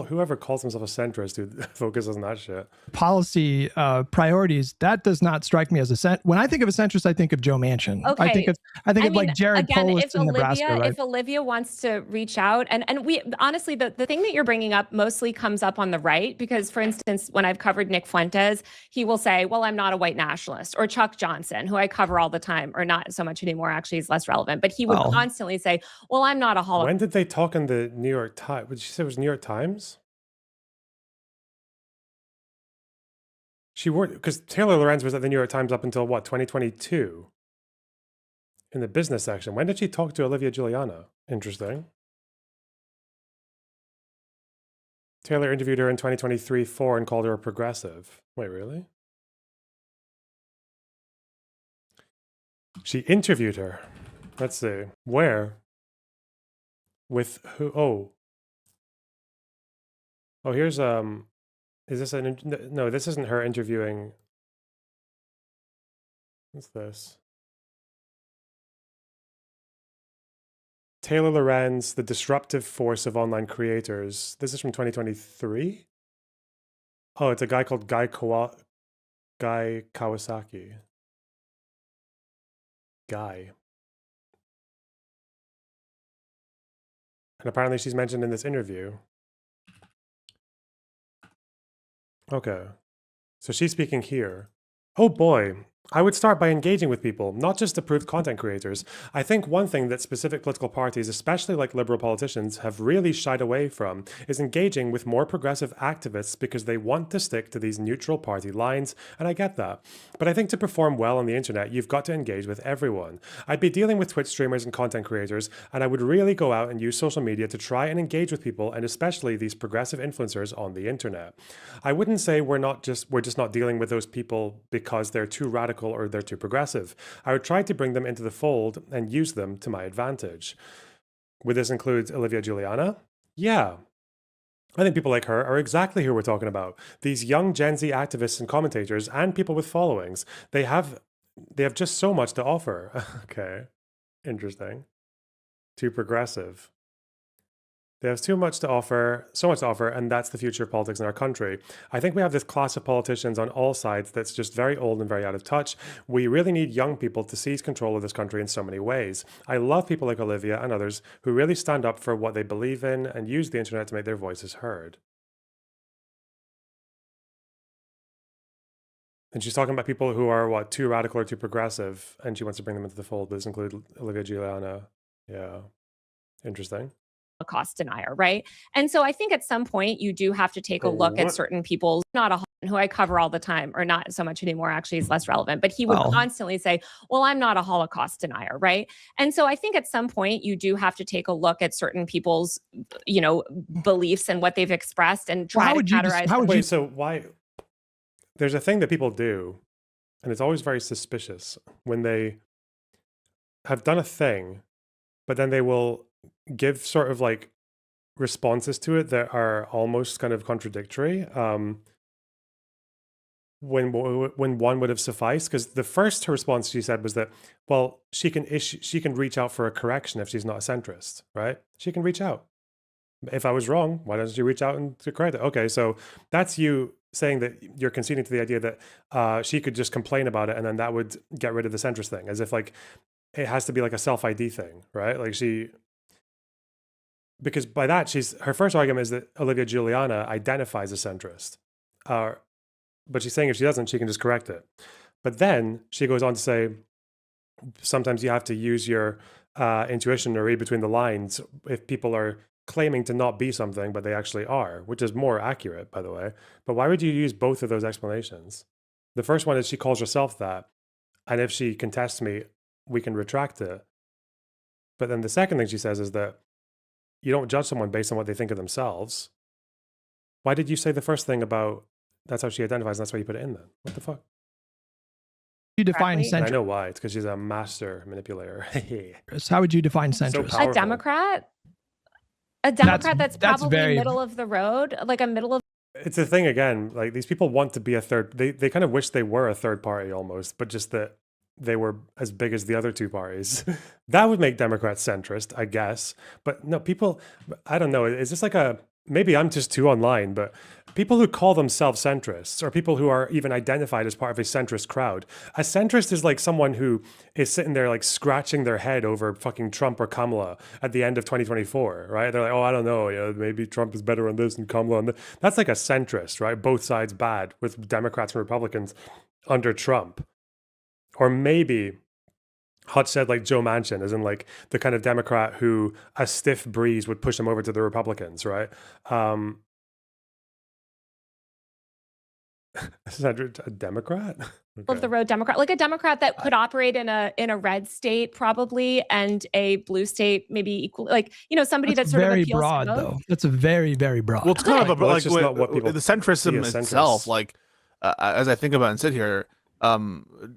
whoever calls himself a centrist who focuses on that shit? policy priorities, that does not strike me as a when I think of a centrist, I think of Joe Manchin. Okay. I think of like Jared again, Polis if in Nebraska, right? If Olivia wants to reach out, and we honestly, the thing that you're bringing up mostly comes up on the right, because for instance, when I've covered Nick Fuentes, he will say, well, I'm not a white nationalist, or Chuck Johnson, who I cover all the time, or not so much anymore, actually, he's less relevant, but he would constantly say, well, I'm not a Holocaust. When did they talk in the New York Times? What did she say? It was New York Times? She worked, because Taylor Lorenz was at the New York Times up until what, 2022? In the business section. When did she talk to Olivia Juliana? Interesting. Taylor interviewed her in 2023-4 and called her a progressive. Wait, really? She interviewed her. Let's see. Where? With who? Oh, here's is this no, this isn't her interviewing. What's this? Taylor Lorenz, the disruptive force of online creators. This is from 2023. Oh, it's a guy called Guy Kawasaki. Guy. And apparently she's mentioned in this interview. Okay. So she's speaking here. Oh boy. I would start by engaging with people, not just approved content creators. I think one thing that specific political parties, especially like liberal politicians, have really shied away from is engaging with more progressive activists because they want to stick to these neutral party lines, and I get that. But I think to perform well on the internet, you've got to engage with everyone. I'd be dealing with Twitch streamers and content creators, and I would really go out and use social media to try and engage with people, and especially these progressive influencers on the internet. I wouldn't say we're just not dealing with those people because they're too radical or they're too progressive. I would try to bring them into the fold and use them to my advantage. Would this include Olivia Juliana? Yeah. I think people like her are exactly who we're talking about. These young Gen Z activists and commentators and people with followings. They have just so much to offer. Okay. Interesting. Too progressive. They have so much to offer, and that's the future of politics in our country. I think we have this class of politicians on all sides that's just very old and very out of touch. We really need young people to seize control of this country in so many ways. I love people like Olivia and others who really stand up for what they believe in and use the internet to make their voices heard. And she's talking about people who are, too radical or too progressive, and she wants to bring them into the fold. Does this include Olivia Juliana? Yeah. Interesting. Holocaust denier, right? And so I think at some point you do have to take a look at certain people's, not a who I cover all the time, or not so much anymore, actually, is less relevant, but he would constantly say, well, I'm not a Holocaust denier, right? And so I think at some point you do have to take a look at certain people's, beliefs and what they've expressed and try to categorize. So why? There's a thing that people do, and it's always very suspicious when they have done a thing, but then they will give sort of like responses to it that are almost kind of contradictory. When one would have sufficed, because the first response she said was that, well, she can reach out for a correction if she's not a centrist, right? She can reach out. If I was wrong, why doesn't she reach out and to correct it? Okay, so that's you saying that you're conceding to the idea that she could just complain about it and then that would get rid of the centrist thing, as if like it has to be like a self-ID thing, right? Like because by that, her first argument is that Olivia Juliana identifies as centrist. But she's saying if she doesn't, she can just correct it. But then she goes on to say, sometimes you have to use your intuition or read between the lines if people are claiming to not be something, but they actually are, which is more accurate, by the way. But why would you use both of those explanations? The first one is she calls herself that, and if she contests me, we can retract it. But then the second thing she says is that you don't judge someone based on what they think of themselves. Why did you say the first thing about that's how she identifies and that's why you put it in then? What the fuck? You define centrist. I know why. It's because she's a master manipulator. How would you define centrist? So a Democrat? A Democrat that's probably very middle of the road, like a middle of. It's a thing again, like these people want to be a third, they kind of wish they were a third party almost, but just that they were as big as the other two parties. That would make Democrats centrist, I guess. But no, people, I don't know. Is this like maybe I'm just too online, but people who call themselves centrists or people who are even identified as part of a centrist crowd, a centrist is like someone who is sitting there like scratching their head over fucking Trump or Kamala at the end of 2024, right? They're like, oh, I don't know, maybe Trump is better on this and Kamala on that. That's like a centrist, right? Both sides bad with Democrats and Republicans under Trump. Or maybe Hutch said like Joe Manchin, as in like the kind of Democrat who a stiff breeze would push him over to the Republicans, right? Is that a Democrat? Of the road Democrat, like a Democrat that could operate in a red state probably, and a blue state maybe equal, like somebody that sort of appeals broad to both. though. That's a very, very broad. Well, it's kind of Well, it's just not what people the see centrism as itself. centrists. Like as I think about it and sit here,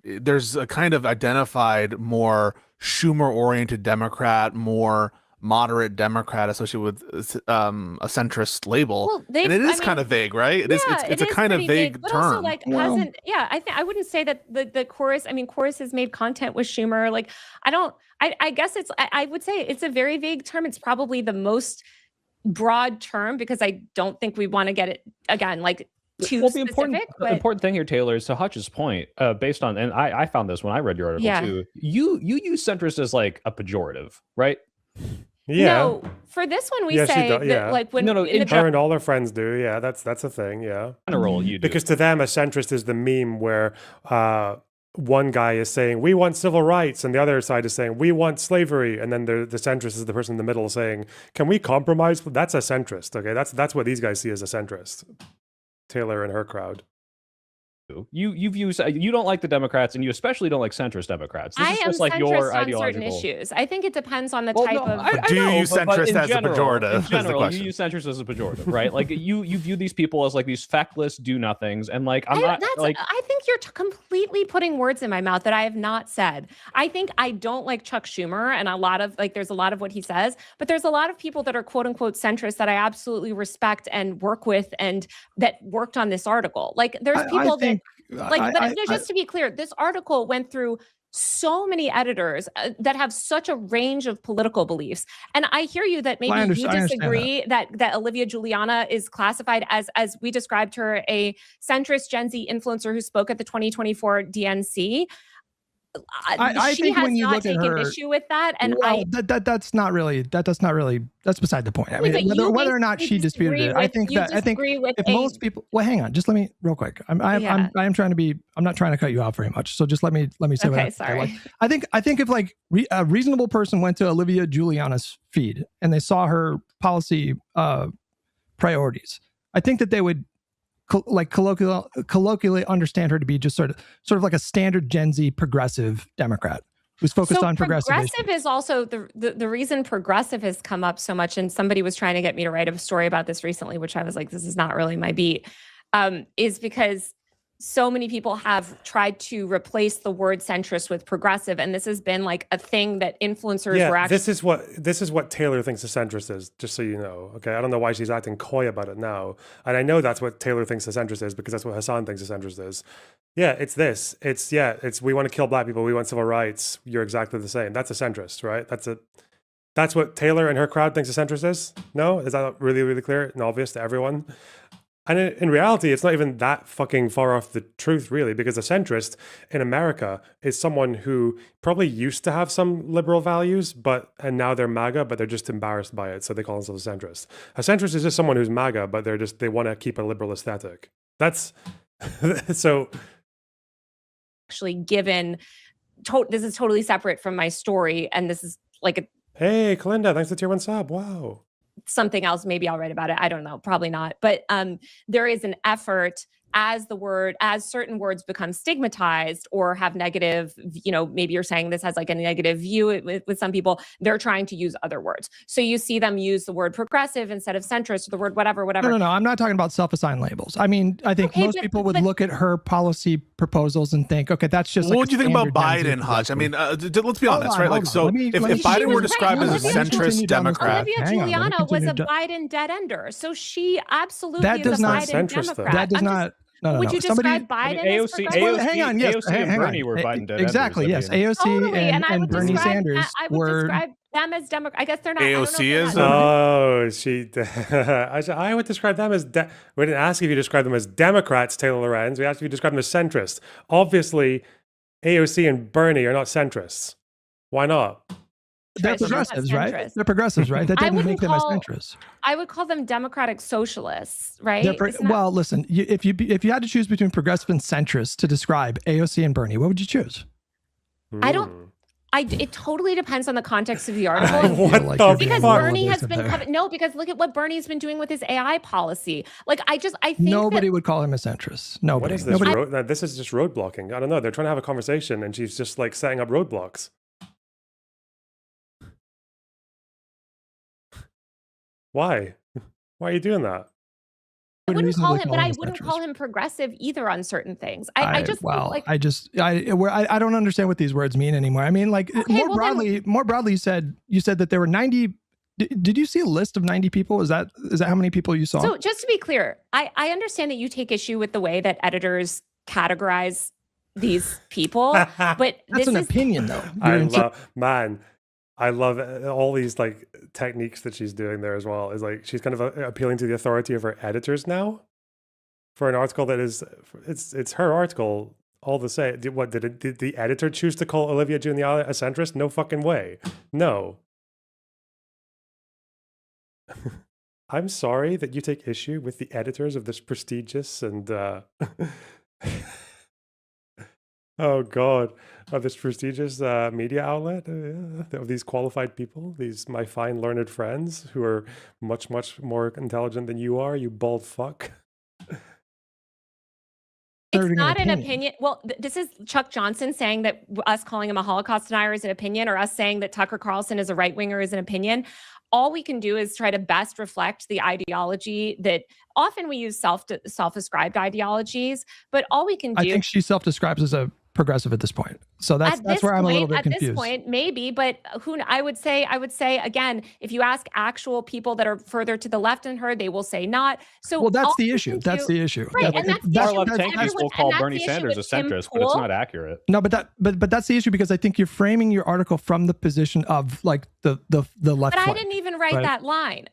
there's a kind of identified more Schumer-oriented Democrat, more moderate Democrat associated with a centrist label. Well, and it is kind of vague, right? It's a kind of vague but term. also like hasn't. Yeah, I wouldn't say that the Corus. I mean, Corus has made content with Schumer. Like, I guess I would say it's a very vague term. It's probably the most broad term because I don't think we want to get it again like too the specific. important thing here, Taylor, is to Hutch's point, based on, and I found this when I read your article Yeah. too. You use centrist as like a pejorative, right? Yeah. No, for this one we Yes, you say do, that yeah. like when Her and all their friends do. Yeah, that's a thing. Yeah. General, you do. Because to them, a centrist is the meme where one guy is saying we want civil rights, and the other side is saying we want slavery, and then the centrist is the person in the middle saying, "Can we compromise?" That's a centrist. Okay, that's what these guys see as a centrist. Taylor and her crowd. You don't like the Democrats, and you especially don't like centrist Democrats. This I is am just like centrist your on certain ideological issues. I think it depends on the Well, type no, of. I Do you know, use but centrist in as a general, pejorative? In is the general, you question. use centrist as a pejorative, right? Like you view these people as like these feckless do-nothings, and like I think you're completely putting words in my mouth that I have not said. I think I don't like Chuck Schumer, and there's a lot of what he says, but there's a lot of people that are quote unquote centrist that I absolutely respect and work with, and that worked on this article. Like there's people just to be clear, this article went through so many editors that have such a range of political beliefs. And I hear you that maybe you disagree that Olivia Juliana is classified as we described her, a centrist Gen Z influencer who spoke at the 2024 DNC. I she think has when you not look at taken her, issue with that. And that's beside the point. I Wait, mean, but whether or not she disputed it, I think if most people, well, hang on, just let me real quick. I'm not trying to cut you off very much. So just let me say what sorry. I think if like a reasonable person went to Olivia Juliana's feed and they saw her policy priorities, I think that they would colloquially understand her to be just sort of like a standard Gen Z progressive Democrat who's focused on progressive is also the reason progressive has come up so much. And somebody was trying to get me to write a story about this recently, which I was like, this is not really my beat, is because so many people have tried to replace the word centrist with progressive, and this has been like a thing that influencers were actually. This is what Taylor thinks a centrist is. Just so you know, okay. I don't know why she's acting coy about it now, and I know that's what Taylor thinks a centrist is because that's what Hassan thinks a centrist is. Yeah, it's this. It's we want to kill black people. We want civil rights. You're exactly the same. That's a centrist, right? That's what Taylor and her crowd thinks a centrist is. No, is that really, really clear and obvious to everyone? And in reality, it's not even that fucking far off the truth, really, because a centrist in America is someone who probably used to have some liberal values, and now they're MAGA, but they're just embarrassed by it, so they call themselves a centrist. A centrist is just someone who's MAGA, but they want to keep a liberal aesthetic. That's so. Actually, given this is totally separate from my story, and this is like Hey, Kalinda, thanks for the tier 1 sub. Wow. Something else, maybe I'll write about it. I don't know, probably not. But there is an effort as certain words become stigmatized or have negative, maybe you're saying this has like a negative view with some people, they're trying to use other words. So you see them use the word progressive instead of centrist or the word whatever. No, I'm not talking about self-assigned labels. I mean, I think most people would look at her policy proposals and think, okay, that's just what do you think about Biden, Hutch? I mean, let's be honest, right? Like, so if Biden were described as a centrist Democrat, Olivia Juliana was a Biden dead ender. So she absolutely is a Biden Democrat. That does not no. Would you describe I Biden mean, as AOC, progressive? Hang on, yes, AOC and hang Bernie on. were Biden dead Exactly, enders. yes. I mean, AOC Totally, and I and would Bernie describe Sanders I would were. describe them as Democrat. I guess they're not. I don't know if AOC they're is not. Oh, I would describe them as. We didn't ask if you describe them as Democrats, Taylor Lorenz. We asked if you describe them as centrists. Obviously, AOC and Bernie are not centrists. Why not? They're progressives, right? They're progressives, right? That doesn't make them as centrists. I would call them democratic socialists, right? Well, listen, if you had to choose between progressive and centrist to describe AOC and Bernie, what would you choose? I don't. It totally depends on the context of the article. What the because fuck? Bernie has been no, because look at what Bernie's been doing with his AI policy. Like I think nobody would call him a centrist. Nobody. What is this? This is just roadblocking. I don't know. They're trying to have a conversation, and she's just like setting up roadblocks. Why? Why are you doing that? I wouldn't call him, but I wouldn't call him progressive either on certain things. I just think like I don't understand what these words mean anymore. I mean, like more broadly, you said that there were 90. Did you see a list of 90 people? Is that how many people you saw? So just to be clear, I understand that you take issue with the way that editors categorize these people, but that's an opinion, though. I love all these like techniques that she's doing there as well. Is like she's kind of appealing to the authority of her editors now for an article that is it's her article all the same. Did the editor choose to call Olivia Juliana a centrist? No fucking way. No. I'm sorry that you take issue with the editors of this prestigious and oh God, of this prestigious media outlet, of these qualified people, these my fine learned friends who are much, much more intelligent than you are, you bald fuck. It's not an opinion. Well, this is Chuck Johnson saying that us calling him a Holocaust denier is an opinion, or us saying that Tucker Carlson is a right-winger is an opinion. All we can do is try to best reflect the ideology that often we use self-described ideologies, but all we can do. I think she self-describes as a progressive at this point. So that's where I'm a little bit confused. At this point, maybe, but I would say again, if you ask actual people that are further to the left than her, they will say not. So well, that's the issue. That's the issue. Right, and that's the issue. Will call Bernie Sanders a centrist, but it's not accurate. No, but that's the issue, because I think you're framing your article from the position of like the left. But I didn't even write that line.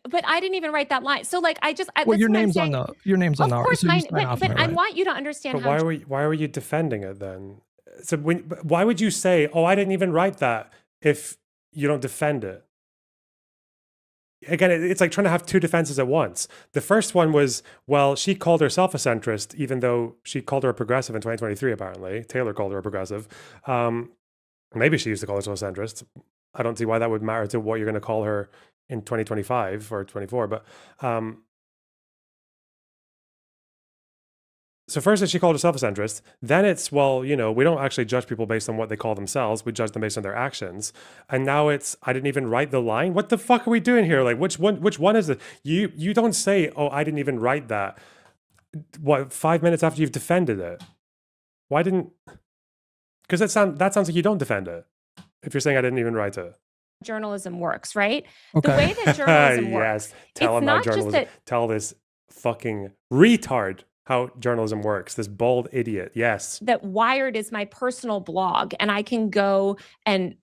So like well, your name's on the Of course, but I want you to understand how. Why were you defending it then? So why would you say, "Oh, I didn't even write that," if you don't defend it? Again, it's like trying to have two defenses at once. The first one was, well, she called herself a centrist, even though she called her a progressive in 2023. Apparently, Taylor called her a progressive. Maybe she used to call herself a centrist. I don't see why that would matter to what you're going to call her in 2025 or 24. But so first, she called herself a centrist. Then it's, well, we don't actually judge people based on what they call themselves. We judge them based on their actions. And now it's, I didn't even write the line. What the fuck are we doing here? Like, which one is it? You don't say, oh, I didn't even write that. What, 5 minutes after you've defended it? Why didn't? Because that sounds like you don't defend it. If you're saying I didn't even write it. Journalism works, right? Okay. The way that journalism works. Yes. Tell him how journalism. Tell this fucking retard how journalism works. This bald idiot. Yes. That Wired is my personal blog, and I can go and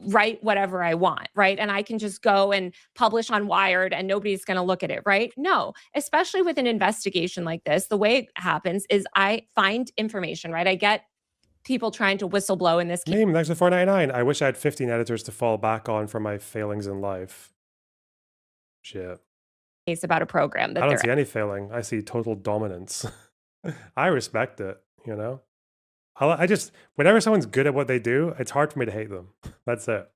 write whatever I want, right? And I can just go and publish on Wired and nobody's going to look at it, right? No, especially with an investigation like this, the way it happens is I find information, right? I get people trying to whistleblow in this case. Meme, thanks for $4.99. I wish I had 15 editors to fall back on for my failings in life. Shit. About a program that I don't see any failing. I see total dominance. I respect it, I just, whenever someone's good at what they do, it's hard for me to hate them. That's it.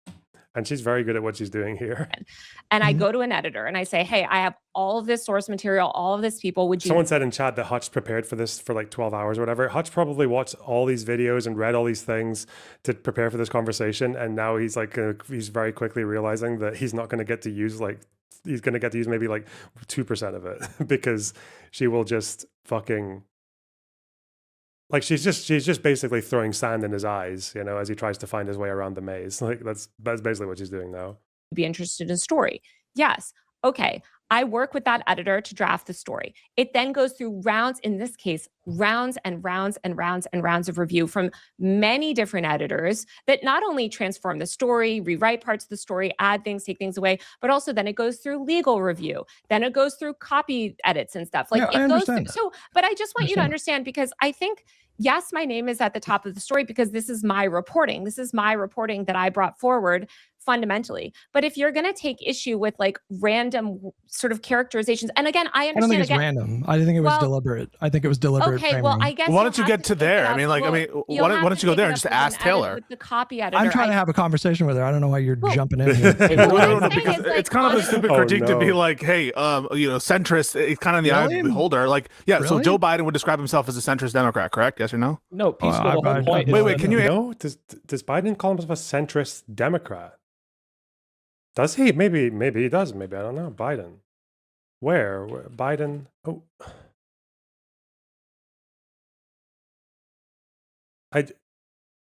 And she's very good at what she's doing here. And I go to an editor and I say, hey, I have all of this source material, all of this people. Would you? Someone said in chat that Hutch prepared for this for like 12 hours or whatever. Hutch probably watched all these videos and read all these things to prepare for this conversation. And now he's like, he's very quickly realizing that he's not going to get to use he's going to get to use maybe like 2% of it because she will just fucking, like, she's just basically throwing sand in his eyes, as he tries to find his way around the maze. Like that's basically what she's doing now. Be interested in a story. Yes. Okay. I work with that editor to draft the story. It then goes through rounds, in this case, rounds and rounds and rounds and rounds of review from many different editors that not only transform the story, rewrite parts of the story, add things, take things away, but also then it goes through legal review. Then it goes through copy edits and stuff. Like Yeah, it I goes through. understand that. So, but I just want you to understand, because I think, yes, my name is at the top of the story because this is my reporting. This is my reporting that I brought forward fundamentally. But if you're going to take issue with like random sort of characterizations, and again, I I don't understand. think it's random. I think it was deliberate. I think it was deliberate. Okay, well, framing. I guess. Why don't you you'll get have to take it there? up- I mean, like, well, why don't you go there and just ask Taylor? With the copy editor. I'm trying to have a conversation with her. I don't know why you're jumping in here. No, because it's kind of a stupid Oh, critique to be no. like, hey, centrist, it's kind of in the eye of the beholder. Like, yeah, so Really? Joe Biden would describe himself as a centrist Democrat, correct? Yes or no? No, peaceful. The whole point is Wait, can you? No, does Biden call himself a centrist Democrat? Does he? Maybe he does. Maybe, I don't know. Biden. Where? Biden? Oh,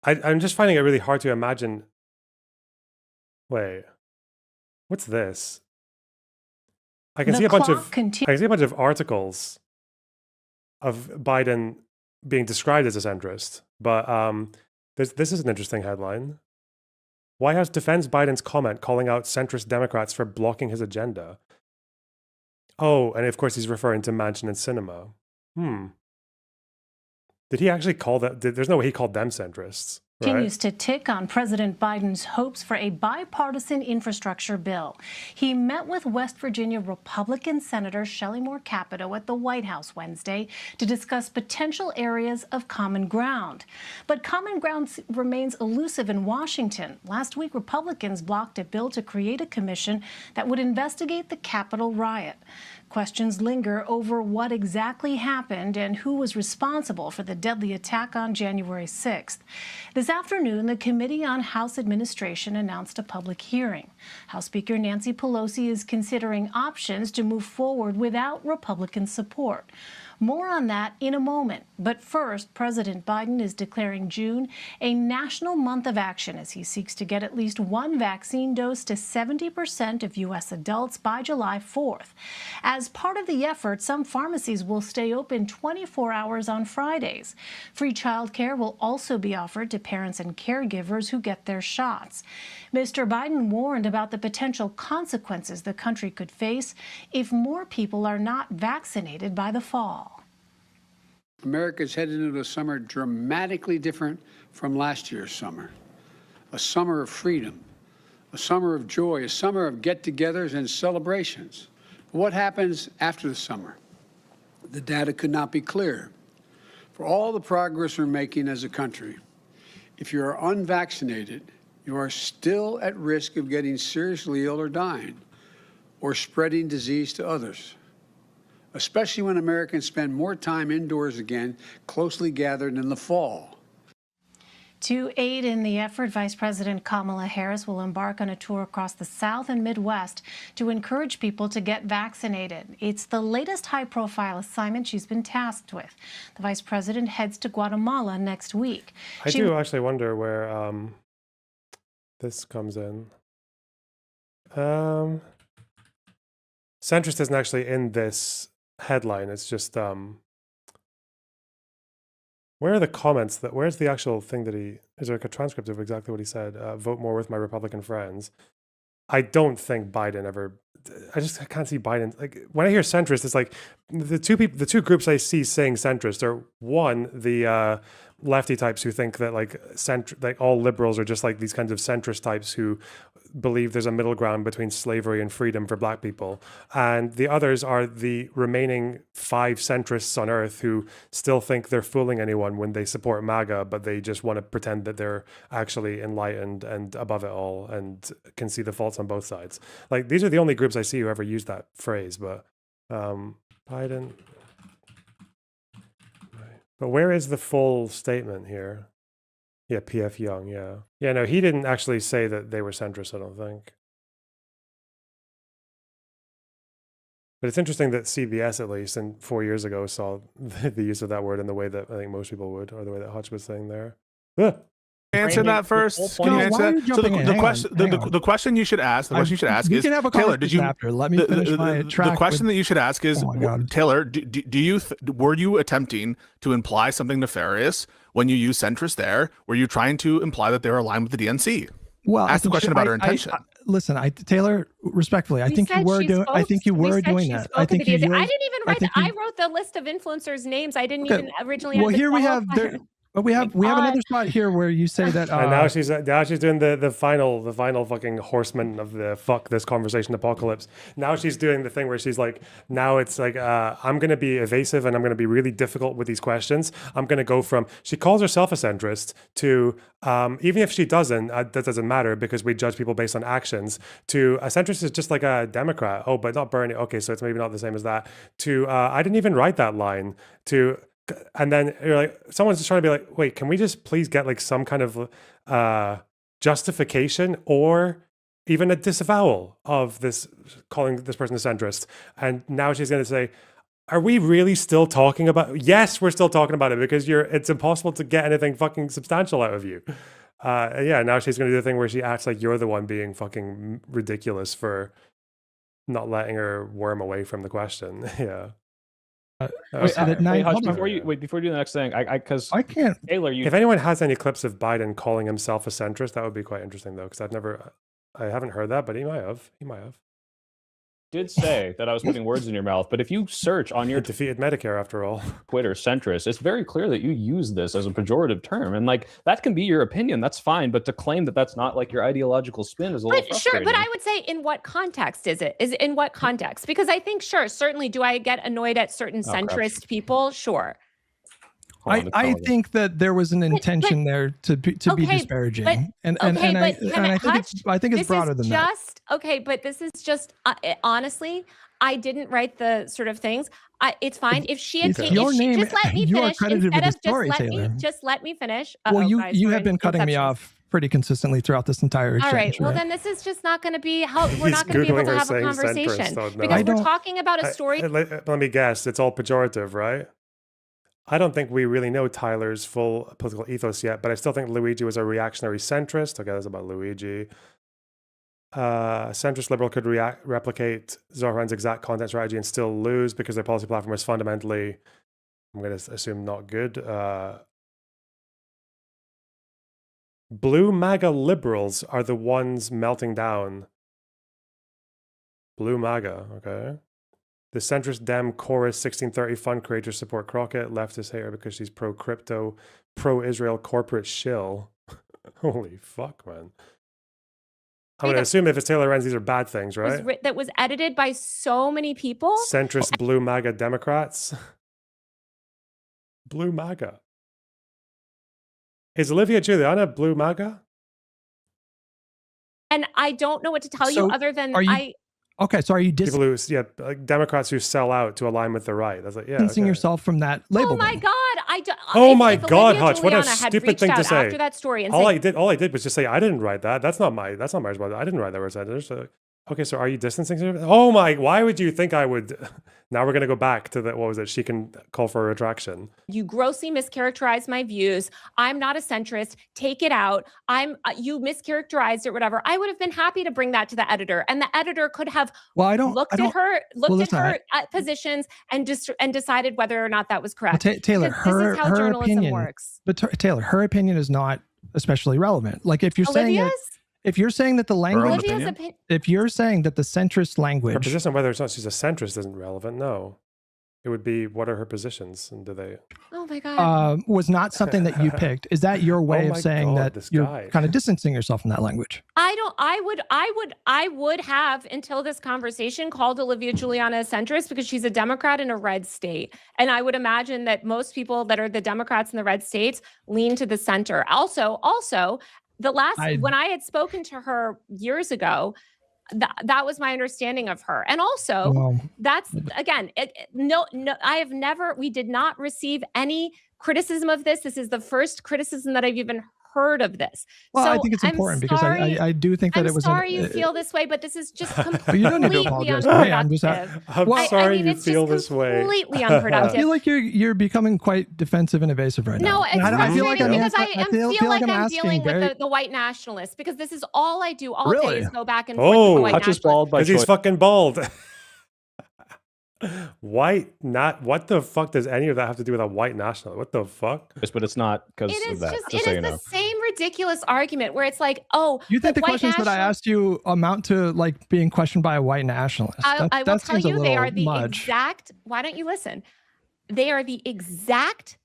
I'm just finding it really hard to imagine. Wait, what's this? I can see a bunch of articles of Biden being described as a centrist, but this is an interesting headline. White House defends Biden's comment calling out centrist Democrats for blocking his agenda. Oh, and of course he's referring to Manchin and Sinema. Did he actually call that? There's no way he called them centrists. Right? Continues to tick on President Biden's hopes for a bipartisan infrastructure bill. He met with West Virginia Republican Senator Shelley Moore Capito at the White House Wednesday to discuss potential areas of common ground. But common ground remains elusive in Washington. Last week, Republicans blocked a bill to create a commission that would investigate the Capitol riot. Questions linger over what exactly happened and who was responsible for the deadly attack on January 6th. This afternoon, the Committee on House Administration announced a public hearing. House Speaker Nancy Pelosi is considering options to move forward without Republican support. More on that in a moment. But first, President Biden is declaring June a national month of action as he seeks to get at least one vaccine dose to 70% of U.S. adults by July 4th. As part of the effort, some pharmacies will stay open 24 hours on Fridays. Free childcare will also be offered to parents and caregivers who get their shots. Mr. Biden warned about the potential consequences the country could face if more people are not vaccinated by the fall. America's headed into a summer dramatically different from last year's summer. A summer of freedom, a summer of joy, a summer of get-togethers and celebrations. What happens after the summer? The data could not be clearer. For all the progress we're making as a country, if you are unvaccinated, you are still at risk of getting seriously ill or dying, or spreading disease to others, especially when Americans spend more time indoors again, closely gathered in the fall. To aid in the effort, Vice President Kamala Harris will embark on a tour across the South and Midwest to encourage people to get vaccinated. It's the latest high-profile assignment she's been tasked with. The Vice President heads to Guatemala next week. I do actually wonder where this comes in. Centrist isn't actually in this headline. It's just where are the comments where's the actual thing that is there like a transcript of exactly what he said? Vote more with my Republican friends. I don't think Biden ever. I can't see Biden. Like when I hear centrist, it's like the two groups I see saying centrist are one, the lefty types who think that like all liberals are just like these kinds of centrist types who believe there's a middle ground between slavery and freedom for black people. And the others are the remaining 5 centrists on earth who still think they're fooling anyone when they support MAGA, but they just want to pretend that they're actually enlightened and above it all and can see the faults on both sides. Like these are the only groups I see who ever use that phrase, but Biden. But where is the full statement here? Yeah, P.F. Young, yeah. Yeah, no, he didn't actually say that they were centrist, I don't think. But it's interesting that CBS, at least, and 4 years ago, saw the use of that word in the way that I think most people would, or the way that Hutch was saying there. Ugh. answer that first? Can you answer that? So the question you should ask, we is, can have a Taylor, did you? after. Let me finish my track the question that you should ask is, Taylor, were you attempting to imply something nefarious when you use centrist there? Were you trying to imply that they were aligned with the DNC? Well, ask the question about her intention. Listen, Taylor, respectfully, I think you were doing. I think you were doing that. I think you. I didn't even write. I wrote the list of influencers' names. I didn't even originally. Well, here we have. But we have another spot here where you say that. And now she's doing the final fucking horseman of the fuck this conversation apocalypse. Now she's doing the thing where she's like, now it's like, I'm going to be evasive and I'm going to be really difficult with these questions. I'm going to go from, she calls herself a centrist to, even if she doesn't, that doesn't matter because we judge people based on actions, to a centrist is just like a Democrat. Oh, but not Bernie. Okay, so it's maybe not the same as that. To, I didn't even write that line. To, and then you're like, someone's just trying to be like, wait, can we just please get like some kind of justification or even a disavowal of this, calling this person a centrist? And now she's going to say, are we really still talking about? Yes, we're still talking about it because it's impossible to get anything fucking substantial out of you. Yeah, now she's going to do the thing where she acts like you're the one being fucking ridiculous for not letting her worm away from the question. Yeah. Before you do the next thing, because I can't. Taylor, if anyone has any clips of Biden calling himself a centrist, that would be quite interesting though, because I haven't heard that, but he might have. Did say that I was putting words in your mouth, but if you search on your defeated Medicare after all Twitter centrist, it's very clear that you use this as a pejorative term, and like that can be your opinion, that's fine, but to claim that that's not like your ideological spin is a little frustrating. Sure, but I would say in what context is it? Is it in what context? Because I think certainly do I get annoyed at certain centrist people? Sure. I think that there was an intention there to be disparaging, and I think it's broader than that. Okay, but this is just honestly, I didn't write the sort of things. It's fine if she had taken. Just let me finish instead of just let me finish. Well, you have been cutting me off pretty consistently throughout this entire exchange. All right. Well, then this is just not going to be how we're not going to be able to have a conversation because we're talking about a story. Let me guess. It's all pejorative, right? I don't think we really know Tyler's full political ethos yet, but I still think Luigi was a reactionary centrist. Okay, that's about Luigi. Centrist liberal could replicate Zohran's exact content strategy and still lose because their policy platform is fundamentally, I'm going to assume, not good. Blue MAGA liberals are the ones melting down. Blue MAGA, okay. The centrist Dem Corus 1630 fund creators support Crockett. Leftist hate her because she's pro-crypto, pro-Israel corporate shill. Holy fuck, man. I'm going to assume if it's Taylor Lorenz, these are bad things, right? That was edited by so many people. Centrist blue MAGA Democrats. Blue MAGA. Is Olivia Juliana blue MAGA? And I don't know what to tell you other than Okay, so are you people who, like Democrats who sell out to align with the right? That's like, distancing yourself from that label. Oh my God! Oh my God, Hutch! What a stupid thing to say. After that story, and all I did was just say I didn't write that. That's not my responsibility. I didn't write that word. Okay, so are you distancing yourself? Oh my! Why would you think I would? Now we're gonna go back to what was it? She can call for a retraction. You grossly mischaracterized my views. I'm not a centrist. Take it out. You mischaracterized it, whatever. I would have been happy to bring that to the editor, and the editor could have looked at her positions and decided whether or not that was correct. Well, Taylor, this is how journalism opinion works. But Taylor, her opinion is not especially relevant. Like if you're saying that. If you're saying that the language, if you're saying that the centrist language, her position, whether or not she's a centrist, isn't relevant. No, it would be what are her positions and do they? Oh my God! Was not something that you picked. Is that your way of saying that you're kind of distancing yourself from that language? I would have until this conversation called Olivia Juliana a centrist because she's a Democrat in a red state, and I would imagine that most people that are the Democrats in the red states lean to the center. Also. When I had spoken to her years ago, that was my understanding of her. And also, that's again, we did not receive any criticism of this. This is the first criticism that I've even heard of this. Well, so I think it's important because I do think that I'm it was. sorry you feel this way, but this is just completely you don't need to apologize to me. I'm just. I'm sorry you feel this way. Completely unproductive. I feel like you're becoming quite defensive and evasive right now. No, it's I feel like because I feel like I'm asking dealing very- with the white nationalists, because this is all I do all Really? day is go back and forth with the white Hutch is nationalists. bald by Because he's choice. fucking bald. White, not what the fuck does any of that have to do with a white national? What the fuck? But it's not because It of is that. just Just it so is you the know. same ridiculous argument where it's like, oh, You think the white questions that I asked you amount to like being questioned by a white nationalist? I will tell seems a you, they are little the much. exact. Why don't you listen? They are the exact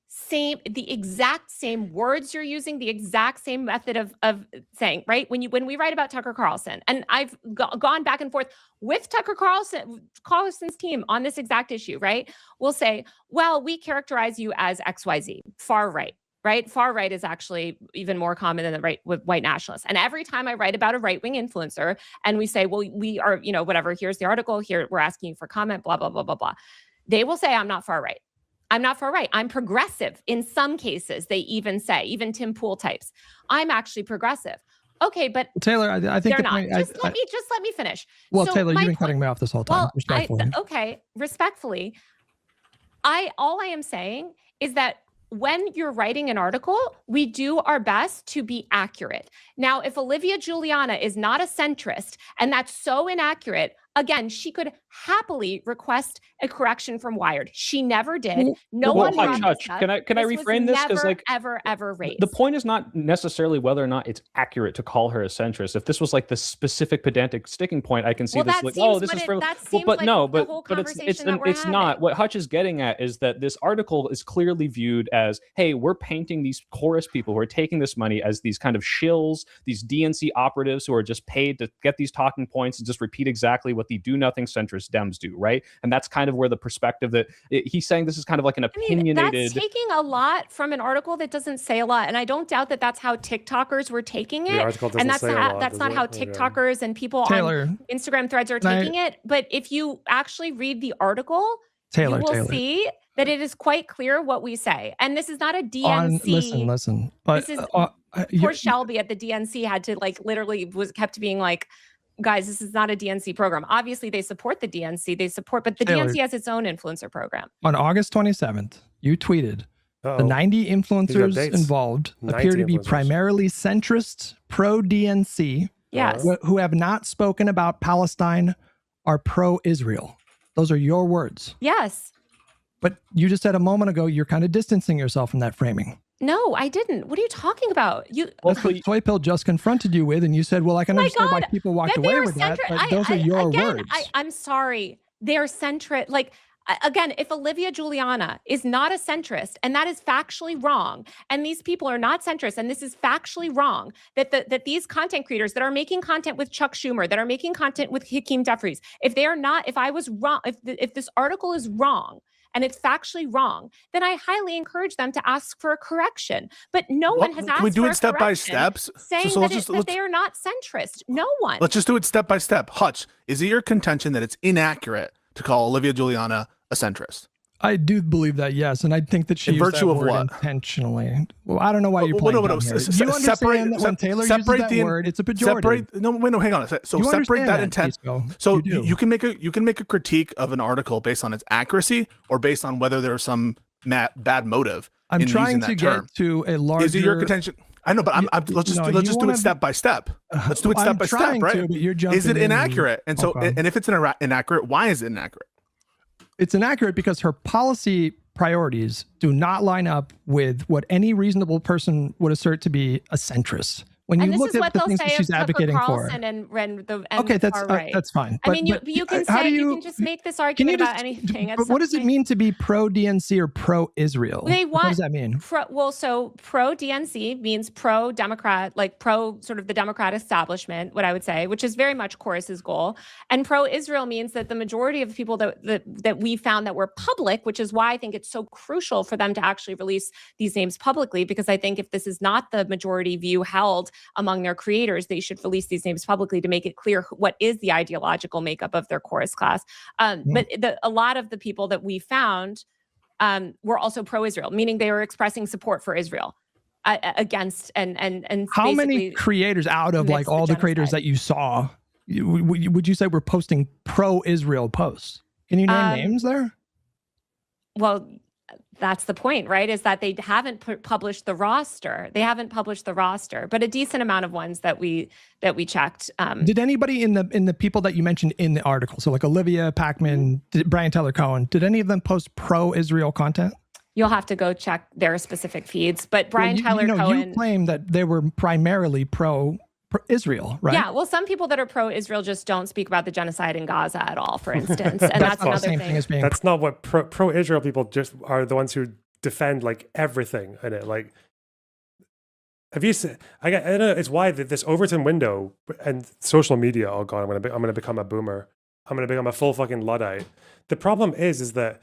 same words you're using, the exact same method of saying, right? When we write about Tucker Carlson, and I've gone back and forth with Tucker Carlson's team on this exact issue, right? We'll say, well, we characterize you as XYZ, far right. Right? Far right is actually even more common than the right with white nationalists. And every time I write about a right-wing influencer and we say, well, we are, whatever, here's the article, here, we're asking you for comment, blah, blah, blah, blah, blah. They will say, I'm not far right. I'm not far right. I'm progressive. In some cases, they even say, even Tim Pool types, I'm actually progressive. Okay, but Taylor, I think they're the not. point, Just let me finish. well, So Taylor, my you've been cutting me off this whole time. well, Respectfully. okay, respectfully, all I am saying is that when you're writing an article, we do our best to be accurate. Now, if Olivia Juliana is not a centrist and that's so inaccurate, again, she could happily request a correction from Wired. She never did. No one brought Hutch, this up. can I was reframe this? Because never, ever raised. the point is not necessarily whether or not it's accurate to call her a centrist. If this was like the specific pedantic sticking point, I can see Well, this that like, seems oh, this what is it- for. that Well, seems but like no, the but whole but it's conversation that we're not. having. What Hutch is getting at is that this article is clearly viewed as, hey, we're painting these Corus people who are taking this money as these kind of shills, these DNC operatives who are just paid to get these talking points and just repeat exactly what the do-nothing centrist Dems do, right? And that's kind of where the perspective that he's saying this is kind of like an opinionated. That's taking a lot from an article that doesn't say a lot, and I don't doubt that that's how TikTokers were taking The it. article doesn't And that's say a lot, that's does not it? how Okay. TikTokers and people Taylor, on Instagram threads are can I- taking it. But if you actually read the article, Taylor, you will Taylor. see that it is quite clear what we say. And this is not a DNC. Listen. But This is you- poor Shelby at the DNC had to literally kept being like, guys, this is not a DNC program. Obviously, they support the DNC. But the Taylor. DNC has its own influencer program. on August 27th, you tweeted the Uh-oh. 90 influencers dates. involved 90 appear to be influencers. primarily centrist, pro-DNC, Yes. who have not spoken about Palestine, are pro-Israel. Those are your words. Yes. But you just said a moment ago you're kind of distancing yourself from that framing. No, I didn't. What are you talking about? That's what Soy Pill just confronted you with, and you said, well, I can Oh my understand why God, people walked that they away were with that, centri- but those are your again, words. I'm sorry. They're centrist. Again, if Olivia Juliana is not a centrist, and that is factually wrong, and these people are not centrist, and this is factually wrong, that these content creators that are making content with Chuck Schumer, that are making content with Hakeem Jeffries, if they are not, if I was wrong, if this article is wrong, and it's factually wrong, then I highly encourage them to ask for a correction. But no one has asked Can we do for it a step by correction steps? saying So that they are not centrist. No one. Let's just do it step by step. Hutch, is it your contention that it's inaccurate to call Olivia Juliana a centrist? I do believe that, yes, and I think that she In used virtue that of word what? intentionally. Well, I don't know why you're playing dumb here. You understand that when Taylor uses that word, it's a pejorative. Hang on a second. So You separate understand that that, intent. Kisco. So You do. you can make a critique of an article based on its accuracy or based on whether there's some bad motive. I'm in trying using to that get term. to a larger. Is it your contention? I know, but let's just do it step by step. Let's do it step I'm by step, trying right? to, but you're Is jumping it in. inaccurate? And so, Okay. and if it's inaccurate, why is it inaccurate? It's inaccurate because her policy priorities do not line up with what any reasonable person would assert to be a centrist. When And you this look is at what the they'll things that say of she's Tucker advocating for. Carlson and the Okay, the that's far right. that's fine. I mean, But you can how say do you can just make this argument about anything. But what does it mean to be pro DNC or pro Israel? They want, what does that mean? So pro DNC means pro Democrat, like pro sort of the Democrat establishment, what I would say, which is very much Corus's goal. And pro Israel means that the majority of people that we found that were public, which is why I think it's so crucial for them to actually release these names publicly, because I think if this is not the majority view held among their creators, they should release these names publicly to make it clear what is the ideological makeup of their Corus class. But a lot of the people that we found were also pro-Israel, meaning they were expressing support for Israel. against and How many basically creators out of like mixed all with the creators genocide. that you saw, would you say were posting pro-Israel posts? Can you name names there? Well, that's the point, right? Is that they haven't published the roster. They haven't published the roster, but a decent amount of ones that we checked. Did anybody in the people that you mentioned in the article, so like Olivia, Pacman, Brian Taylor Cohen, did any of them post pro-Israel content? You'll have to go check their specific feeds. But Brian Tyler Cohen, you claim that they were primarily pro-Israel, right? Yeah, well, some people that are pro-Israel just don't speak about the genocide in Gaza at all, for instance, and that's another thing. That's not what pro-Israel people just are the ones who defend like everything in it. Like, have you seen? I don't know. It's why this Overton window and social media. Oh God, I'm gonna become a boomer. I'm gonna become a full fucking Luddite. The problem is that.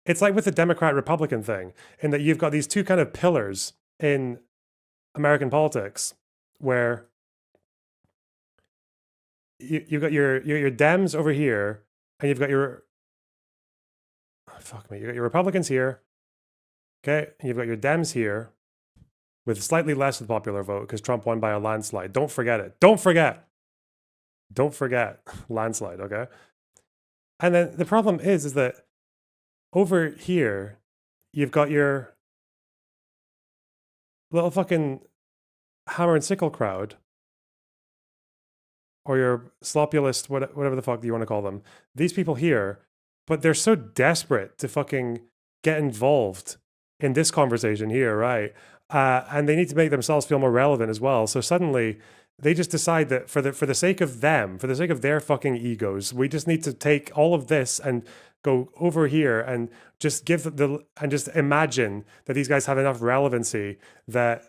It's like with the Democrat-Republican thing, in that you've got these two kind of pillars in American politics, where you've got your Dems over here, and you've got your you got your Republicans here, okay, and you've got your Dems here, with slightly less of the popular vote because Trump won by a landslide. Don't forget it. Don't forget landslide. Okay, and then the problem is that. Over here, you've got your little fucking hammer and sickle crowd, or your sloppulist, whatever the fuck you want to call them. These people here, but they're so desperate to fucking get involved in this conversation here, right? And they need to make themselves feel more relevant as well. So suddenly, they just decide that for the sake of them, for the sake of their fucking egos, we just need to take all of this and go over here and just give and just imagine that these guys have enough relevancy that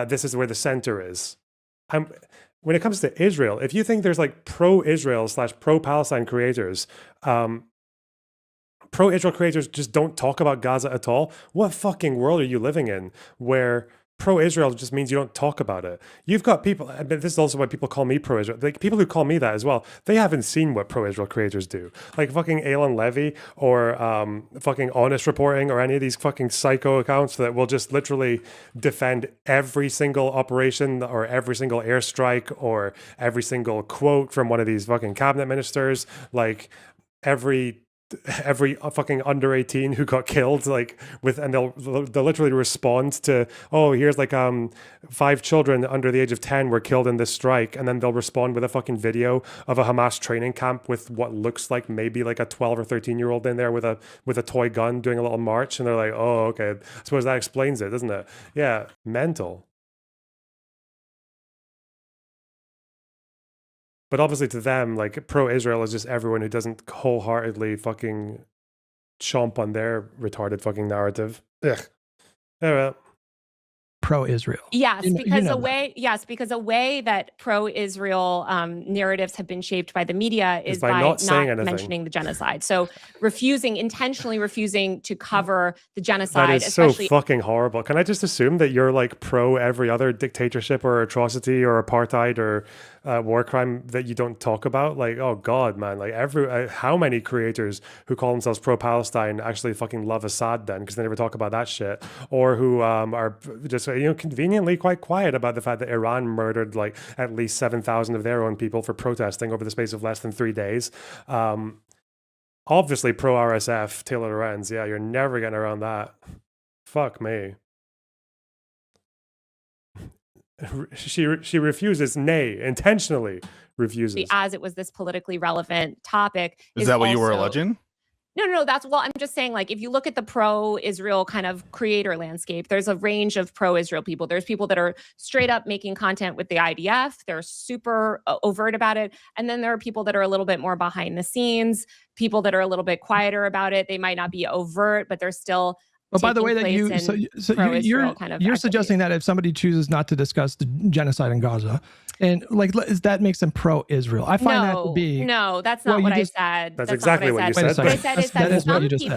this is where the center is. When it comes to Israel, if you think there's like pro-Israel / pro-Palestine creators, pro-Israel creators just don't talk about Gaza at all, what fucking world are you living in where pro-Israel just means you don't talk about it? You've got people, and this is also why people call me pro-Israel, like people who call me that as well, they haven't seen what pro-Israel creators do. Like fucking Alan Levy or fucking Honest Reporting or any of these fucking psycho accounts that will just literally defend every single operation or every single airstrike or every single quote from one of these fucking cabinet ministers, like every fucking under 18 who got killed, like and they'll literally respond to, oh, here's like 5 children under the age of 10 were killed in this strike, and then they'll respond with a fucking video of a Hamas training camp with what looks like maybe like a 12 or 13-year-old in there with a toy gun doing a little march, and they're like, oh, okay, I suppose that explains it, doesn't it? Yeah, mental. But obviously to them, like pro-Israel is just everyone who doesn't wholeheartedly fucking chomp on their retarded fucking narrative. Ugh. All right. Pro-Israel. Yes, because a way that pro-Israel narratives have been shaped by the media is by not mentioning the genocide. So intentionally refusing to cover the genocide. That is so fucking horrible. Can I just assume that you're like pro every other dictatorship or atrocity or apartheid or war crime that you don't talk about? Like, oh God, man, like how many creators who call themselves pro-Palestine actually fucking love Assad then, because they never talk about that shit, or who are just conveniently quite quiet about the fact that Iran murdered like at least 7,000 of their own people for protesting over the space of less than 3 days. Obviously pro RSF, Taylor Lorenz. Yeah, you're never getting around that. Fuck me. She refuses, intentionally refuses. As it was this politically relevant topic. Is that what you were alleging? No, I'm just saying, like, if you look at the pro-Israel kind of creator landscape, there's a range of pro-Israel people. There's people that are straight up making content with the IDF. They're super overt about it. And then there are people that are a little bit more behind the scenes, people that are a little bit quieter about it. They might not be overt, but they're still by the way that you're suggesting that if somebody chooses not to discuss the genocide in Gaza, and like that makes them pro-Israel. I find that to be that's not what I said. That's exactly what you said. What I said is that some people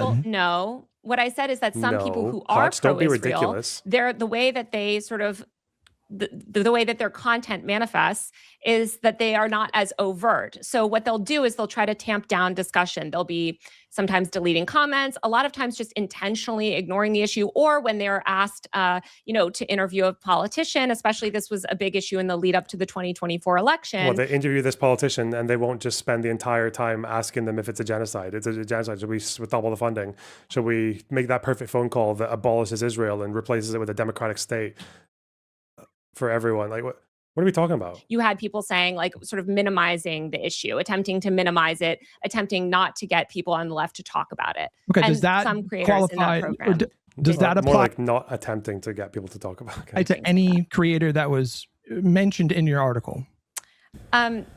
what I said is that some people who are pro-Israel, they're the way that they sort of the way that their content manifests is that they are not as overt. So what they'll do is they'll try to tamp down discussion. They'll be sometimes deleting comments, a lot of times just intentionally ignoring the issue, or when they're asked, to interview a politician, especially this was a big issue in the lead up to the 2024 election. Well, they interview this politician and they won't just spend the entire time asking them if it's a genocide. It's a genocide. Should we double the funding? Should we make that perfect phone call that abolishes Israel and replaces it with a democratic state for everyone? Like, what are we talking about? You had people saying, like, sort of minimizing the issue, attempting to minimize it, attempting not to get people on the left to talk about it. Okay, and does that some creators qualify, in that or program. does that apply More like not attempting to get people to talk about it? to any creator that was mentioned in your article?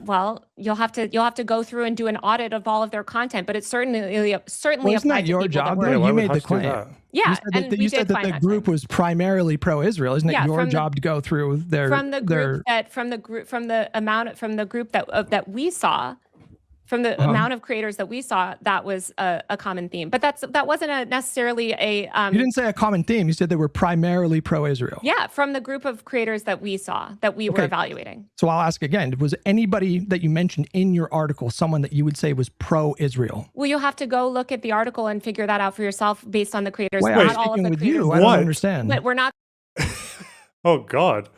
Well, you'll have to go through and do an audit of all of their content, but it's certainly Well, isn't applied that to your people job? that were- Though? why You would made the Hutch do claim. that? Yeah, you said and that, we you said did that find the that group was primarily pro-Israel. Isn't it Yeah, your from the- job to go through their from the group that we saw, from the amount of creators that we saw, that was a common theme. But that wasn't necessarily a You didn't say a common theme. You said they were primarily pro-Israel. yeah, from the group of creators that we saw, that we were evaluating. So I'll ask again: was anybody that you mentioned in your article someone that you would say was pro-Israel? Well, you'll have to go look at the article and figure that out for yourself based on the creators. Wait, not all of the with creators. you. I don't understand. But we're not. Oh God.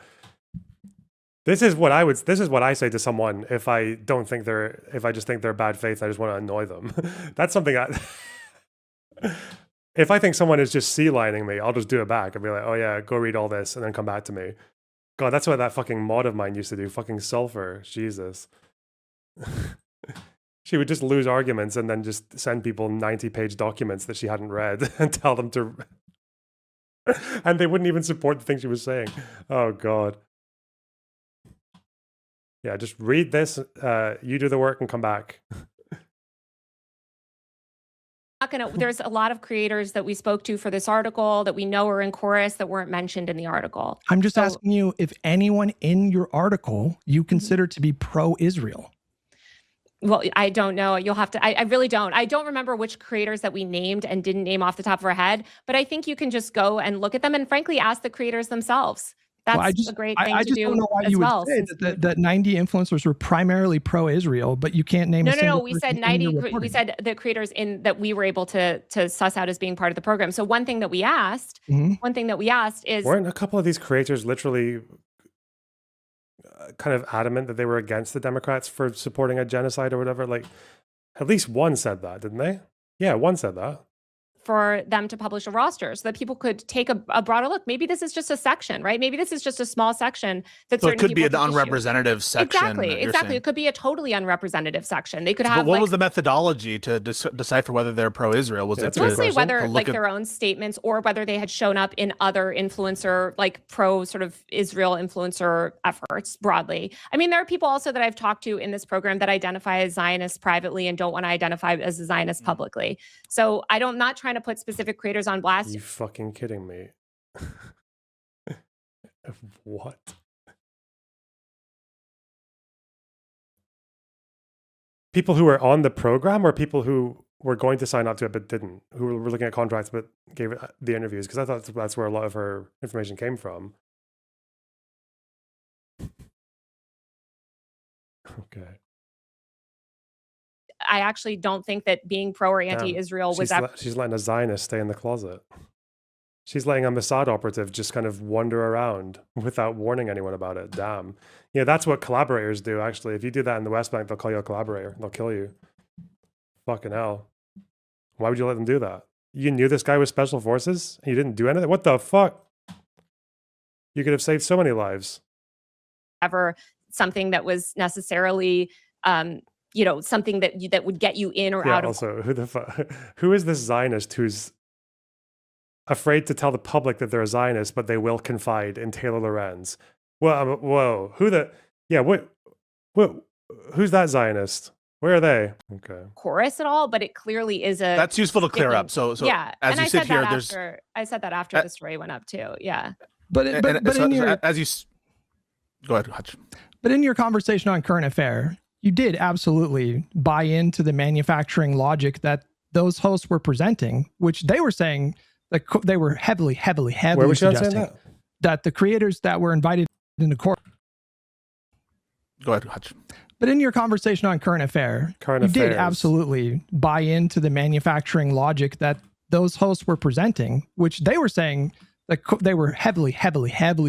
This is what I say to someone if I just think they're bad faith, I just want to annoy them. That's something if I think someone is just sea-lining me, I'll just do it back. I'll be like, oh yeah, go read all this and then come back to me. God, that's what that fucking mod of mine used to do. Fucking Sulfur. Jesus. She would just lose arguments and then just send people 90-page documents that she hadn't read and tell them to and they wouldn't even support the thing she was saying. Oh God. Yeah, just read this, you do the work and come back. There's a lot of creators that we spoke to for this article that we know are in Corus that weren't mentioned in the article. I'm just asking you if anyone in your article you consider to be pro-Israel. Well, I don't know. You'll have to, I really don't. I don't remember which creators that we named and didn't name off the top of our head, but I think you can just go and look at them and frankly ask the creators themselves. That's a great thing I to just do don't know why as you would well. say that 90 influencers were primarily pro-Israel, but you can't name a single No. We said person in your 90. We reporting. said the creators that we were able to suss out as being part of the program. So one thing that we asked is, weren't a couple of these creators literally kind of adamant that they were against the Democrats for supporting a genocide or whatever? Like, at least one said that, didn't they? Yeah, one said that. for them to publish a roster so that people could take a broader look. Maybe this is just a section, right? Maybe this is just a small section that So it certain could be people an take issue. unrepresentative section. Exactly. you're saying. It could be a totally unrepresentative section. They could But have what like, was the methodology to decipher whether they're pro-Israel? Was it mostly whether to like look at- their own statements or whether they had shown up in other influencer, like pro sort of Israel influencer efforts broadly. I mean, there are people also that I've talked to in this program that identify as Zionists privately and don't want to identify as a Zionist publicly. So I'm not trying to put specific creators on blast. You fucking kidding me? What? People who were on the program or people who were going to sign up to it but didn't, who were looking at contracts but gave it the interviews? Because I thought that's where a lot of her information came from. Okay. I actually don't think that being pro or anti-Israel was ever. She's letting a Zionist stay in the closet. She's letting a Mossad operative just kind of wander around without warning anyone about it. Damn. Yeah, that's what collaborators do, actually. If you do that in the West Bank, they'll call you a collaborator. They'll kill you. Fucking hell. Why would you let them do that? You knew this guy was special forces and you didn't do anything? What the fuck? You could have saved so many lives. Ever something that was necessarily something that would get you in or Yeah, out of. also, who is this Zionist who's afraid to tell the public that they're a Zionist, but they will confide in Taylor Lorenz? Well, whoa, who's that Zionist? Where are they? Okay. Chorus at all, but it clearly is a. That's useful to clear up. So yeah, as and you I sit said here, that there's I said that after the story went up too. Yeah. But in your go ahead, Hutch. But in your conversation on Current Affair, you did absolutely buy into the manufacturing logic that those hosts were presenting, which they were saying like they were heavily Where was she saying suggesting that? that the creators that were invited into court. Go ahead, Hutch. But in your conversation on current affair, you did absolutely buy into the manufacturing logic that those hosts were presenting, which they were saying that they were heavily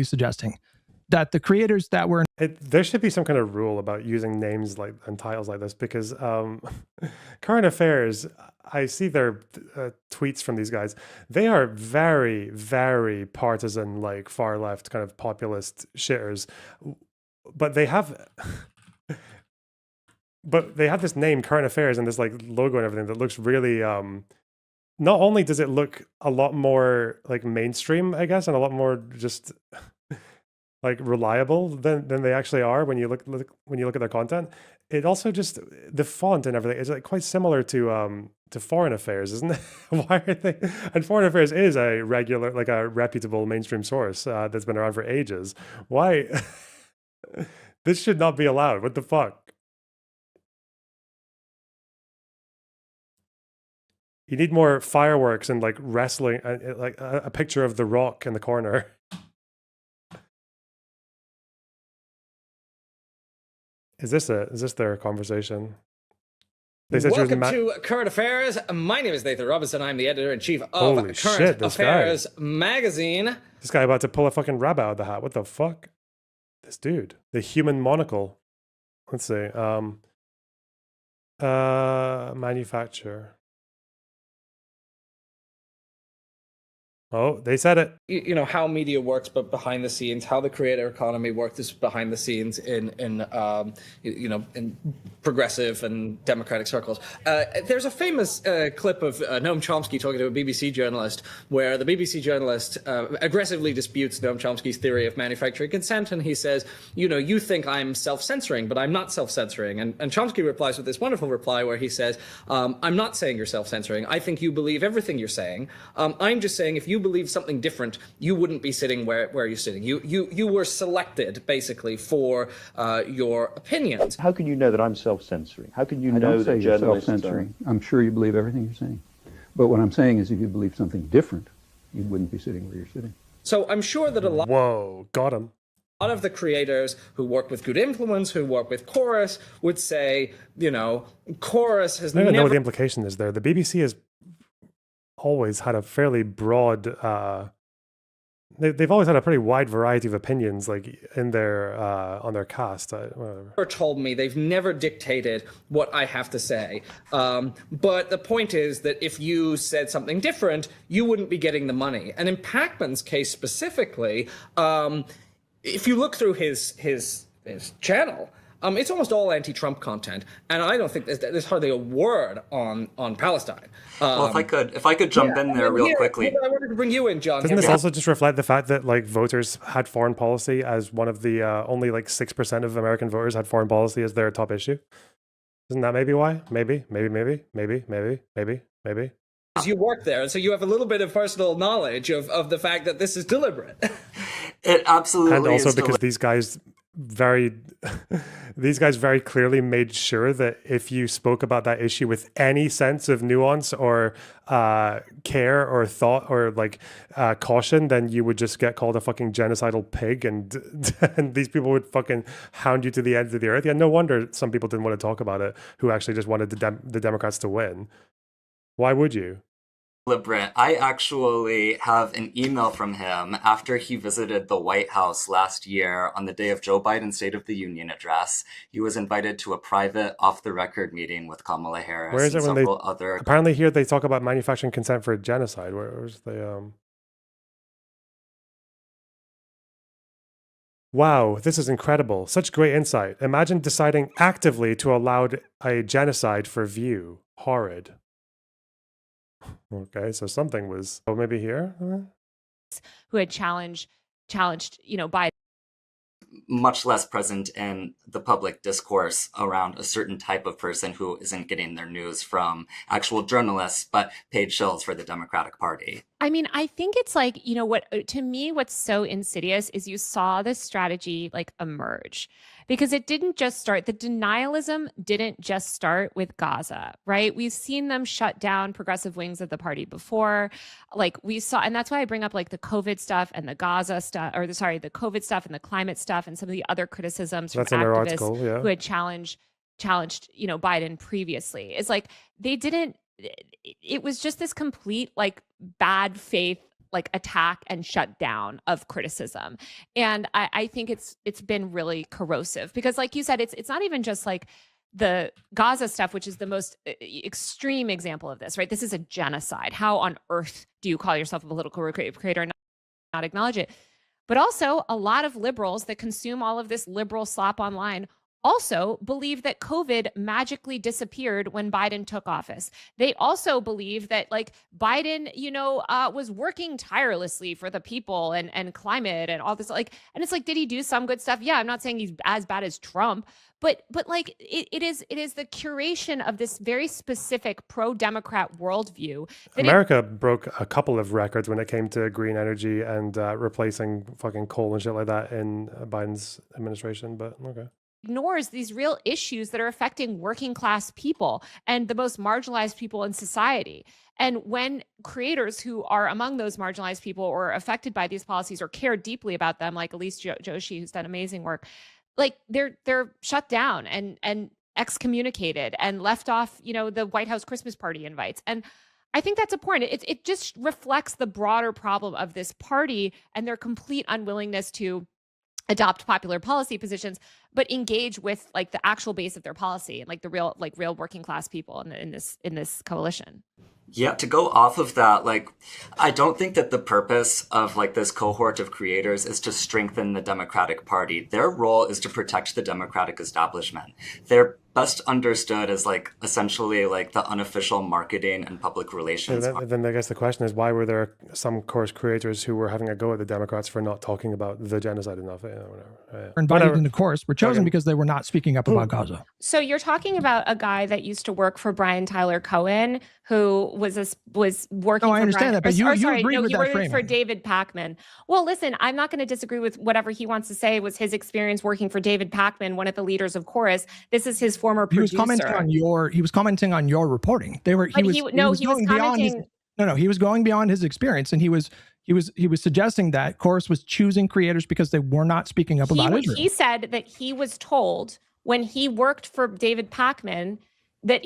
suggesting that the creators that were there should be some kind of rule about using names like and titles like this, because current affairs, I see their tweets from these guys. They are very partisan, like far left kind of populist shitters, but they have this name, current affairs, and this like logo and everything that looks really not only does it look a lot more like mainstream, I guess, and a lot more just like reliable than they actually are when you look at their content. It also just, the font and everything is like quite similar to Foreign Affairs, isn't it? Why are they? And Foreign Affairs is a regular, like a reputable mainstream source that's been around for ages. Why? This should not be allowed. What the fuck? You need more fireworks and like wrestling, like a picture of The Rock in the corner. Is this their conversation? Welcome to Current Affairs. My name is Nathan Robinson. I'm the editor-in-chief of Current Affairs magazine. This guy about to pull a fucking rabbit out of the hat. What the fuck? This dude. The human monocle. Let's see. Manufacturer. Oh, they said it. You know how media works, but behind the scenes, how the creator economy works is behind the scenes in progressive and democratic circles. There's a famous clip of Noam Chomsky talking to a BBC journalist, where the BBC journalist aggressively disputes Noam Chomsky's theory of manufacturing consent, and he says, you think I'm self-censoring, but I'm not self-censoring. And Chomsky replies with this wonderful reply where he says, I'm not saying you're self-censoring. I think you believe everything you're saying. I'm just saying if you believe something different, you wouldn't be sitting where you're sitting. You were selected basically for your opinions. How can you know that I'm self-censoring? How can you know that journalists are self-censoring? I'm sure you believe everything you're saying. But what I'm saying is if you believe something different, you wouldn't be sitting where you're sitting. So I'm sure that a lot got him. A lot of the creators who work with Good Influence, who work with Corus, would say, Corus has never... I don't know what the implication is there. The BBC has always had a fairly broad they've always had a pretty wide variety of opinions, like in their on their cast. Never told me, they've never dictated what I have to say, but the point is that if you said something different, you wouldn't be getting the money. And in Pacman's case specifically, if you look through his channel, it's almost all anti-Trump content, and I don't think there's hardly a word on Palestine. Well, if I could jump in there real quickly. I wanted to bring you in, John. Doesn't this also just reflect the fact that like voters had foreign policy as one of the only like 6% of American voters had foreign policy as their top issue? Isn't that maybe why? Maybe. You work there, so you have a little bit of personal knowledge of the fact that this is deliberate. It absolutely is. And also because these guys very clearly made sure that if you spoke about that issue with any sense of nuance or care or thought or like caution, then you would just get called a fucking genocidal pig, and these people would fucking hound you to the ends of the earth. Yeah, no wonder some people didn't want to talk about it who actually just wanted the Democrats to win. Why would you? Deliberate. I actually have an email from him after he visited the White House last year on the day of Joe Biden's State of the Union address. He was invited to a private, off-the-record meeting with Kamala Harris. Where is it and when several other... Apparently here they talk about manufacturing consent for genocide. Where's the... Wow, this is incredible. Such great insight. Imagine deciding actively to allow a genocide for view. Horrid. Okay, so something was maybe here. Who had challenged, Biden. Much less present in the public discourse around a certain type of person who isn't getting their news from actual journalists, but paid shills for the Democratic Party. I mean, I think it's like, you know, what to me, what's so insidious is you saw this strategy like emerge because it didn't just start, the denialism didn't just start with Gaza, right? We've seen them shut down progressive wings of the party before. Like we saw, and that's why I bring up like the COVID stuff and the Gaza stuff, or the COVID stuff and the climate stuff and some of the other criticisms from That's in their activists article, yeah. who had challenged, you know, Biden previously. It's like they didn't, it was just this complete like bad faith like attack and shutdown of criticism. And I think it's been really corrosive because like you said, it's not even just like the Gaza stuff, which is the most extreme example of this, right? This is a genocide. How on earth do you call yourself a political creator and not acknowledge it? But also a lot of liberals that consume all of this liberal slop online also believe that COVID magically disappeared when Biden took office. They also believe that like Biden, you know, was working tirelessly for the people and climate and all this like, and it's like, did he do some good stuff? Yeah, I'm not saying he's as bad as Trump, but like it is the curation of this very specific pro-Democrat worldview. America broke a couple of records when it came to green energy and replacing fucking coal and shit like that in Biden's administration, but okay. Ignores these real issues that are affecting working class people and the most marginalized people in society. And when creators who are among those marginalized people or affected by these policies or care deeply about them, like Elise Joshi, who's done amazing work, like they're shut down and excommunicated and left off, you know, the White House Christmas party invites. And I think that's important. It just reflects the broader problem of this party and their complete unwillingness to adopt popular policy positions, but engage with like the actual base of their policy and like the real working class people in this coalition. Yeah, to go off of that, like, I don't think that the purpose of like this cohort of creators is to strengthen the Democratic Party. Their role is to protect the Democratic establishment. They're best understood as like essentially like the unofficial marketing and public relations. Then I guess the question is, why were there some course creators who were having a go at the Democrats for not talking about the genocide enough? Whatever. Invited into Corus were chosen because they were not speaking up about Gaza. So you're talking about a guy that used to work for Brian Tyler Cohen, who was working. No, I for understand Brian, that, but you agreed with you that worked framing. for David Pakman. Well, listen, I'm not going to disagree with whatever he wants to say was his experience working for David Pakman, one of the leaders of Corus. This is his former producer. He was commenting on your reporting. He was going beyond his experience, and he was suggesting that Corus was choosing creators because they were not speaking up about Israel. He said that he was told when he worked for David Pakman that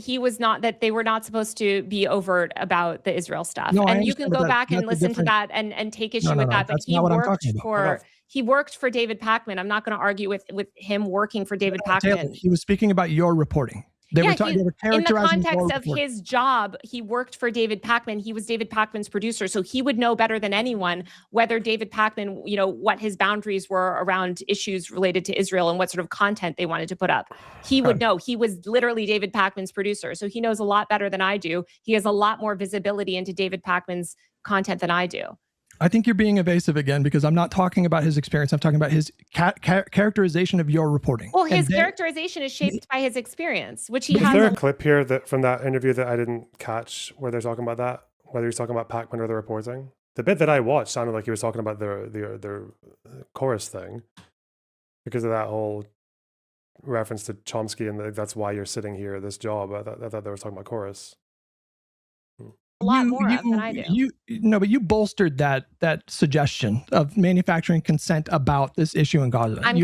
they were not supposed to be overt about the Israel stuff. No, and you can go back and listen to that and take issue with that. But he worked for David Pakman. I'm not going to argue with him working for David Pakman. Taylor, he was speaking about your reporting. They were in the context of his job, he worked for David Pakman. He was David Pakman's producer, so he would know better than anyone whether David Pakman, you know, what his boundaries were around issues related to Israel and what sort of content they wanted to put up. He would know. He was literally David Pakman's producer, so he knows a lot better than I do. He has a lot more visibility into David Pakman's content than I do. I think you're being evasive again because I'm not talking about his experience. I'm talking about his characterization of your reporting. Well, his characterization is shaped by his experience, which he has. Is there a clip here from that interview that I didn't catch where they're talking about that? Whether he's talking about Pakman or the reporting? The bit that I watched sounded like he was talking about their Corus thing because of that whole reference to Chomsky and that's why you're sitting here, this job. I thought they were talking about Corus. A lot more of than I do. But you bolstered that suggestion of manufacturing consent about this issue in Gaza. I'm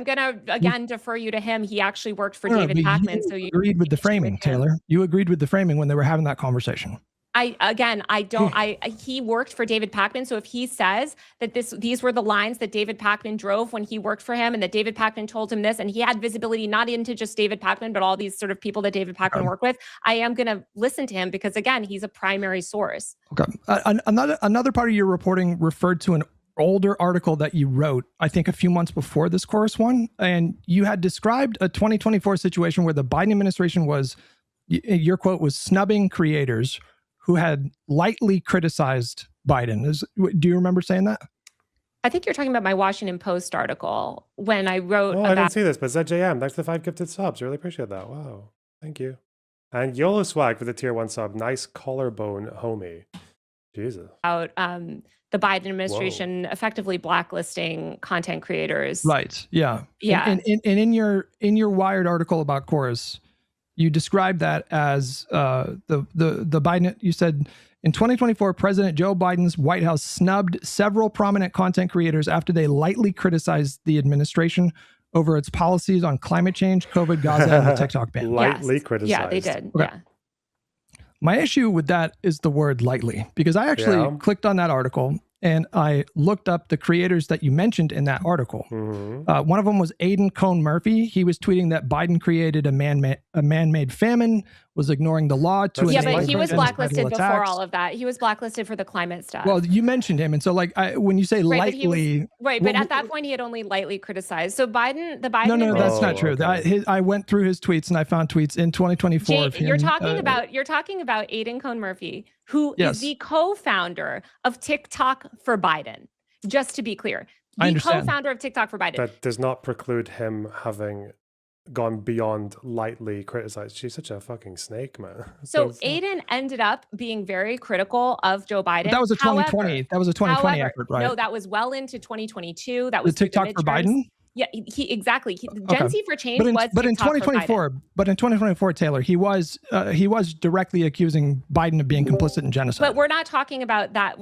gonna again defer you to him. He actually worked for David Pakman, so you agreed with the framing, Taylor. You agreed with the framing when they were having that conversation. He worked for David Pakman. So if he says that these were the lines that David Pakman drove when he worked for him and that David Pakman told him this, and he had visibility not into just David Pakman, but all these sort of people that David Pakman worked with, I am going to listen to him because again, he's a primary source. Okay. Another part of your reporting referred to an older article that you wrote, I think a few months before this Corus one. And you had described a 2024 situation where the Biden administration was, your quote was, snubbing creators who had lightly criticized Biden. Do you remember saying that? I think you're talking about my Washington Post article when I wrote I didn't see this, but ZJM, thanks for the 5 gifted subs. Really appreciate that. Wow. Thank you. And YOLO Swag for the tier 1 sub. Nice collarbone homie. Jesus. About the Biden administration effectively blacklisting content creators. Right. Yeah. Yeah. And in your Wired article about Corus, you described that as the Biden. You said in 2024, President Joe Biden's White House snubbed several prominent content creators after they lightly criticized the administration over its policies on climate change, COVID, Gaza, and the TikTok ban. Lightly criticized. Yeah, they did. Okay. Yeah. My issue with that is the word lightly, because I actually clicked on that article and I looked up the creators that you mentioned in that article. One of them was Aidan Cohn Murphy. He was tweeting that Biden created a man-made famine, was ignoring the law to Yeah, enable but he was genocidal blacklisted before attacks. all of that. He was blacklisted for the climate stuff. Well, you mentioned him, and so like when you say Right, lightly, but at that point he had only lightly criticized. So the Biden no, that's not true. I went through his tweets and I found tweets in 2024. of him, you're talking about Aidan Cohn Murphy, who is the co-founder of TikTok for Biden. Just to be clear, the co-founder of TikTok for Biden. That does not preclude him having gone beyond lightly criticized. She's such a fucking snake, man. So Aidan ended up being very critical of Joe Biden. But that was a 2020. That was a 2020 effort, right? No, that was well into 2022. That was the TikTok for Biden. Yeah, exactly. Gen Z for Change was but in TikTok for 2024, but in 2024, Taylor, he was directly accusing Biden of being complicit in genocide. But we're not talking about that.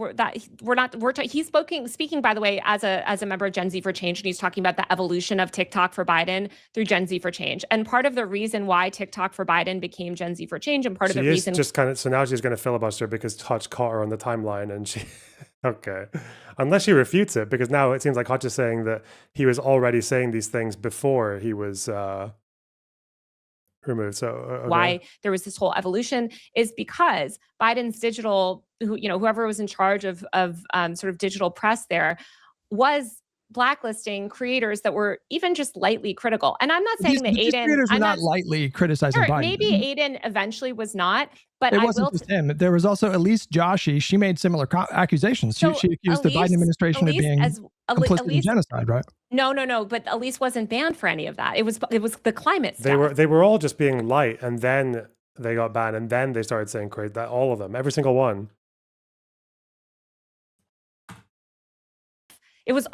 He's speaking, by the way, as a member of Gen Z for Change, and he's talking about the evolution of TikTok for Biden through Gen Z for Change. And part of the reason why TikTok for Biden became Gen Z for Change, and part of the reason just kind of, so now she's going to filibuster because Hutch caught her on the timeline, and she. Okay, unless she refutes it, because now it seems like Hutch is saying that he was already saying these things before he was removed. So why there was this whole evolution is because Biden's digital, whoever was in charge of sort of digital press there, was blacklisting creators that were even just lightly critical. And I'm not saying that Aidan creators are not lightly criticizing Biden. Maybe Aidan eventually was not, but it wasn't just him. There was also Elise Joshi. She made similar accusations. She accused the Biden administration of being complicit in genocide, right? No. But Elise wasn't banned for any of that. It was the climate stuff. They were all just being light, and then they got banned, and then they started saying great, that all of them, every single one.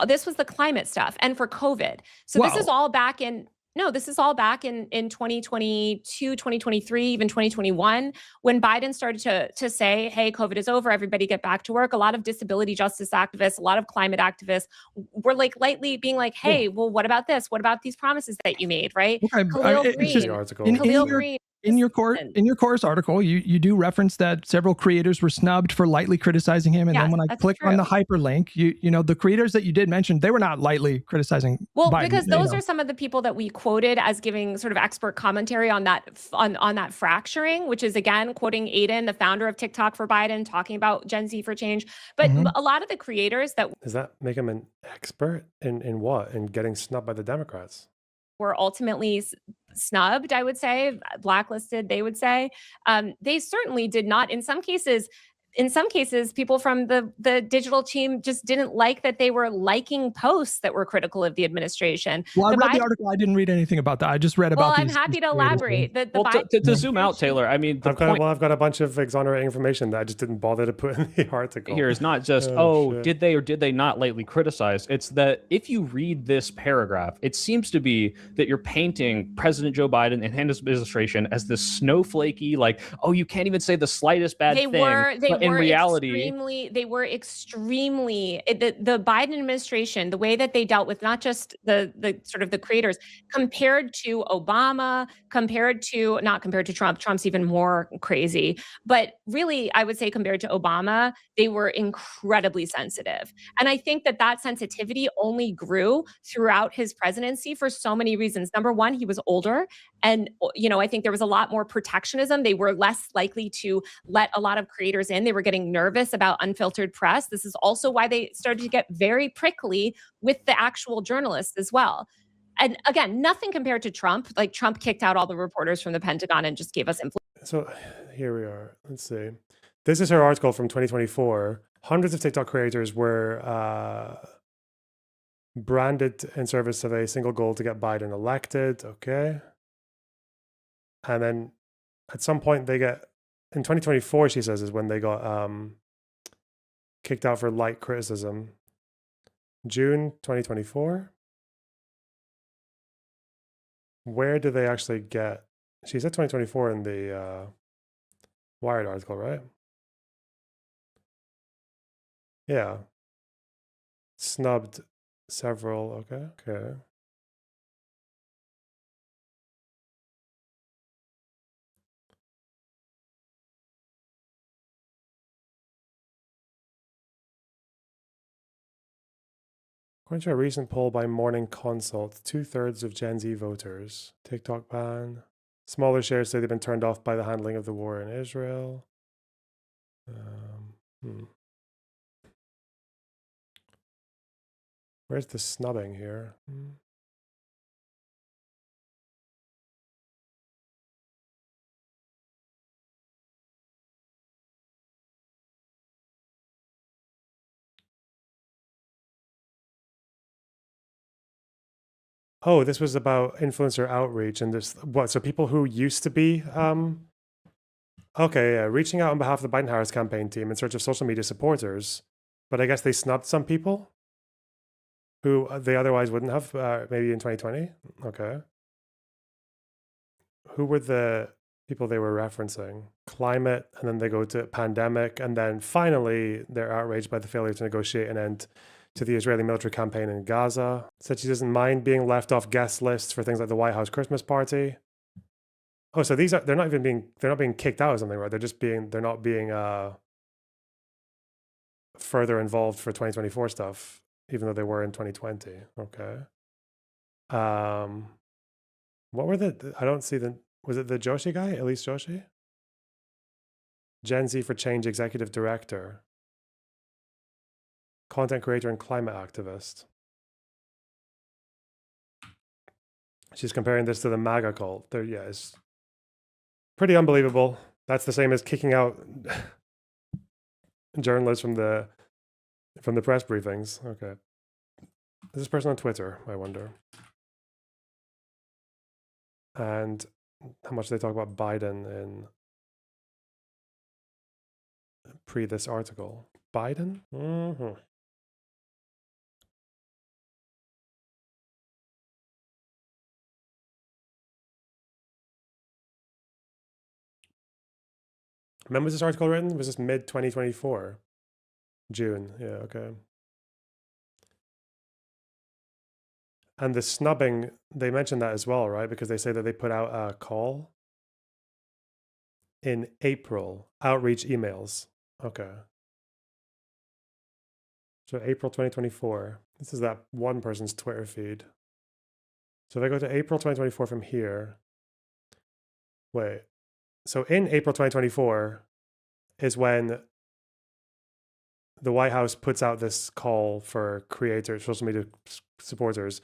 This was the climate stuff and for COVID. So this is all back in 2022, 2023, even 2021, when Biden started to say, hey, COVID is over, everybody get back to work. A lot of disability justice activists, a lot of climate activists were like lightly being like, hey, well, what about this? What about these promises that you made, right? Okay. Khalil Green. In your Corus article, you do reference that several creators were snubbed for lightly criticizing him, and then when I click on the hyperlink, the creators that you did mention, they were not lightly criticizing. Well, Biden, because those are some of the people that we quoted as giving sort of expert commentary on that on that fracturing, which is again quoting Aidan, the founder of TikTok for Biden, talking about Gen Z for Change. But a lot of the creators that does that make him an expert in what? In getting snubbed by the Democrats? Were ultimately snubbed, I would say, blacklisted, they would say. They certainly did not. In some cases, people from the digital team just didn't like that they were liking posts that were critical of the administration. Well, I read the article. I didn't read anything about that. I just read about. Well, I'm happy to elaborate. To zoom out, Taylor, I mean, I've got a bunch of exonerating information that I just didn't bother to put in the article. Here is not just did they or did they not lightly criticize? It's that if you read this paragraph, it seems to be that you're painting President Joe Biden and his administration as this snowflakey, like, oh, you can't even say the slightest bad thing. In reality, they were extremely the Biden administration, the way that they dealt with not just the sort of the creators, compared to Obama, not compared to Trump. Trump's even more crazy, but really, I would say compared to Obama, they were incredibly sensitive. And I think that sensitivity only grew throughout his presidency for so many reasons. Number one, he was older, and I think there was a lot more protectionism. They were less likely to let a lot of creators in. They were getting nervous about unfiltered press. This is also why they started to get very prickly with the actual journalists as well. And again, nothing compared to Trump. Like Trump kicked out all the reporters from the Pentagon and just gave us influence. So here we are. Let's see. This is her article from 2024. Hundreds of TikTok creators were branded in service of a single goal to get Biden elected. Okay. And then at some point they get, in 2024, she says, is when they got kicked out for light criticism. June 2024. Where do they actually get? She said 2024 in the Wired article, right? Yeah. Snubbed several. Okay. According to a recent poll by Morning Consult, 2/3 of Gen Z voters. TikTok ban. Smaller shares say they've been turned off by the handling of the war in Israel. Where's the snubbing here? Oh, this was about influencer outreach and this what? So people who used to be okay, yeah, reaching out on behalf of the Biden-Harris campaign team in search of social media supporters, but I guess they snubbed some people who they otherwise wouldn't have, maybe in 2020. Okay. Who were the people they were referencing? Climate, and then they go to pandemic, and then finally they're outraged by the failure to negotiate an end to the Israeli military campaign in Gaza. Said she doesn't mind being left off guest lists for things like the White House Christmas party. Oh, so they're not being kicked out or something, right? They're not being further involved for 2024 stuff, even though they were in 2020. Okay. What were I don't see was it the Joshi guy? Elise Joshi? Gen Z for Change Executive Director. Content creator and climate activist. She's comparing this to the MAGA cult. Yeah, it's pretty unbelievable. That's the same as kicking out journalists from the press briefings. Okay. Is this person on Twitter, I wonder? And how much they talk about Biden in pre this article. Biden? Mm-hmm. When was this article written? Was this mid 2024? June. Yeah, okay. And the snubbing, they mentioned that as well, right? Because they say that they put out a call in April, outreach emails. Okay. So April 2024. This is that one person's Twitter feed. So if I go to April 2024 from here, wait. So in April 2024 is when the White House puts out this call for creators, social media supporters,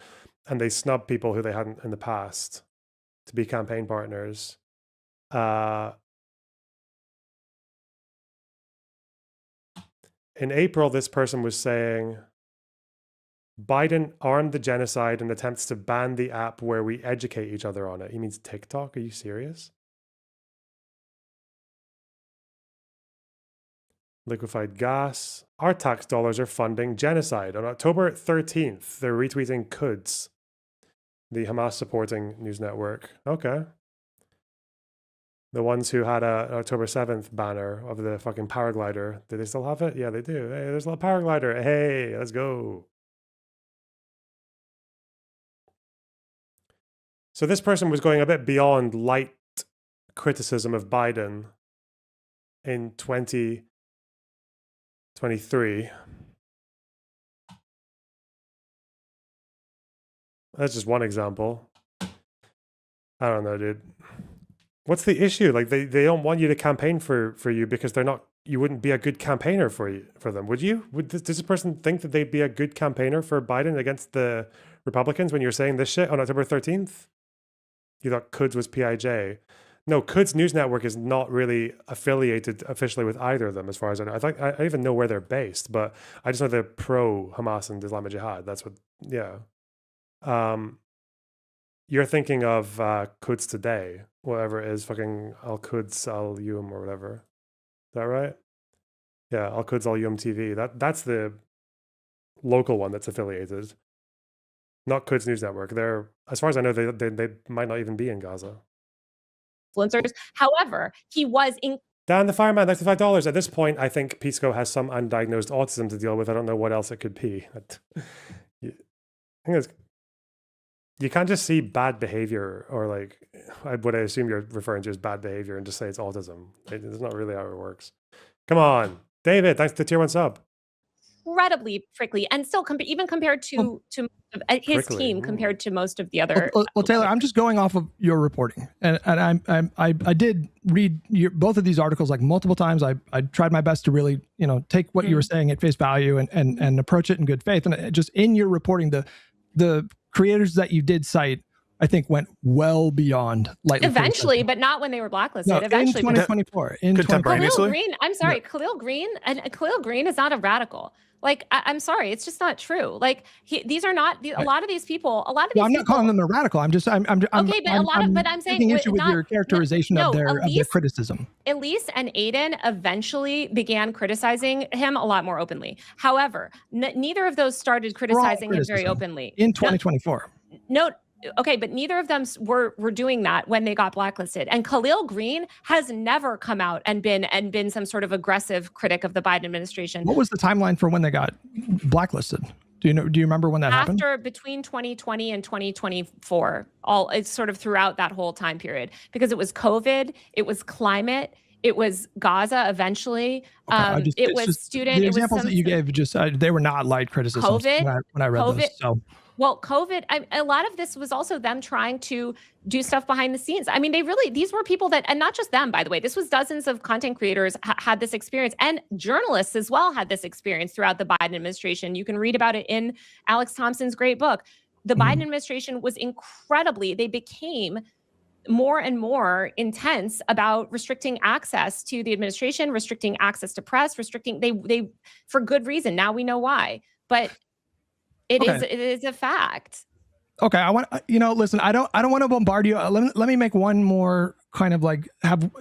and they snub people who they hadn't in the past to be campaign partners. In April, this person was saying, Biden armed the genocide and attempts to ban the app where we educate each other on it. He means TikTok? Are you serious? Liquefied gas. Our tax dollars are funding genocide. On October 13th, they're retweeting Quds, the Hamas supporting news network. Okay. The ones who had an October 7th banner of the fucking paraglider. Do they still have it? Yeah, they do. Hey, there's a little paraglider. Hey, let's go. So this person was going a bit beyond light criticism of Biden in 2023. That's just one example. I don't know, dude. What's the issue? Like they don't want you to campaign for you because you wouldn't be a good campaigner for them, would you? Does this person think that they'd be a good campaigner for Biden against the Republicans when you're saying this shit on October 13th? You thought Quds was PIJ. No, Quds News Network is not really affiliated officially with either of them, as far as I know. I don't even know where they're based, but I just know they're pro Hamas and Islamic Jihad. That's what, yeah. You're thinking of Quds Today, whatever it is, fucking Al-Quds Al-Yum or whatever. Is that right? Yeah, Al-Quds Al-Yom TV. That's the local one that's affiliated. Not Quds News Network. They're, as far as I know, they might not even be in Gaza. Influencers. However, he was in. Dan the Fireman, $95. At this point, I think Pisco has some undiagnosed autism to deal with. I don't know what else it could be. I think you can't just see bad behavior, or like what I assume you're referring to as bad behavior, and just say it's autism. It's not really how it works. Come on, David. Thanks to tier 1 sub. Incredibly prickly, and still even compared to his prickly. team, compared to most of the other. Well, Taylor, I'm just going off of your reporting, and I did read both of these articles like multiple times. I tried my best to really take what you were saying at face value and approach it in good faith. And just in your reporting, the creators that you did cite, I think, went well beyond lightly. Eventually, but not when they were blacklisted. No, Eventually, in 2024. Khalil Green. I'm sorry, Khalil Green is not a radical. Like, I'm sorry, it's just not true. Like, these are not a lot of these people. A lot of these. No, I'm not people, calling them a radical. I'm okay, but I'm saying taking issue with your characterization of their criticism. Elise and Aiden eventually began criticizing him a lot more openly. However, neither of those started criticizing him very openly in 2024. No. Okay, but neither of them were doing that when they got blacklisted. And Khalil Green has never come out and been some sort of aggressive critic of the Biden administration. What was the timeline for when they got blacklisted? Do you remember when that happened? After between 2020 and 2024, it's sort of throughout that whole time period, because it was COVID, it was climate, it was Gaza eventually. It was student. The examples that you gave they were not light criticisms COVID, when I read COVID, this. So. Well, COVID, a lot of this was also them trying to do stuff behind the scenes. I mean, these were people that, and not just them, by the way, this was dozens of content creators had this experience, and journalists as well had this experience throughout the Biden administration. You can read about it in Alex Thompson's great book. The Biden administration was they became more and more intense about restricting access to the administration, restricting access to press, they for good reason. Now we know why, but it is a fact. Okay, I want listen. I don't want to bombard you. Let me make one more kind of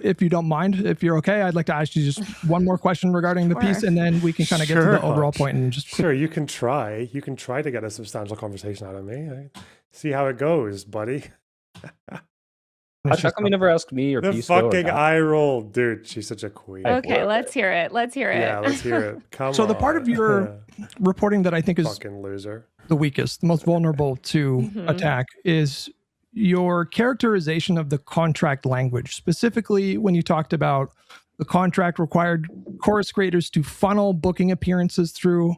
if you don't mind, if you're okay, I'd like to ask you just one more question regarding the piece, and then we can kind of get to the overall point and just. Sure, you can try to get a substantial conversation out of me. See how it goes, buddy. How come you never asked me or the Pisco fucking eye roll, dude? She's such a queen. Okay, let's hear it. Yeah, let's hear it. Come on. So the part of your reporting that I think is fucking loser, the weakest, the most vulnerable to attack, is your characterization of the contract language. Specifically, when you talked about the contract required Corus creators to funnel booking appearances through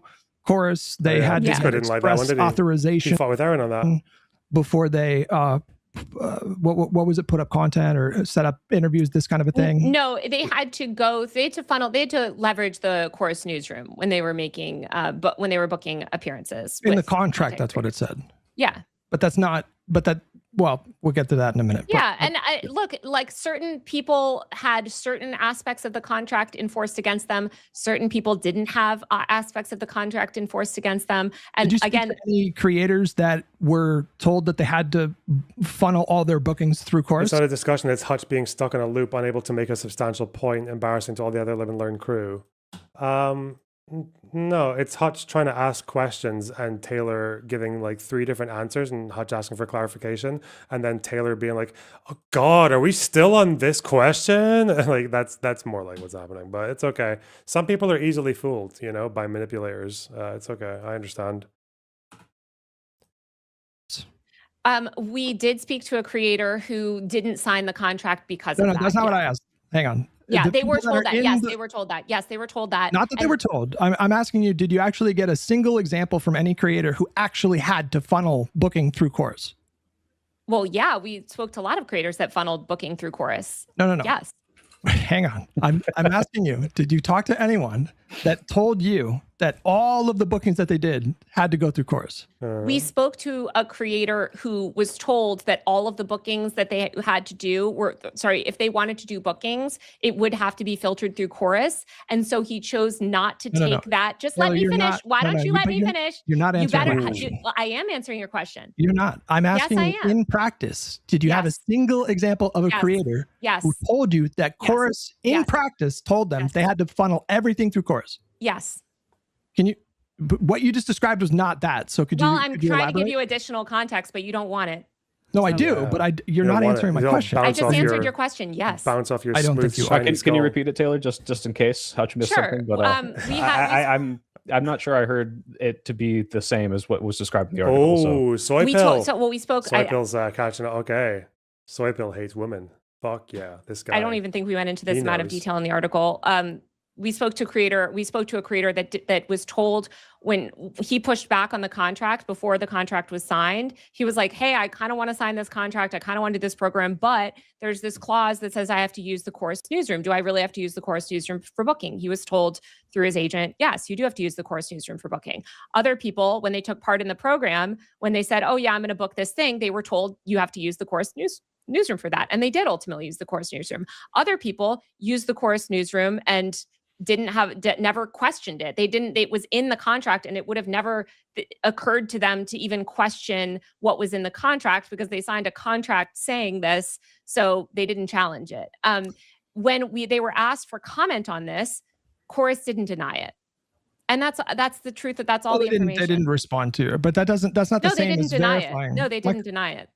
Corus, they had to get express authorization. He fought with Aaron on that before they. What was it? Put up content or set up interviews, this kind of a thing? No, they had to leverage the Corus newsroom when they were making, when they were booking appearances. In the contract, that's what it said. Yeah. But that's not, well, we'll get to that in a minute. Yeah, and look, like certain people had certain aspects of the contract enforced against them. Certain people didn't have aspects of the contract enforced against them. And did you speak to any creators that were told that they had to funnel all their bookings through Corus? It's not a discussion. It's Hutch being stuck in a loop, unable to make a substantial point, embarrassing to all the other Live and Learn crew. No, it's Hutch trying to ask questions and Taylor giving like 3 different answers and Hutch asking for clarification, and then Taylor being like, "Oh God, are we still on this question?" Like that's more like what's happening, but it's okay. Some people are easily fooled, by manipulators. It's okay. I understand. We did speak to a creator who didn't sign the contract because of that. No, that's not what I asked. Hang on. Yeah, they were told that. Yes, they were told that. Yes, they were told that. Not that they were told. I'm asking you, did you actually get a single example from any creator who actually had to funnel booking through Corus? Well, yeah, we spoke to a lot of creators that funneled booking through Corus. No. Yes. Hang on. I'm asking you, did you talk to anyone that told you that all of the bookings that they did had to go through Corus. We spoke to a creator who was told that all of the bookings that they had to do were, sorry, if they wanted to do bookings, it would have to be filtered through Corus. And so he chose not to take that. Just let me finish. Why don't you let me finish? You're not answering my question. Well, I am answering your question. You're not. I'm asking I you am. in practice, did you have a single example of a creator who told you that Corus in practice told them they had to funnel everything through Corus? Yes. Can you, what you just described was not that. So could you, I'm could you trying to elaborate? give you additional context, but you don't want it. No, I do, but you're not answering my question. I just answered your question. Yes. Bounce off your I don't smooth, think you shiny Can you repeat it, Taylor, just in case? How'd you miss Sure. something? But I'm not sure I heard it to be the same as what was described in the article. Oh, soy we pill. we spoke. Soy pill's catching it. Okay. Soy pill hates women. Fuck yeah, this guy. I don't even think we went into this He amount of knows. detail in the article. We spoke to a creator. We spoke to a creator that was told when he pushed back on the contract before the contract was signed. He was like, "Hey, I kind of want to sign this contract. I kind of want to do this program, but there's this clause that says I have to use the Corus newsroom. Do I really have to use the Corus newsroom for booking?" He was told through his agent, "Yes, you do have to use the Corus newsroom for booking." Other people, when they took part in the program, when they said, "Oh yeah, I'm going to book this thing," they were told you have to use the Corus newsroom for that, and they did ultimately use the Corus newsroom. Other people used the Corus newsroom and never questioned it. It was in the contract, and it would have never occurred to them to even question what was in the contract because they signed a contract saying this, so they didn't challenge it. When they were asked for comment on this, Corus didn't deny it. And that's the truth. That's all the information. They didn't respond to it, but that's not the No, they same didn't as deny verifying. it. No, they didn't deny it.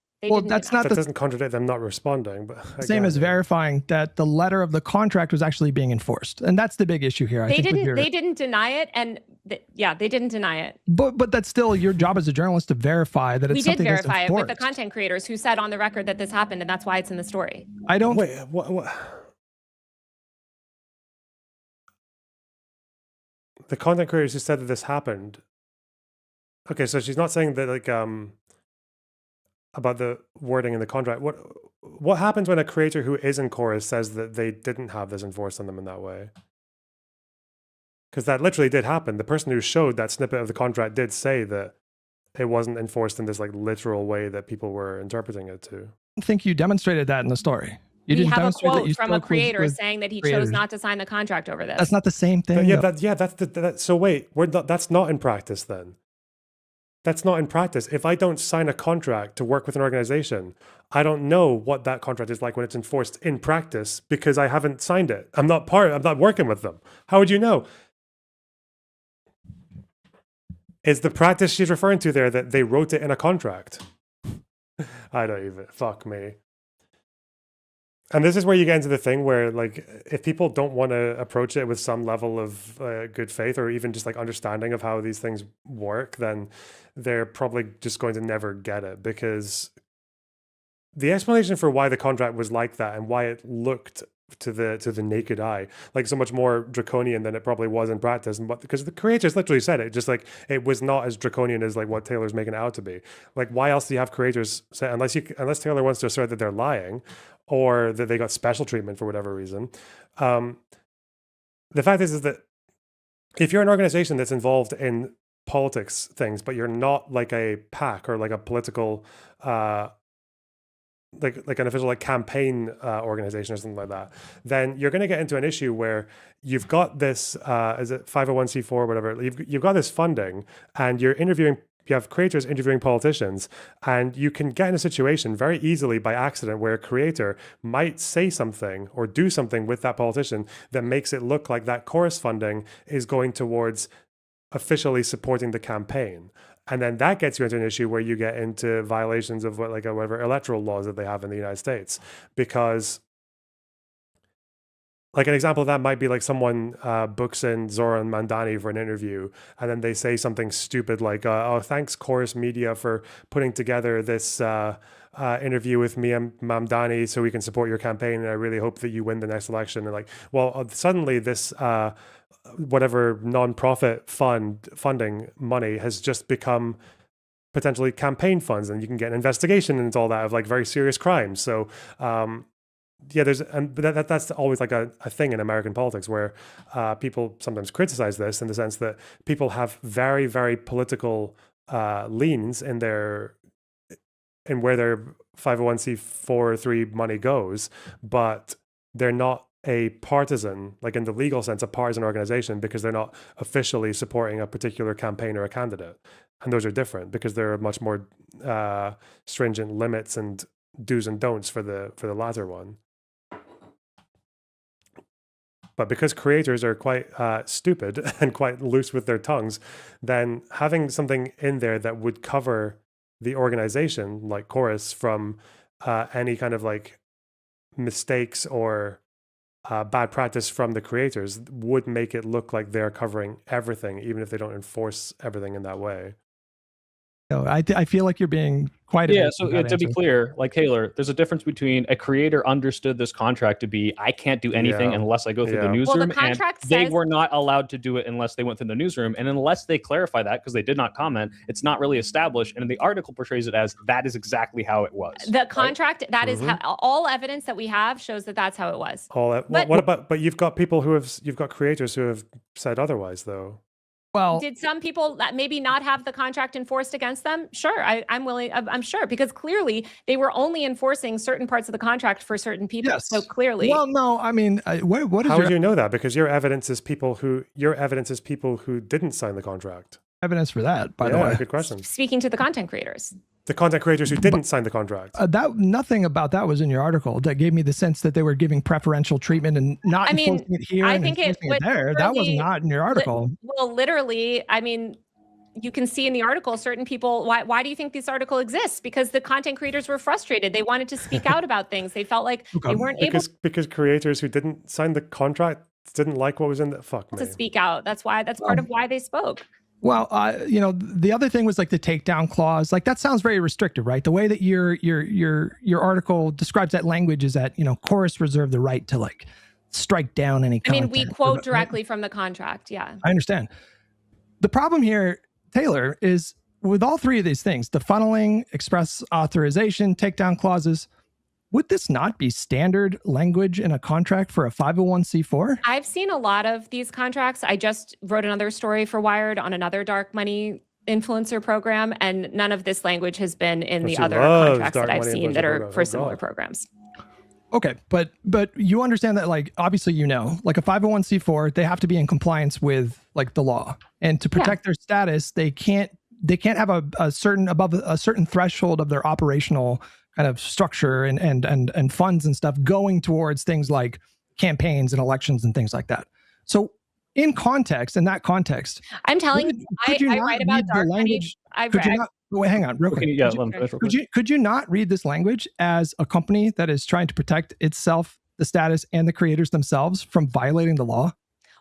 That's not that doesn't contradict them not responding, but same as verifying that the letter of the contract was actually being enforced, and that's the big issue here. They didn't deny it, and they didn't deny it. But that's still your job as a journalist to verify that it's We did something that's verify it with the enforced. content creators who said on the record that this happened, and that's why it's in the story. I don't. Wait, what? The content creators who said that this happened. Okay, so she's not saying that about the wording in the contract. What happens when a creator who is in Corus says that they didn't have this enforced on them in that way? Because that literally did happen. The person who showed that snippet of the contract did say that it wasn't enforced in this like literal way that people were interpreting it to. I think you demonstrated that in the story. You We didn't have a demonstrate that quote you from a spoke with- creator with saying that he creators. chose not to sign the contract over this. That's not the same thing. But yeah, though. so wait, that's not in practice then. That's not in practice. If I don't sign a contract to work with an organization, I don't know what that contract is like when it's enforced in practice because I haven't signed it. I'm not working with them. How would you know? Is the practice she's referring to there that they wrote it in a contract? I don't even, fuck me. And this is where you get into the thing where, like, if people don't want to approach it with some level of good faith or even just like understanding of how these things work, then they're probably just going to never get it, because the explanation for why the contract was like that and why it looked to the naked eye like so much more draconian than it probably was in practice, and because the creators literally said it, just like it was not as draconian as like what Taylor's making it out to be. Like, why else do you have creators say, unless Taylor wants to assert that they're lying or that they got special treatment for whatever reason? The fact is that if you're an organization that's involved in politics things, but you're not like a PAC or like a political like an official like campaign organization or something like that, then you're going to get into an issue where you've got this is it 501c4 or whatever, you've got this funding, and you have creators interviewing politicians, and you can get in a situation very easily by accident where a creator might say something or do something with that politician that makes it look like that Corus funding is going towards officially supporting the campaign. And then that gets you into an issue where you get into violations of whatever electoral laws that they have in the United States. Because like an example of that might be like someone books in Zoran Mandani for an interview, and then they say something stupid like, oh, thanks Corus Media for putting together this interview with me and Mamdani so we can support your campaign, and I really hope that you win the next election. And like, well, suddenly this whatever non-profit funding money has just become potentially campaign funds, and you can get an investigation into all that of like very serious crimes. So yeah, but that's always like a thing in American politics where people sometimes criticize this in the sense that people have very, very political leans in where their 501c4 money goes, but they're not a partisan, like in the legal sense, a partisan organization, because they're not officially supporting a particular campaign or a candidate. And those are different because there are much more stringent limits and do's and don'ts for the latter one. But because creators are quite stupid and quite loose with their tongues, then having something in there that would cover the organization, like Corus, from any kind of like mistakes or bad practice from the creators would make it look like they're covering everything, even if they don't enforce everything in that way. No, I feel like you're being quite yeah. So to be clear, like Taylor, there's a difference between a creator understood this contract to be I can't do anything unless I go through the newsroom, well, the contract and says they were not allowed to do it unless they went through the newsroom, and unless they clarify that because they did not comment, it's not really established. And the article portrays it as that is exactly how it was. The contract that is how, all evidence that we have shows that that's how it was. But you've got people you've got creators who have said otherwise, though. Well, did some people that maybe not have the contract enforced against them? Sure, I'm sure, because clearly they were only enforcing certain parts of the contract for certain people. Yes. So clearly, well, no, I mean, what is how would you know that? Because your evidence is people who didn't sign the contract. Evidence for that, by the way. Good question. Speaking to the content creators. The content creators who didn't sign the contract. Nothing about that was in your article that gave me the sense that they were giving preferential treatment and not enforcing it here. I and think enforcing it there. That was not in your article. Well, literally, I mean, you can see in the article certain people. Why do you think this article exists? Because the content creators were frustrated. They wanted to speak out about things. They felt like they weren't able because creators who didn't sign the contract didn't like what was in the to speak out. That's part of why they spoke. Well, the other thing was like the takedown clause. Like that sounds very restrictive, right? The way that your article describes that language is that, Corus reserved the right to like strike down any content. We quote directly from the contract. Yeah. I understand. The problem here, Taylor, is with all three of these things, the funneling, express authorization, takedown clauses, would this not be standard language in a contract for a 501c4? I've seen a lot of these contracts. I just wrote another story for Wired on another dark money influencer program, and none of this language has been in the other contracts that I've seen that are for similar programs. Okay, but you understand that, like, obviously, like a 501c4, they have to be in compliance with like the law, and to protect their status, they can't have a certain threshold of their operational kind of structure and funds and stuff going towards things like campaigns and elections and things like that. So in that context, I'm telling you, I write about dark money. Hang on, real quick. Could you not read this language as a company that is trying to protect itself, the status, and the creators themselves from violating the law?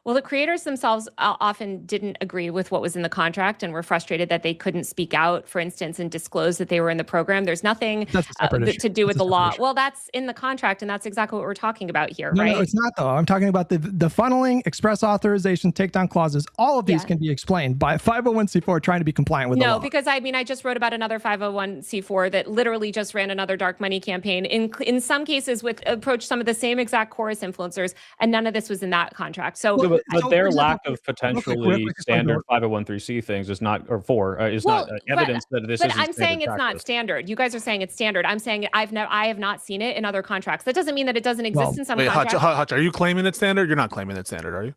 Well, the creators themselves often didn't agree with what was in the contract and were frustrated that they couldn't speak out, for instance, and disclose that they were in the program. There's nothing to do with the law. Well, that's in the contract, and that's exactly what we're talking about here, right? No, it's not, though. I'm talking about the funneling, express authorization, takedown clauses. All of these can be explained by a 501c4 trying to be compliant with the law. No, because I just wrote about another 501c4 that literally just ran another dark money campaign. In some cases, approached some of the same exact Corus influencers, and none of this was in that contract. So. But their lack of potentially standard 501c things is not, or is not evidence that this is. But I'm saying it's not standard. You guys are saying it's standard. I'm saying I have not seen it in other contracts. That doesn't mean that it doesn't exist in some contracts. Hutch, are you claiming it's standard? You're not claiming it's standard, are you?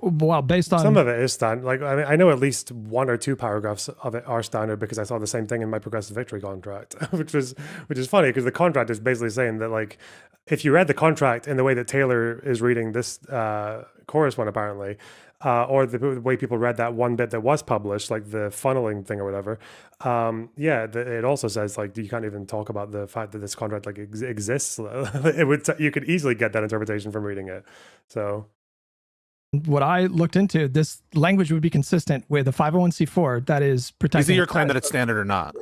Well, based on some of it is standard. Like I know at least one or two paragraphs of it are standard because I saw the same thing in my Progressive Victory contract, which is funny because the contract is basically saying that, like, if you read the contract in the way that Taylor is reading this Corus one, apparently, or the way people read that one bit that was published, like the funneling thing or whatever, it also says, like, you can't even talk about the fact that this contract like exists. You could easily get that interpretation from reading it. So what I looked into, this language would be consistent with a 501c4 that is protecting. Is it your claim that it's standard or not?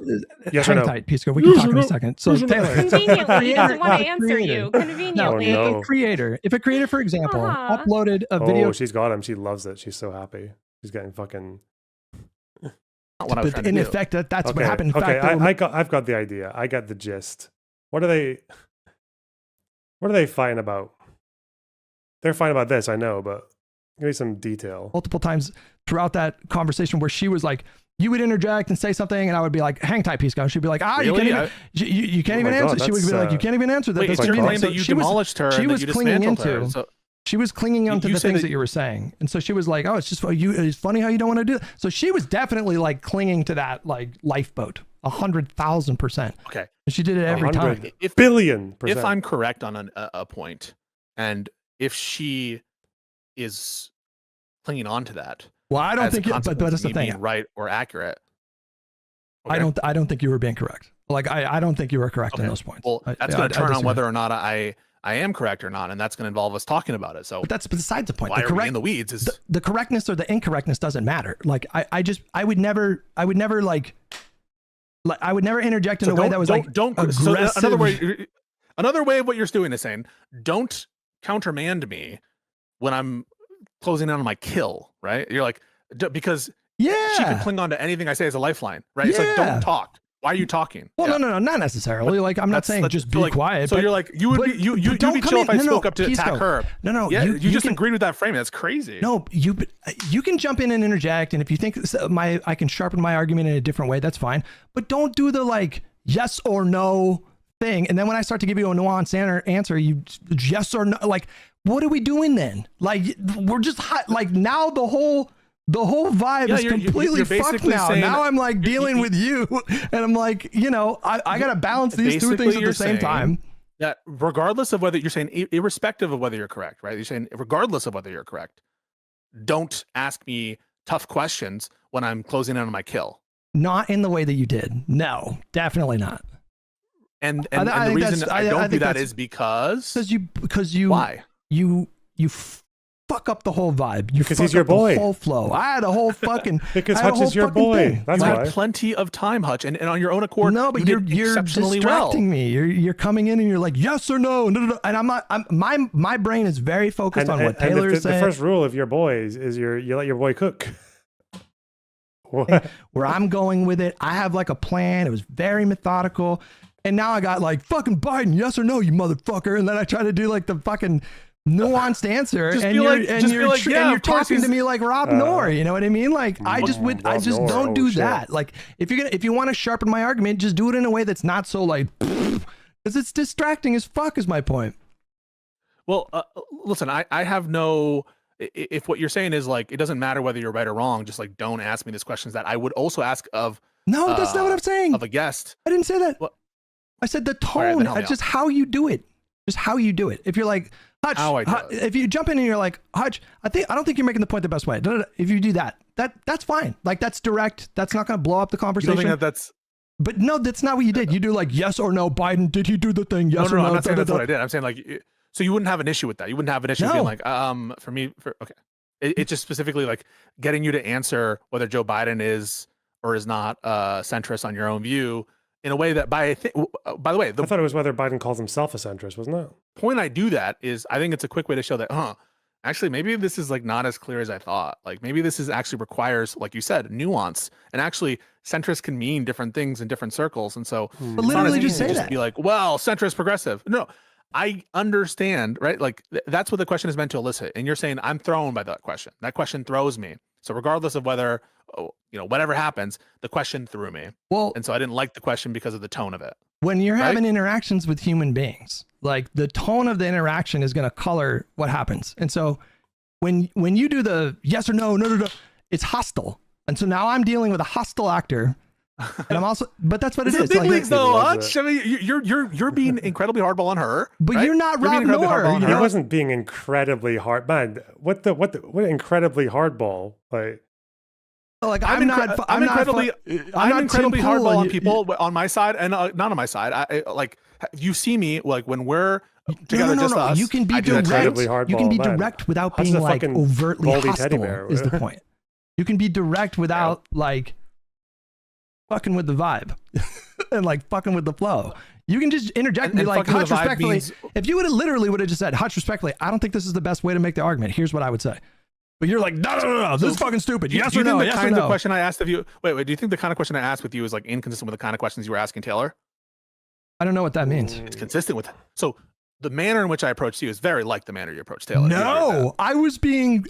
Yes or no? Tight, Pisco. We can talk in a second. So Taylor, conveniently, he doesn't want to answer you. Conveniently. No. If a creator, for example, uploaded a video. Oh, she's got him. She loves it. She's so happy. She's getting fucking. But in effect, that's what happened. Okay, I've got the idea. I got the gist. What are they? What are they fighting about? They're fighting about this, I know, but give me some detail. Multiple times throughout that conversation where she was like, you would interject and say something, and I would be like, hang tight, peace gun. She'd be like, Really? you can't even my God, answer. She would be like, you can't even answer that. Wait, That's it's your the claim reason. that you She was- demolished her She and that was you clinging dismantled into. her. So She was clinging onto you the say things that- that you were saying. And so she was like, oh, it's just you. It's funny how you don't want to do it. So she was definitely like clinging to that like lifeboat 100,000%. Okay. And she did it every time. If billion %. If I'm correct on a point, and if she is clinging on to that, Well, I don't as a think, but consequence that's of the me thing. being right or accurate. I don't think you were being correct. Like, I don't think you were correct in those points. Well, I- that's I- going to I turn on disagree. whether or not I am correct or not, and that's going to involve us talking about it. So, But that's besides the point. why The are we in the weeds? Is the correctness or the incorrectness doesn't matter. Like I would never like I would never interject in a way that was don't. aggressive. So another way of what you're doing is saying, don't countermand me when I'm closing in on my kill. Right? You're like, because she can cling on to anything I say as a lifeline. Right? It's like, Yeah. don't talk. Why are you talking? Well, no, not necessarily. Like, I'm not saying just be quiet. So but- you're like, you'd but be don't chill come if I in- no, spoke no, up to please attack go. her. No, Yeah, you just can- agreed with that framing. That's crazy. No, you can jump in and interject, and if you think I can sharpen my argument in a different way, that's fine. But don't do the like yes or no thing, and then when I start to give you a nuanced answer, you yes or no. Like, what are we doing then? Like, we're just hot. Like now the whole vibe is completely you're fucked basically now. saying- Now I'm like dealing with you, and I'm like, I gotta balance these two things at the same time. That regardless of whether you're saying, irrespective of whether you're correct, right? You're saying regardless of whether you're correct, don't ask me tough questions when I'm closing in on my kill. Not in the way that you did. No, definitely not. And I the think reason that's- I don't do think that that's- is because you why you fuck up the whole vibe. You Because fuck he's your up the boy. whole flow. I had a whole fucking Because I had a Hutch whole is your fucking boy. thing. That's you why. had plenty of time, Hutch, and on your own accord. No, but you you're did exceptionally distracting well. me. You're coming in and you're like yes or no, and I'm not. My brain is very focused on what Taylor the is saying. first rule of your boy is you let your boy cook. What? Where I'm going with it, I have like a plan. It was very methodical, and now I got like fucking Biden, yes or no, you motherfucker, and then I try to do like the fucking nuanced answer, Just and be you're like- and just be you're like, tr- yeah, and you're of course talking to he's- me like Rob Noor, you know what I mean? Like I just Rob don't Noor, do shit. that. Like if you want to sharpen my argument, just do it in a way that's not so like because it's distracting as fuck. Is my point. Well, listen, I have no. If what you're saying is like it doesn't matter whether you're right or wrong, just like don't ask me these questions that I would also ask of. No, that's not what I'm saying. Of a guest. I didn't say that. What? I said the All right, then tone, help me just how you do it. Just how you do it. If you're like, Hutch, How I do it. if you jump in and you're like, Hutch, I don't think you're making the point the best way. If you do that, that's fine. Like that's direct. That's not going to blow up the You conversation. don't think that's. But no, that's not what you did. You do like yes or no, Biden, did he do the thing? Yes No, or no? I'm not saying Da, that's da, what I did. I'm saying like, so you wouldn't have an issue with that. You wouldn't have an issue No. being like, it's just specifically like getting you to answer whether Joe Biden is or is not centrist on your own view in a way that by the way, the I thought it was whether Biden calls himself a centrist, wasn't it? point I do that is I think it's a quick way to show that, actually maybe this is like not as clear as I thought. Like maybe this is actually requires, like you said, nuance. And actually centrist can mean different things in different circles. And so But it's not literally as just easy to say that. be like, well, centrist progressive. No, I understand, right? Like that's what the question is meant to elicit. And you're saying I'm thrown by that question. That question throws me. So regardless of whether, whatever happens, the question threw me. Well, And so I didn't like the question because of the tone of it. when you're Right? having interactions with human beings, like the tone of the interaction is going to color what happens. And so when you do the yes or no, it's hostile. And so now I'm dealing with a hostile actor. And I'm also, but that's what it It's is. the big Like, leagues though, loves Hutch. I mean, you're being incredibly hardball on her. But right? you're not being Rob incredibly Noor, hardball on you her. He know? wasn't being incredibly hard, man. What incredibly hardball? Like I'm incredibly hardball on people on my side and not on my side. I like you see me like when we're together, just us. You can be I do that direct. too. You can be man. direct without Hutch is being a like fucking overtly baldy teddy hostile. bear. Is the point? You can be direct without like fucking with the vibe and like fucking with the flow. You can just interject and be And like, fucking with Hutch, the vibe respectfully. means- If you would have literally would have just said, Hutch, respectfully, I don't think this is the best way to make the argument. Here's what I would say. But you're like, no, this is fucking stupid. Do Yes you or no? think the Yes or kind of no? question I asked of you? Wait. Do you think the kind of question I asked with you is like inconsistent with the kind of questions you were asking Taylor? I don't know what that means. It's consistent with. So the manner in which I approached you is very like the manner you approached Taylor. No, I was being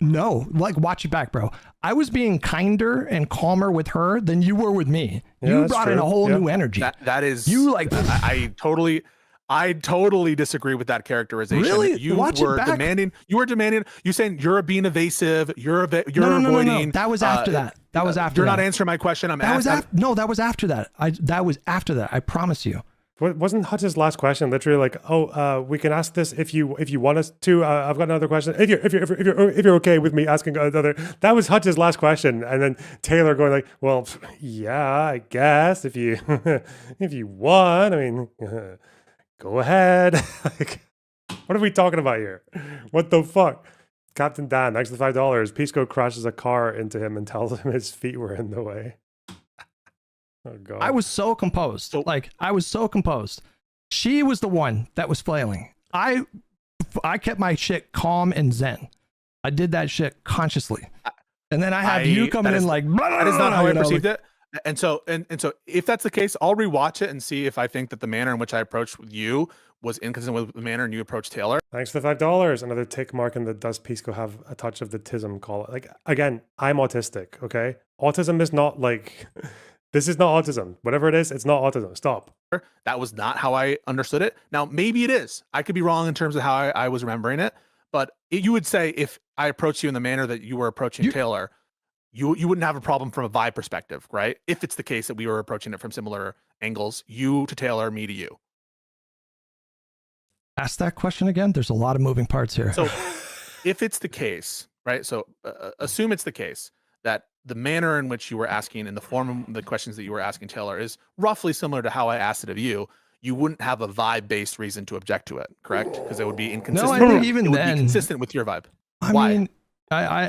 no, like watch it back, bro. I was being kinder and calmer with her than you were with me. Yeah, You that's brought in true. a whole Yeah. new energy. That is you like I totally disagree with that characterization. Really? You Watch it were back. demanding. You were demanding. You saying you're being evasive. You're No. avoiding. That was after that. That was after You're that. not answering my question. That was that was after that. That was after that. I promise you. Wasn't Hutch's last question literally like, "Oh, we can ask this if you want us to"? I've got another question. If you're okay with me asking another, that was Hutch's last question, and then Taylor going like, "Well, yeah, I guess if you if you want, I mean, go ahead." Like, what are we talking about here? What the fuck? Captain Dan, thanks for the $5. Pisco crashes a car into him and tells him his feet were in the way. Oh God. I was so composed. I was so composed. She was the one that was flailing. I kept my shit calm and zen. I did that shit consciously. And then I have you coming in like, that is not how I perceived it. And so if that's the case, I'll rewatch it and see if I think that the manner in which I approached with you was inconsistent with the manner you approached Taylor. Thanks for the $5. Another tick mark in the does Pisco have a touch of the tism call it. Like, again, I'm autistic, okay? Autism is not like, this is not autism. Whatever it is, it's not autism. Stop. That was not how I understood it. Now, maybe it is. I could be wrong in terms of how I was remembering it. But you would say if I approached you in the manner that you were approaching Taylor, you wouldn't have a problem from a vibe perspective, right? If it's the case that we were approaching it from similar angles, you to Taylor, me to you. Ask that question again. There's a lot of moving parts here. So if it's the case, right? So assume it's the case that the manner in which you were asking in the form of the questions that you were asking Taylor is roughly similar to how I asked it of you. You wouldn't have a vibe-based reason to object to it, correct? Because it would be inconsistent. No, I think even it would then, be consistent with your vibe. I Why? mean,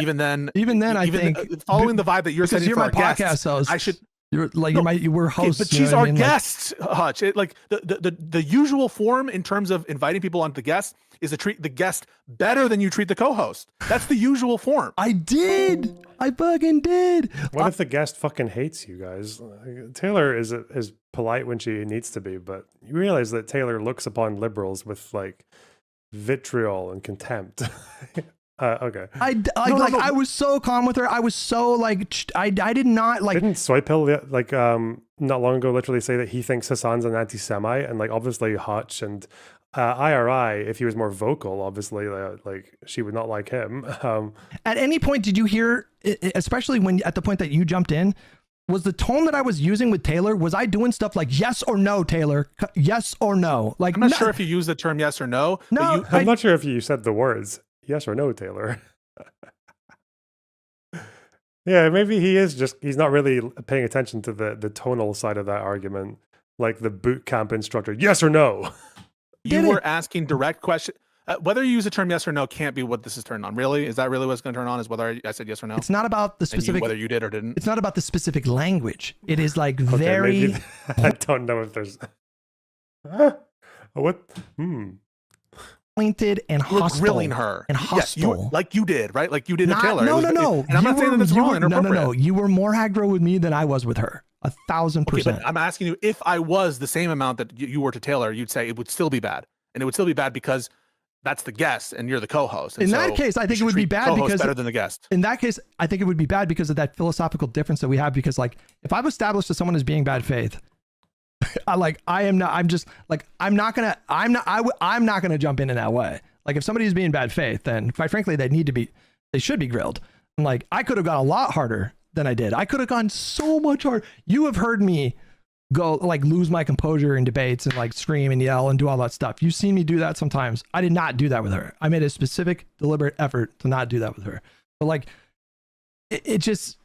even then, I think following the vibe that you're setting you're for my our podcast guests, host. I should. You're like you were host. But you she's know what our I mean? Like, guest, Hutch. Like the usual form in terms of inviting people onto the guest is to treat the guest better than you treat the co-host. That's the usual form. I fucking did. What if the guest fucking hates you guys? Taylor is polite when she needs to be, but you realize that Taylor looks upon liberals with like vitriol and contempt. Okay. I was so calm with her. I was so like, I did not like. Didn't Swipehill like not long ago literally say that he thinks Hassan's an anti-Semite, and like obviously Hutch and IRI, if he was more vocal, obviously like she would not like him. At any point, did you hear, especially when at the point that you jumped in, was the tone that I was using with Taylor, was I doing stuff like yes or no, Taylor? Yes or no? Like I'm not sure if you use the term yes or no. No, I'm not sure if you said the words yes or no, Taylor. Yeah, maybe he's not really paying attention to the tonal side of that argument, like the boot camp instructor, yes or no. You were asking direct question. Whether you use the term yes or no can't be what this is turned on. Really? Is that really what's going to turn on? Is whether I said yes or no? It's not about the specific. Whether you did or didn't. It's not about the specific language. It is like Okay, very. maybe, I don't know if there's. What? Pointed and You were hostile. grilling her And Yes, hostile. like you did, right? Like you did to Not- Taylor. No, It was- no. And I'm not saying that that's wrong and inappropriate. No. You were more aggro with me than I was with her. 1,000%. Okay, but I'm asking you, if I was the same amount that you were to Taylor, you'd say it would still be bad, and it would still be bad because that's the guest and you're the co-host. And In so that case, I you think it should would be treat bad co-host because better than the guest. In that case, I think it would be bad because of that philosophical difference that we have. Because like, if I've established that someone is being bad faith, I'm not gonna jump in that way. Like if somebody is being bad faith, then quite frankly, they should be grilled. And like, I could have gone a lot harder than I did. I could have gone so much harder. You have heard me go like lose my composure in debates and like scream and yell and do all that stuff. You've seen me do that sometimes. I did not do that with her. I made a specific deliberate effort to not do that with her. But like, it just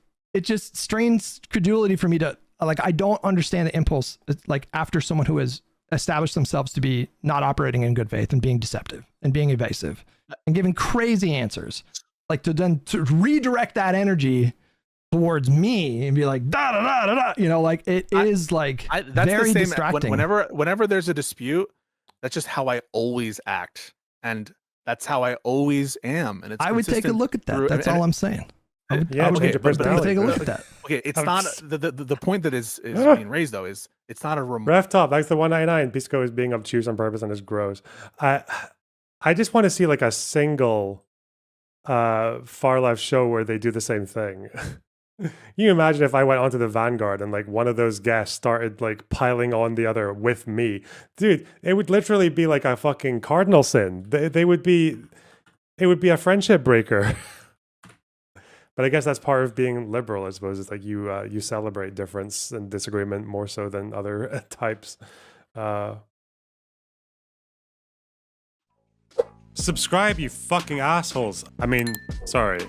strains credulity for me to like, I don't understand the impulse like after someone who has established themselves to be not operating in good faith and being deceptive and being evasive and giving crazy answers, like to redirect that energy towards me and be like da da da da da, you know, like it is like That's very the same, distracting. Whenever there's a dispute, that's just how I always act, and that's how I always am. And it's I would take a consistent look at that. through- That's and- all I'm saying. I would change your take personality. a look at that. Okay, it's not the point that is being raised though is It's not a Ref top, that's the 199. Pisco is being obtuse on purpose and is gross. I just want to see like a single far left show where they do the same thing. You imagine if I went onto the Vanguard and like one of those guests started like piling on the other with me, dude, it would literally be like a fucking cardinal sin. It would be a friendship breaker. But I guess that's part of being liberal, I suppose. It's like you celebrate difference and disagreement more so than other types. Subscribe, you fucking assholes. I mean, sorry.